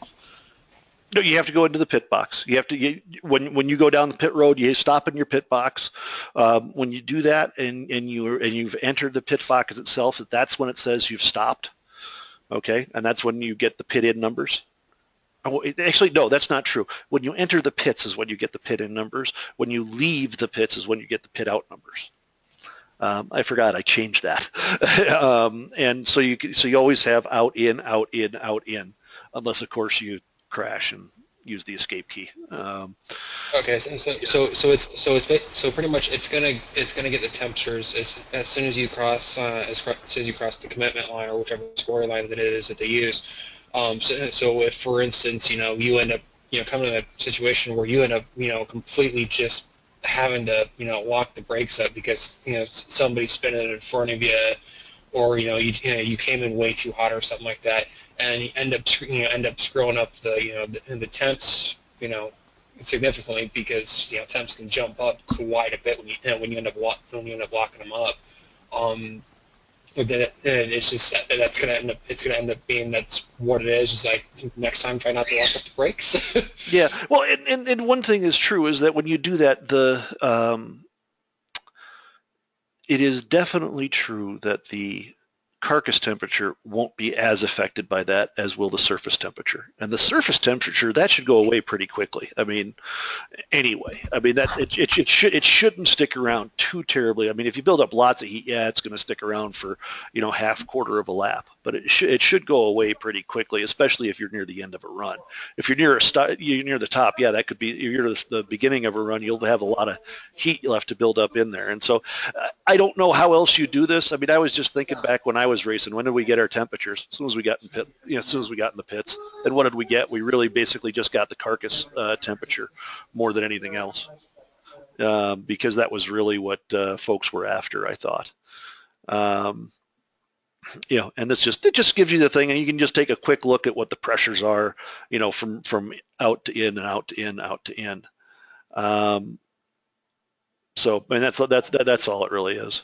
No, you have to go into the pit box. You have to when you go down the pit road, you stop in your pit box. When you do that and you've entered the pit box itself, that's when it says you've stopped. Okay, and that's when you get the pit in numbers. Oh, actually, no, that's not true. When you enter the pits is when you get the pit in numbers. When you leave the pits is when you get the pit out numbers. I forgot I changed that. And so you always have out in, out in, out in, unless of course you crash and use the escape key. Okay, so pretty much it's gonna get the temperatures as soon as you cross the commitment line, or whichever score line that it is that they use. So if, for instance, you end up coming to a situation where you end up completely just having to lock the brakes up because somebody's spinning in front of you, or you came in way too hot or something like that, and you end up screwing up the temps significantly, because temps can jump up quite a bit when you end up locking them up. Then it's just that's gonna end up being that's what it is. It's like, next time try not to lock up the brakes. Yeah, well, and one thing is true is that when you do that, it is definitely true that the carcass temperature won't be as affected by that as will the surface temperature. And the surface temperature, that should go away pretty quickly. I mean, anyway, I mean that it shouldn't stick around too terribly. I mean, if you build up lots of heat, yeah, it's going to stick around for half quarter of a lap, but it should go away pretty quickly, especially if you're near the end of a run. If you're near the top, yeah, that could be, if you're the beginning of a run, you'll have a lot of heat you'll have to build up in there. And so I don't know how else you do this. I mean, I was just thinking back when I was racing, when did we get our temperatures? As soon as we got in the pits. And what did we get? We really basically just got the carcass temperature more than anything else, because that was really what folks were after, I thought. Um, and it just gives you the thing, and you can just take a quick look at what the pressures are, from out to in and out to in, out to in. So, and that's all it really is.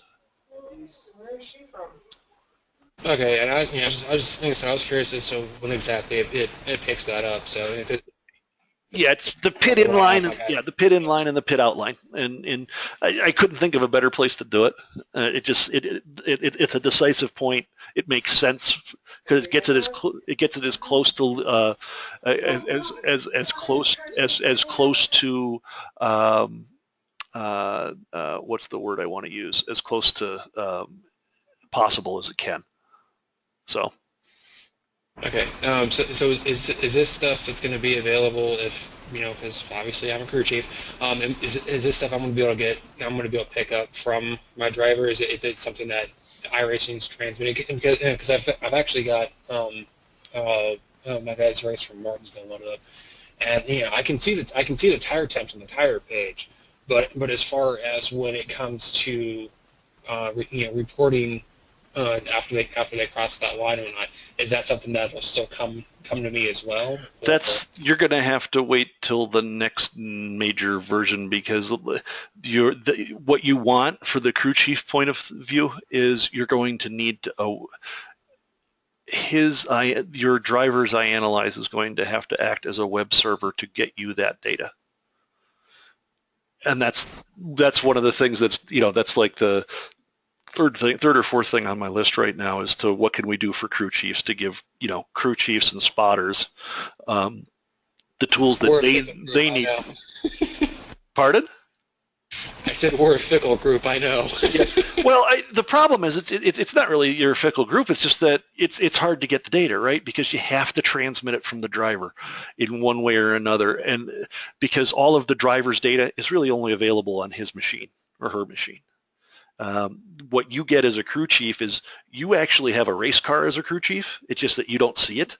Okay, and I was curious as to when exactly it picks that up. So yeah, it's the pit inline. Yeah, the pit inline and the pit outline, and I couldn't think of a better place to do it. It's a decisive point. It makes sense because it gets it as close to as close to what's the word I want to use, as close to possible as it can. So. Okay. So is this stuff that's going to be available if because obviously I'm a crew chief. Is this stuff I'm going to be able to pick up from my driver? Is it something that iRacing's transmitting? Because I've actually got my guy's race from Martinsville loaded up, and I can see the tire temps on the tire page, but as far as when it comes to reporting after they cross that line or not, is that something that will still come to me as well? You're going to have to wait till the next major version, because what you want for the crew chief point of view is you're going to need to your driver's iAnalyze is going to have to act as a web server to get you that data. And that's one of the things that's like the third or fourth thing on my list right now as to what can we do for crew chiefs to give crew chiefs and spotters the tools that they need. Pardon? I said we're a fickle group. I know. Yeah. Well, the problem is it's not really your fickle group. It's just that it's hard to get the data, right? Because you have to transmit it from the driver in one way or another, and because all of the driver's data is really only available on his machine or her machine. What you get as a crew chief is you actually have a race car as a crew chief. It's just that you don't see it.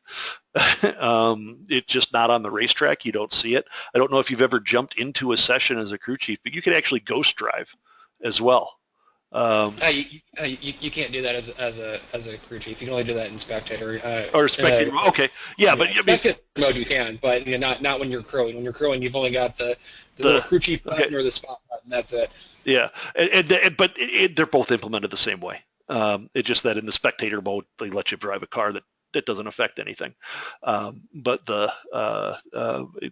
It's just not on the racetrack. You don't see it. I don't know if you've ever jumped into a session as a crew chief, but you can actually ghost drive as well. You can't do that as a crew chief. You can only do that in spectator. Or spectator. Okay. Yeah, but spectator mode you can, but not when you're crewing. When you're crewing, you've only got the little crew chief button or the spot button. That's it. Yeah, but they're both implemented the same way. It's just that in the spectator mode, they let you drive a car that doesn't affect anything. But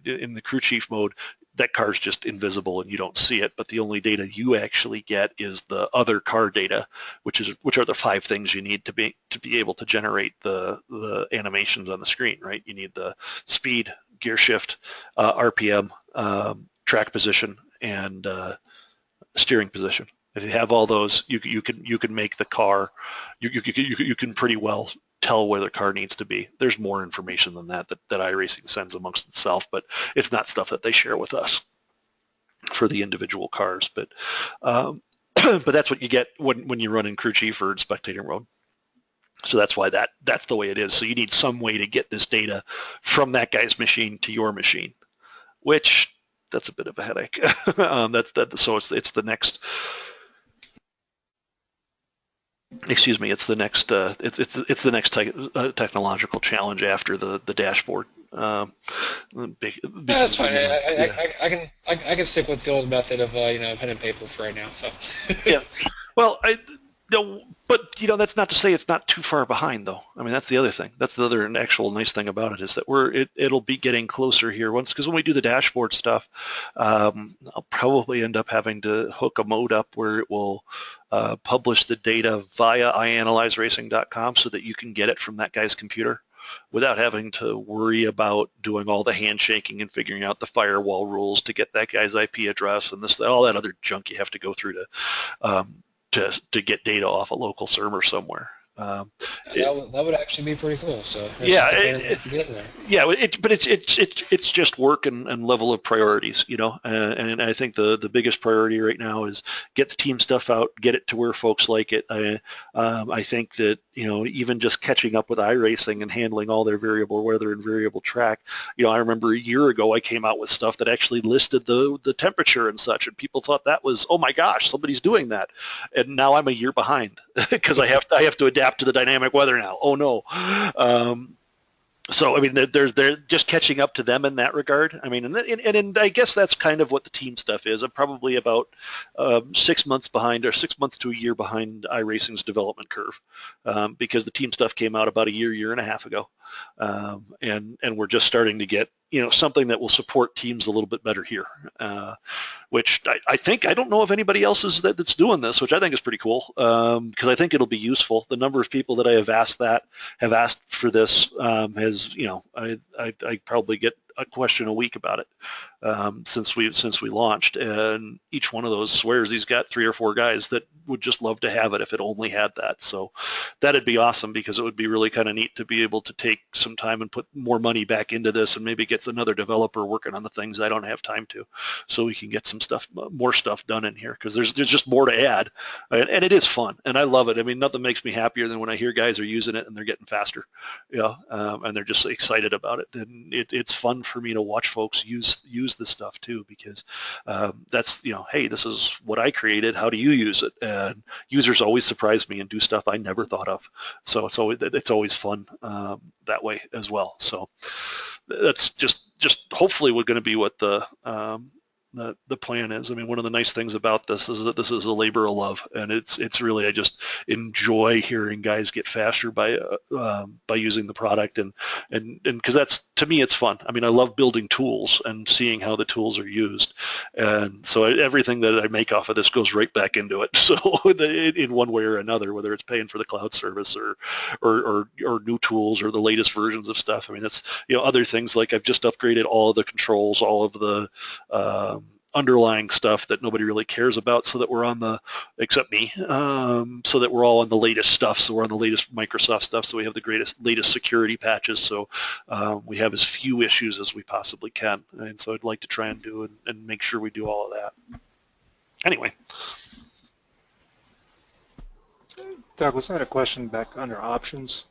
in the crew chief mode, that car's just invisible and you don't see it. But the only data you actually get is the other car data, which are the 5 things you need to be able to generate the animations on the screen. Right? You need the speed, gear shift, RPM, track position, and steering position. If you have all those, you can make the car. You can pretty well tell where the car needs to be. There's more information than that iRacing sends amongst itself, but it's not stuff that they share with us for the individual cars. But but that's what you get when you run in crew chief or in spectator mode. So that's why that's the way it is. So you need some way to get this data from that guy's machine to your machine, which that's a bit of a headache. So it's the next. Excuse me. It's the next. It's the next technological challenge after the dashboard. That's fine. I can stick with the old method of pen and paper for right now. So. Yeah. Well, no, but that's not to say it's not too far behind, though. I mean, that's the other thing. That's the other actual nice thing about it is that it'll be getting closer here because when we do the dashboard stuff, I'll probably end up having to hook a mode up where it will publish the data via iAnalyzeracing.com so that you can get it from that guy's computer without having to worry about doing all the handshaking and figuring out the firewall rules to get that guy's IP address and all that other junk you have to go through to get data off a local server somewhere. That would actually be pretty cool. So Yeah, to get there. yeah, but it's just work and level of priorities, and I think the biggest priority right now is get the team stuff out, get it to where folks like it. I think that even just catching up with iRacing and handling all their variable weather and variable track. I remember a year ago I came out with stuff that actually listed the temperature and such, and people thought that was, oh my gosh, somebody's doing that, and now I'm a year behind because I have to adapt to the dynamic weather now. Oh no. So I mean, they're just catching up to them in that regard. I mean, and I guess that's kind of what the team stuff is. I'm probably about 6 months behind, or 6 months to a year behind iRacing's development curve, because the team stuff came out about a year and a half ago, and we're just starting to get something that will support teams a little bit better here, which I think, I don't know if anybody else is that's doing this, which I think is pretty cool, because I think it'll be useful. The number of people that I have asked for this has, I probably get a question a week about it since we launched, and each one of those swears he's got 3 or 4 guys that would just love to have it if it only had that. So that'd be awesome, because it would be really kind of neat to be able to take some time and put more money back into this, and maybe get another developer working on the things I don't have time to, so we can get some more stuff done in here, because there's just more to add, and it is fun, and I love it. I mean, nothing makes me happier than when I hear guys are using it and they're getting faster, and they're just excited about it, and it's fun for me to watch folks use this stuff too, because that's, hey, this is what I created, how do you use it? And users always surprise me and do stuff I never thought of, so it's always fun that way as well. So that's just hopefully we're going to be what the plan is. I mean, one of the nice things about this is that this is a labor of love, and it's really, I just enjoy hearing guys get faster by using the product, and because that's, to me, it's fun. I mean, I love building tools and seeing how the tools are used, and so everything that I make off of this goes right back into it. So in one way or another, whether it's paying for the cloud service or new tools or the latest versions of stuff. I mean, it's other things, like I've just upgraded all of the controls, all of the underlying stuff that nobody really cares about, so that we're on the, except me, so that we're all on the latest stuff, so we're on the latest Microsoft stuff, so we have the latest security patches, so we have as few issues as we possibly can, and so I'd like to try and do and make sure we do all of that. Anyway. Douglas, I had a question back under options.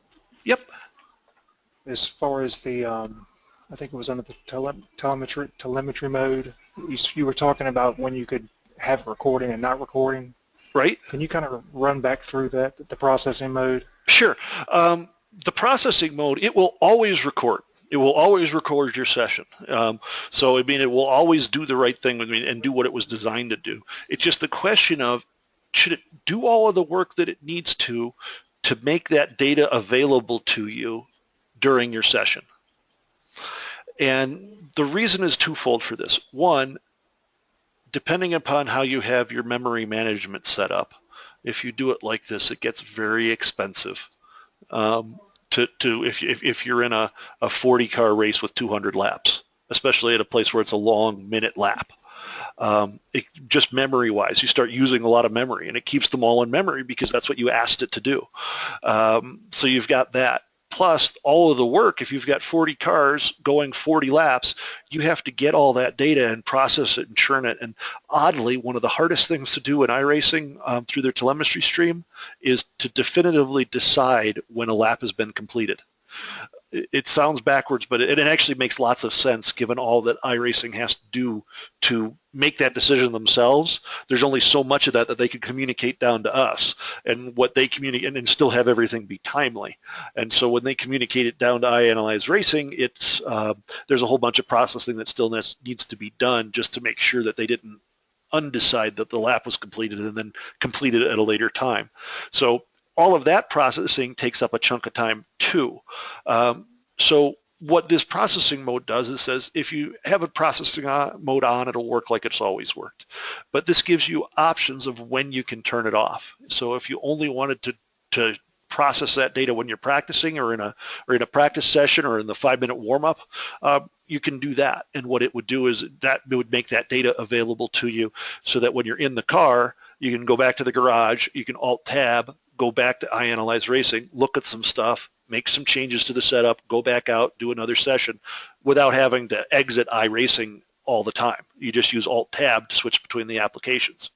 Yep. As far as the, I think it was under the telemetry mode, you were talking about when you could have recording and not recording. Right. Can you kind of run back through the processing mode? Sure. The processing mode, it will always record. It will always record your session. So, I mean, it will always do the right thing and do what it was designed to do. It's just the question of, should it do all of the work that it needs to make that data available to you during your session? And the reason is twofold for this. One, depending upon how you have your memory management set up, if you do it like this, it gets very expensive. If you're in a 40-car race with 200 laps, especially at a place where it's a long minute lap. Just memory-wise, you start using a lot of memory, and it keeps them all in memory because that's what you asked it to do. So you've got that. Plus, all of the work, if you've got 40 cars going 40 laps, you have to get all that data and process it and churn it. And oddly, one of the hardest things to do in iRacing through their telemetry stream is to definitively decide when a lap has been completed. It sounds backwards, but it actually makes lots of sense given all that iRacing has to do to make that decision themselves. There's only so much of that they can communicate down to us, and what they communicate, and still have everything be timely. And so when they communicate it down to iAnalyze Racing, it's there's a whole bunch of processing that still needs to be done just to make sure that they didn't undecide that the lap was completed and then completed it at a later time. So all of that processing takes up a chunk of time too. So what this processing mode does is says if you have a processing mode on, it'll work like it's always worked. But this gives you options of when you can turn it off. So if you only wanted to process that data when you're practicing or in a practice session or in the 5-minute warm-up, you can do that. And what it would do is that it would make that data available to you so that when you're in the car, You can go back to the garage. You can Alt-Tab, go back to iAnalyze Racing, look at some stuff, make some changes to the setup, go back out, do another session without having to exit iRacing all the time. You just use Alt-Tab to switch between the applications.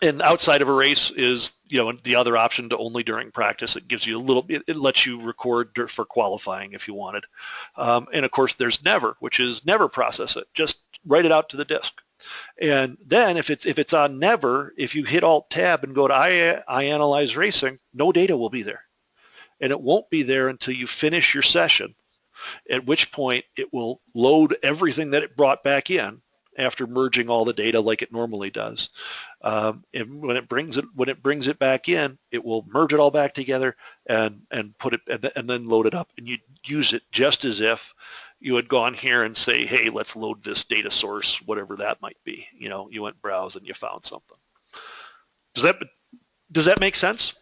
And outside of a race is, the other option to only during practice. It gives you a little bit, it lets you record for qualifying if you wanted. And of course there's never, which is never process it, just write it out to the disk. And then if it's on never, if you hit Alt-Tab and go to iAnalyze Racing, no data will be there. And it won't be there until you finish your session, at which point it will load everything that it brought back in after merging all the data like it normally does. And when it brings it back in, it will merge it all back together and put it and then load it up, and you use it just as if you had gone here and say, hey, let's load this data source, whatever that might be. You went browse and you found something. Does that make sense?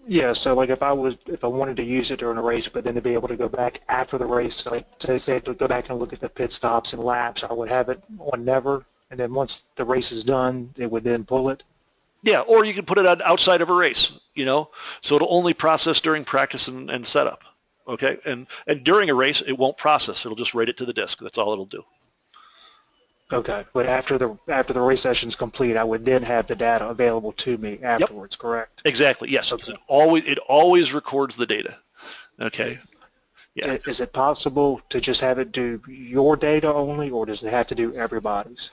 Yeah, so like if I wanted to use it during a race, but then to be able to go back after the race, like say to go back and look at the pit stops and laps, I would have it on never, and then once the race is done, it would then pull it. Yeah, or you can put it on outside of a race, so it'll only process during practice and setup. Okay, and during a race, it won't process. It'll just write it to the disk. That's all it'll do. Okay, but after the race session's complete, I would then have the data available to me afterwards, correct? Exactly. Yes. Okay. It always records the data. Okay. Yeah. Is it possible to just have it do your data only, or does it have to do everybody's?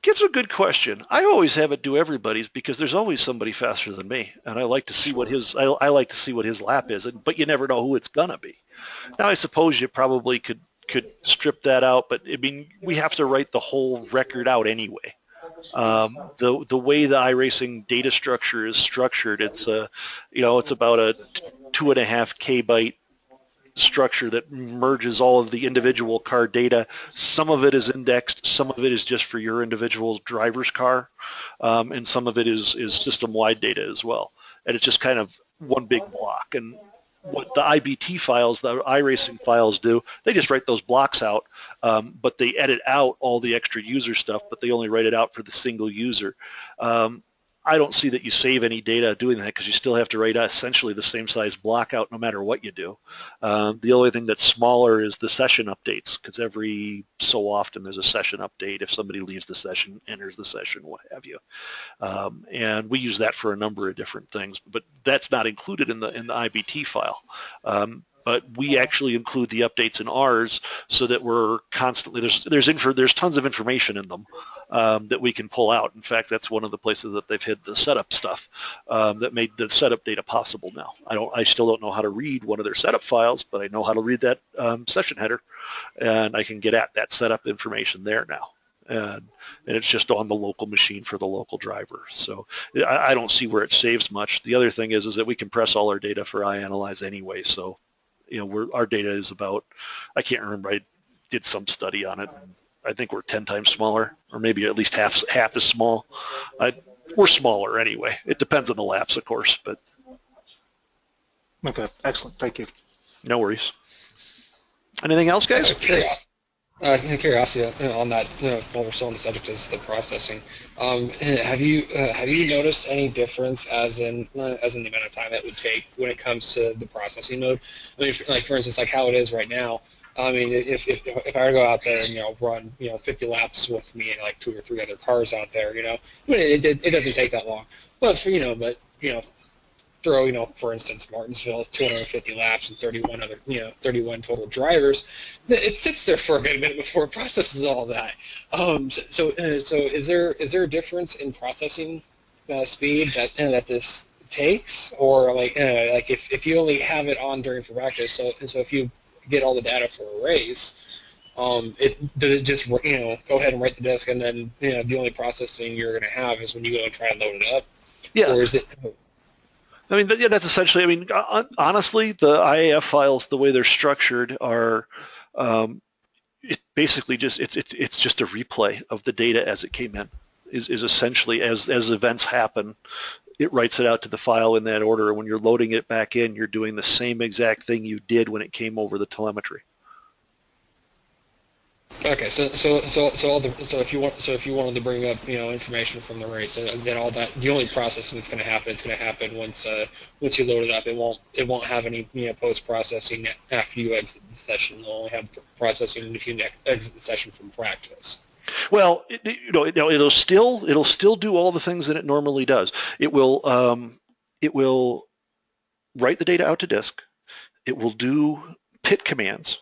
It's a good question. I always have it do everybody's because there's always somebody faster than me, and I like to see what his I like to see what his lap is, but you never know who it's gonna be. Now I suppose you probably could strip that out, but I mean we have to write the whole record out anyway. The way the iRacing data structure is structured, it's it's about a 2.5 kbyte structure that merges all of the individual car data. Some of it is indexed, some of it is just for your individual driver's car, and some of it is system-wide data as well. And it's just kind of one big block. And what the IBT files, the iRacing files do, they just write those blocks out, but they edit out all the extra user stuff, but they only write it out for the single user. I don't see that you save any data doing that because you still have to write essentially the same size block out no matter what you do. The only thing that's smaller is the session updates, because every so often there's a session update if somebody leaves the session, enters the session, what have you. And we use that for a number of different things, but that's not included in the IBT file. But we actually include the updates in ours so that we're constantly, there's tons of information in them that we can pull out. In fact, that's one of the places that they've hid the setup stuff that made the setup data possible now. I still don't know how to read one of their setup files, but I know how to read that session header, and I can get at that setup information there now. And it's just on the local machine for the local driver. So I don't see where it saves much. The other thing is that we compress all our data for iAnalyze anyway, so our data is about, I can't remember, I did some study on it. I think we're 10 times smaller, or maybe at least half as small. We're smaller anyway. It depends on the laps, of course, but. Okay, excellent. Thank you. No worries. Anything else, guys? Curiosity on that, while we're still on the subject, is the processing. Have you noticed any difference as in the amount of time it would take when it comes to the processing mode? I mean, like for instance, like how it is right now. I mean, if I were to go out there and run 50 laps with me and like 2 or 3 other cars out there, I mean, it doesn't take that long. But throw, for instance, Martinsville, 250 laps and 31 total drivers. It sits there for a good minute before it processes all that. So is there a difference in processing speed that this takes, or like if you only have it on during practice, so if you get all the data for a race, does it just go ahead and write the disk, and then the only processing you're going to have is when you go and try and load it up? Yeah. Or is it? I mean, yeah, that's essentially, I mean, honestly, the IAF files, the way they're structured are, it basically just, it's just a replay of the data as it came in, is essentially as events happen, it writes it out to the file in that order. When you're loading it back in, you're doing the same exact thing you did when it came over the telemetry. Okay, so if you wanted to bring up information from the race, then all that the only processing that's going to happen, it's going to happen once you load it up. It won't have any post processing after you exit the session. It'll only have processing if you exit the session from practice. Well, it'll still do all the things that it normally does. It will write the data out to disk. It will do pit commands.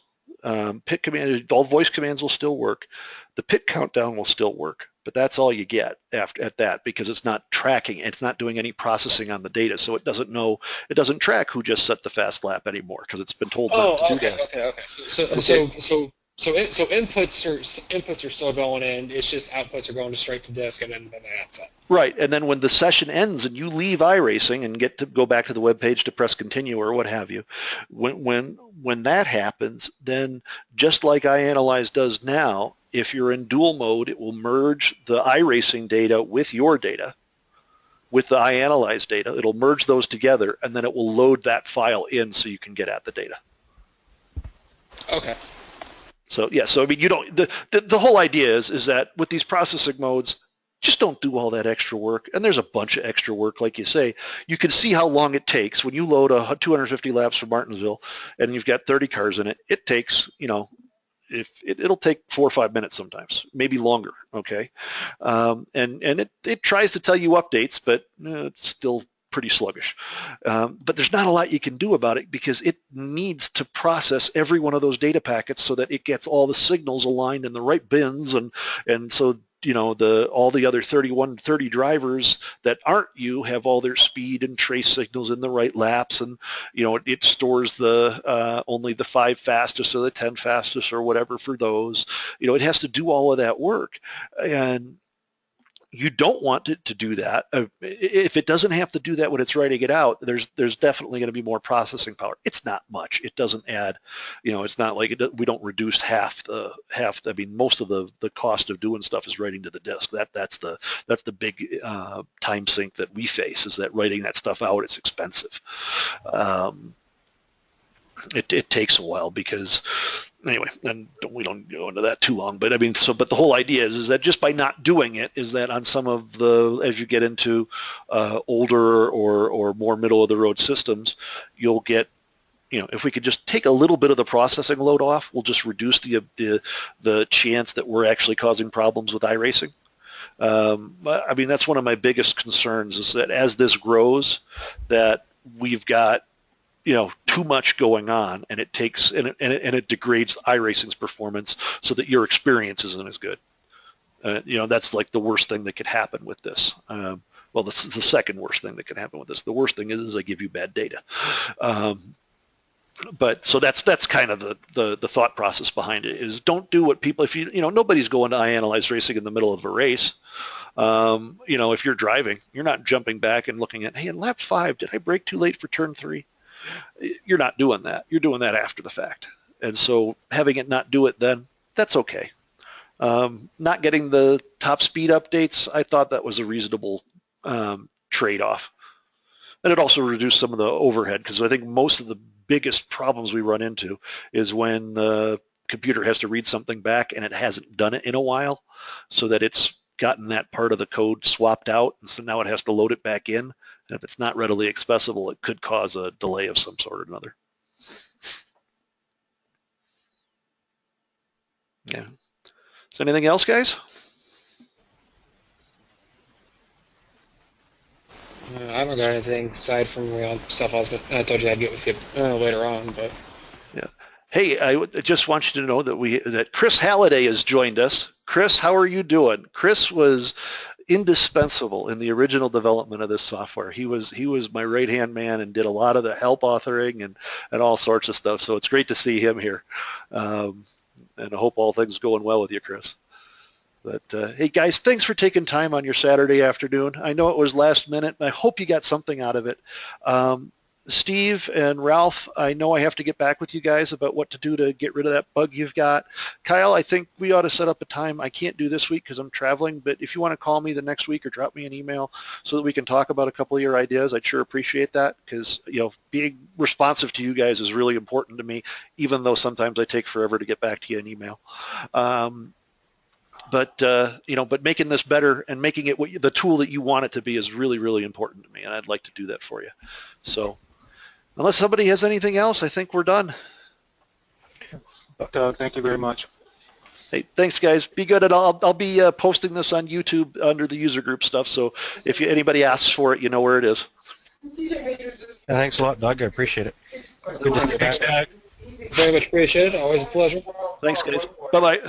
Pit commands, all voice commands will still work. The pit countdown will still work, but that's all you get at that, because it's not tracking. It's not doing any processing on the data, so it doesn't track who just set the fast lap anymore, because it's been told not to do that. Okay. So inputs are still going in. It's just outputs are going straight to disk, and then that's it. Right, and then when the session ends and you leave iRacing and get to go back to the web page to press continue or what have you, when that happens, then just like iAnalyze does now, if you're in dual mode, it will merge the iRacing data with your data, with the iAnalyze data. It'll merge those together, and then it will load that file in so you can get at the data. Okay. So yeah, so I mean, you don't. The whole idea is that with these processing modes, just don't do all that extra work. And there's a bunch of extra work, like you say. You can see how long it takes when you load 250 laps from Martinsville, and you've got 30 cars in it. It takes, it'll take 4 or 5 minutes sometimes, maybe longer. Okay, and it tries to tell you updates, but it's still pretty sluggish. But there's not a lot you can do about it, because it needs to process every one of those data packets so that it gets all the signals aligned in the right bins, and so all the other 30 drivers that aren't you have all their speed and trace signals in the right laps, and it stores the only the 5 fastest or the 10 fastest or whatever for those. It has to do all of that work, and you don't want it to do that. If it doesn't have to do that when it's writing it out, there's definitely going to be more processing power. It's not much. It doesn't add, it's not like we don't reduce half. I mean, most of the cost of doing stuff is writing to the disk. That's the big time sink that we face, is that writing that stuff out is expensive. It takes a while, because anyway, and we don't go into that too long, but I mean, but the whole idea is that just by not doing it, is that on some of as you get into older or more middle of the road systems, you'll get, if we could just take a little bit of the processing load off, we'll just reduce the chance that we're actually causing problems with iRacing. I mean, that's one of my biggest concerns, is that as this grows, that we've got too much going on, and it takes and it degrades iRacing's performance, so that your experience isn't as good. That's like the worst thing that could happen with this. Well, this is the second worst thing that could happen with this. The worst thing is I give you bad data. But so that's kind of the thought process behind it, is don't do what people, if nobody's going to iAnalyze racing in the middle of a race. If you're driving, you're not jumping back and looking at, hey, in lap 5, did I brake too late for turn 3? You're not doing that. You're doing that after the fact. And so having it not do it then, that's okay. Not getting the top speed updates, I thought that was a reasonable trade-off. And it also reduced some of the overhead, because I think most of the biggest problems we run into is when the computer has to read something back and it hasn't done it in a while, so that it's gotten that part of the code swapped out, and so now it has to load it back in. And if it's not readily accessible, it could cause a delay of some sort or another. Yeah. So anything else, guys? I don't got anything aside from stuff I told you I'd get with you later on, but. Yeah. Hey, I just want you to know that Chris Halliday has joined us. Chris, how are you doing? Chris was indispensable in the original development of this software. He was my right-hand man and did a lot of the help authoring and all sorts of stuff. So it's great to see him here. And I hope all things are going well with you, Chris. But hey, guys, thanks for taking time on your Saturday afternoon. I know it was last minute. I hope you got something out of it. Steve and Ralph, I know I have to get back with you guys about what to do to get rid of that bug you've got. Kyle, I think we ought to set up a time. I can't do this week because I'm traveling, but if you want to call me the next week or drop me an email so that we can talk about a couple of your ideas, I'd sure appreciate that because, being responsive to you guys is really important to me, even though sometimes I take forever to get back to you in email. But making this better and making it the tool that you want it to be is really, really important to me, and I'd like to do that for you. So unless somebody has anything else, I think we're done. Doug, thank you very much. Hey, thanks, guys. Be good, and I'll be posting this on YouTube under the user group stuff, so if anybody asks for it, you know where it is. Thanks a lot, Doug. I appreciate it. Good to see you back. Very much appreciated. Always a pleasure. Thanks, guys. Bye-bye.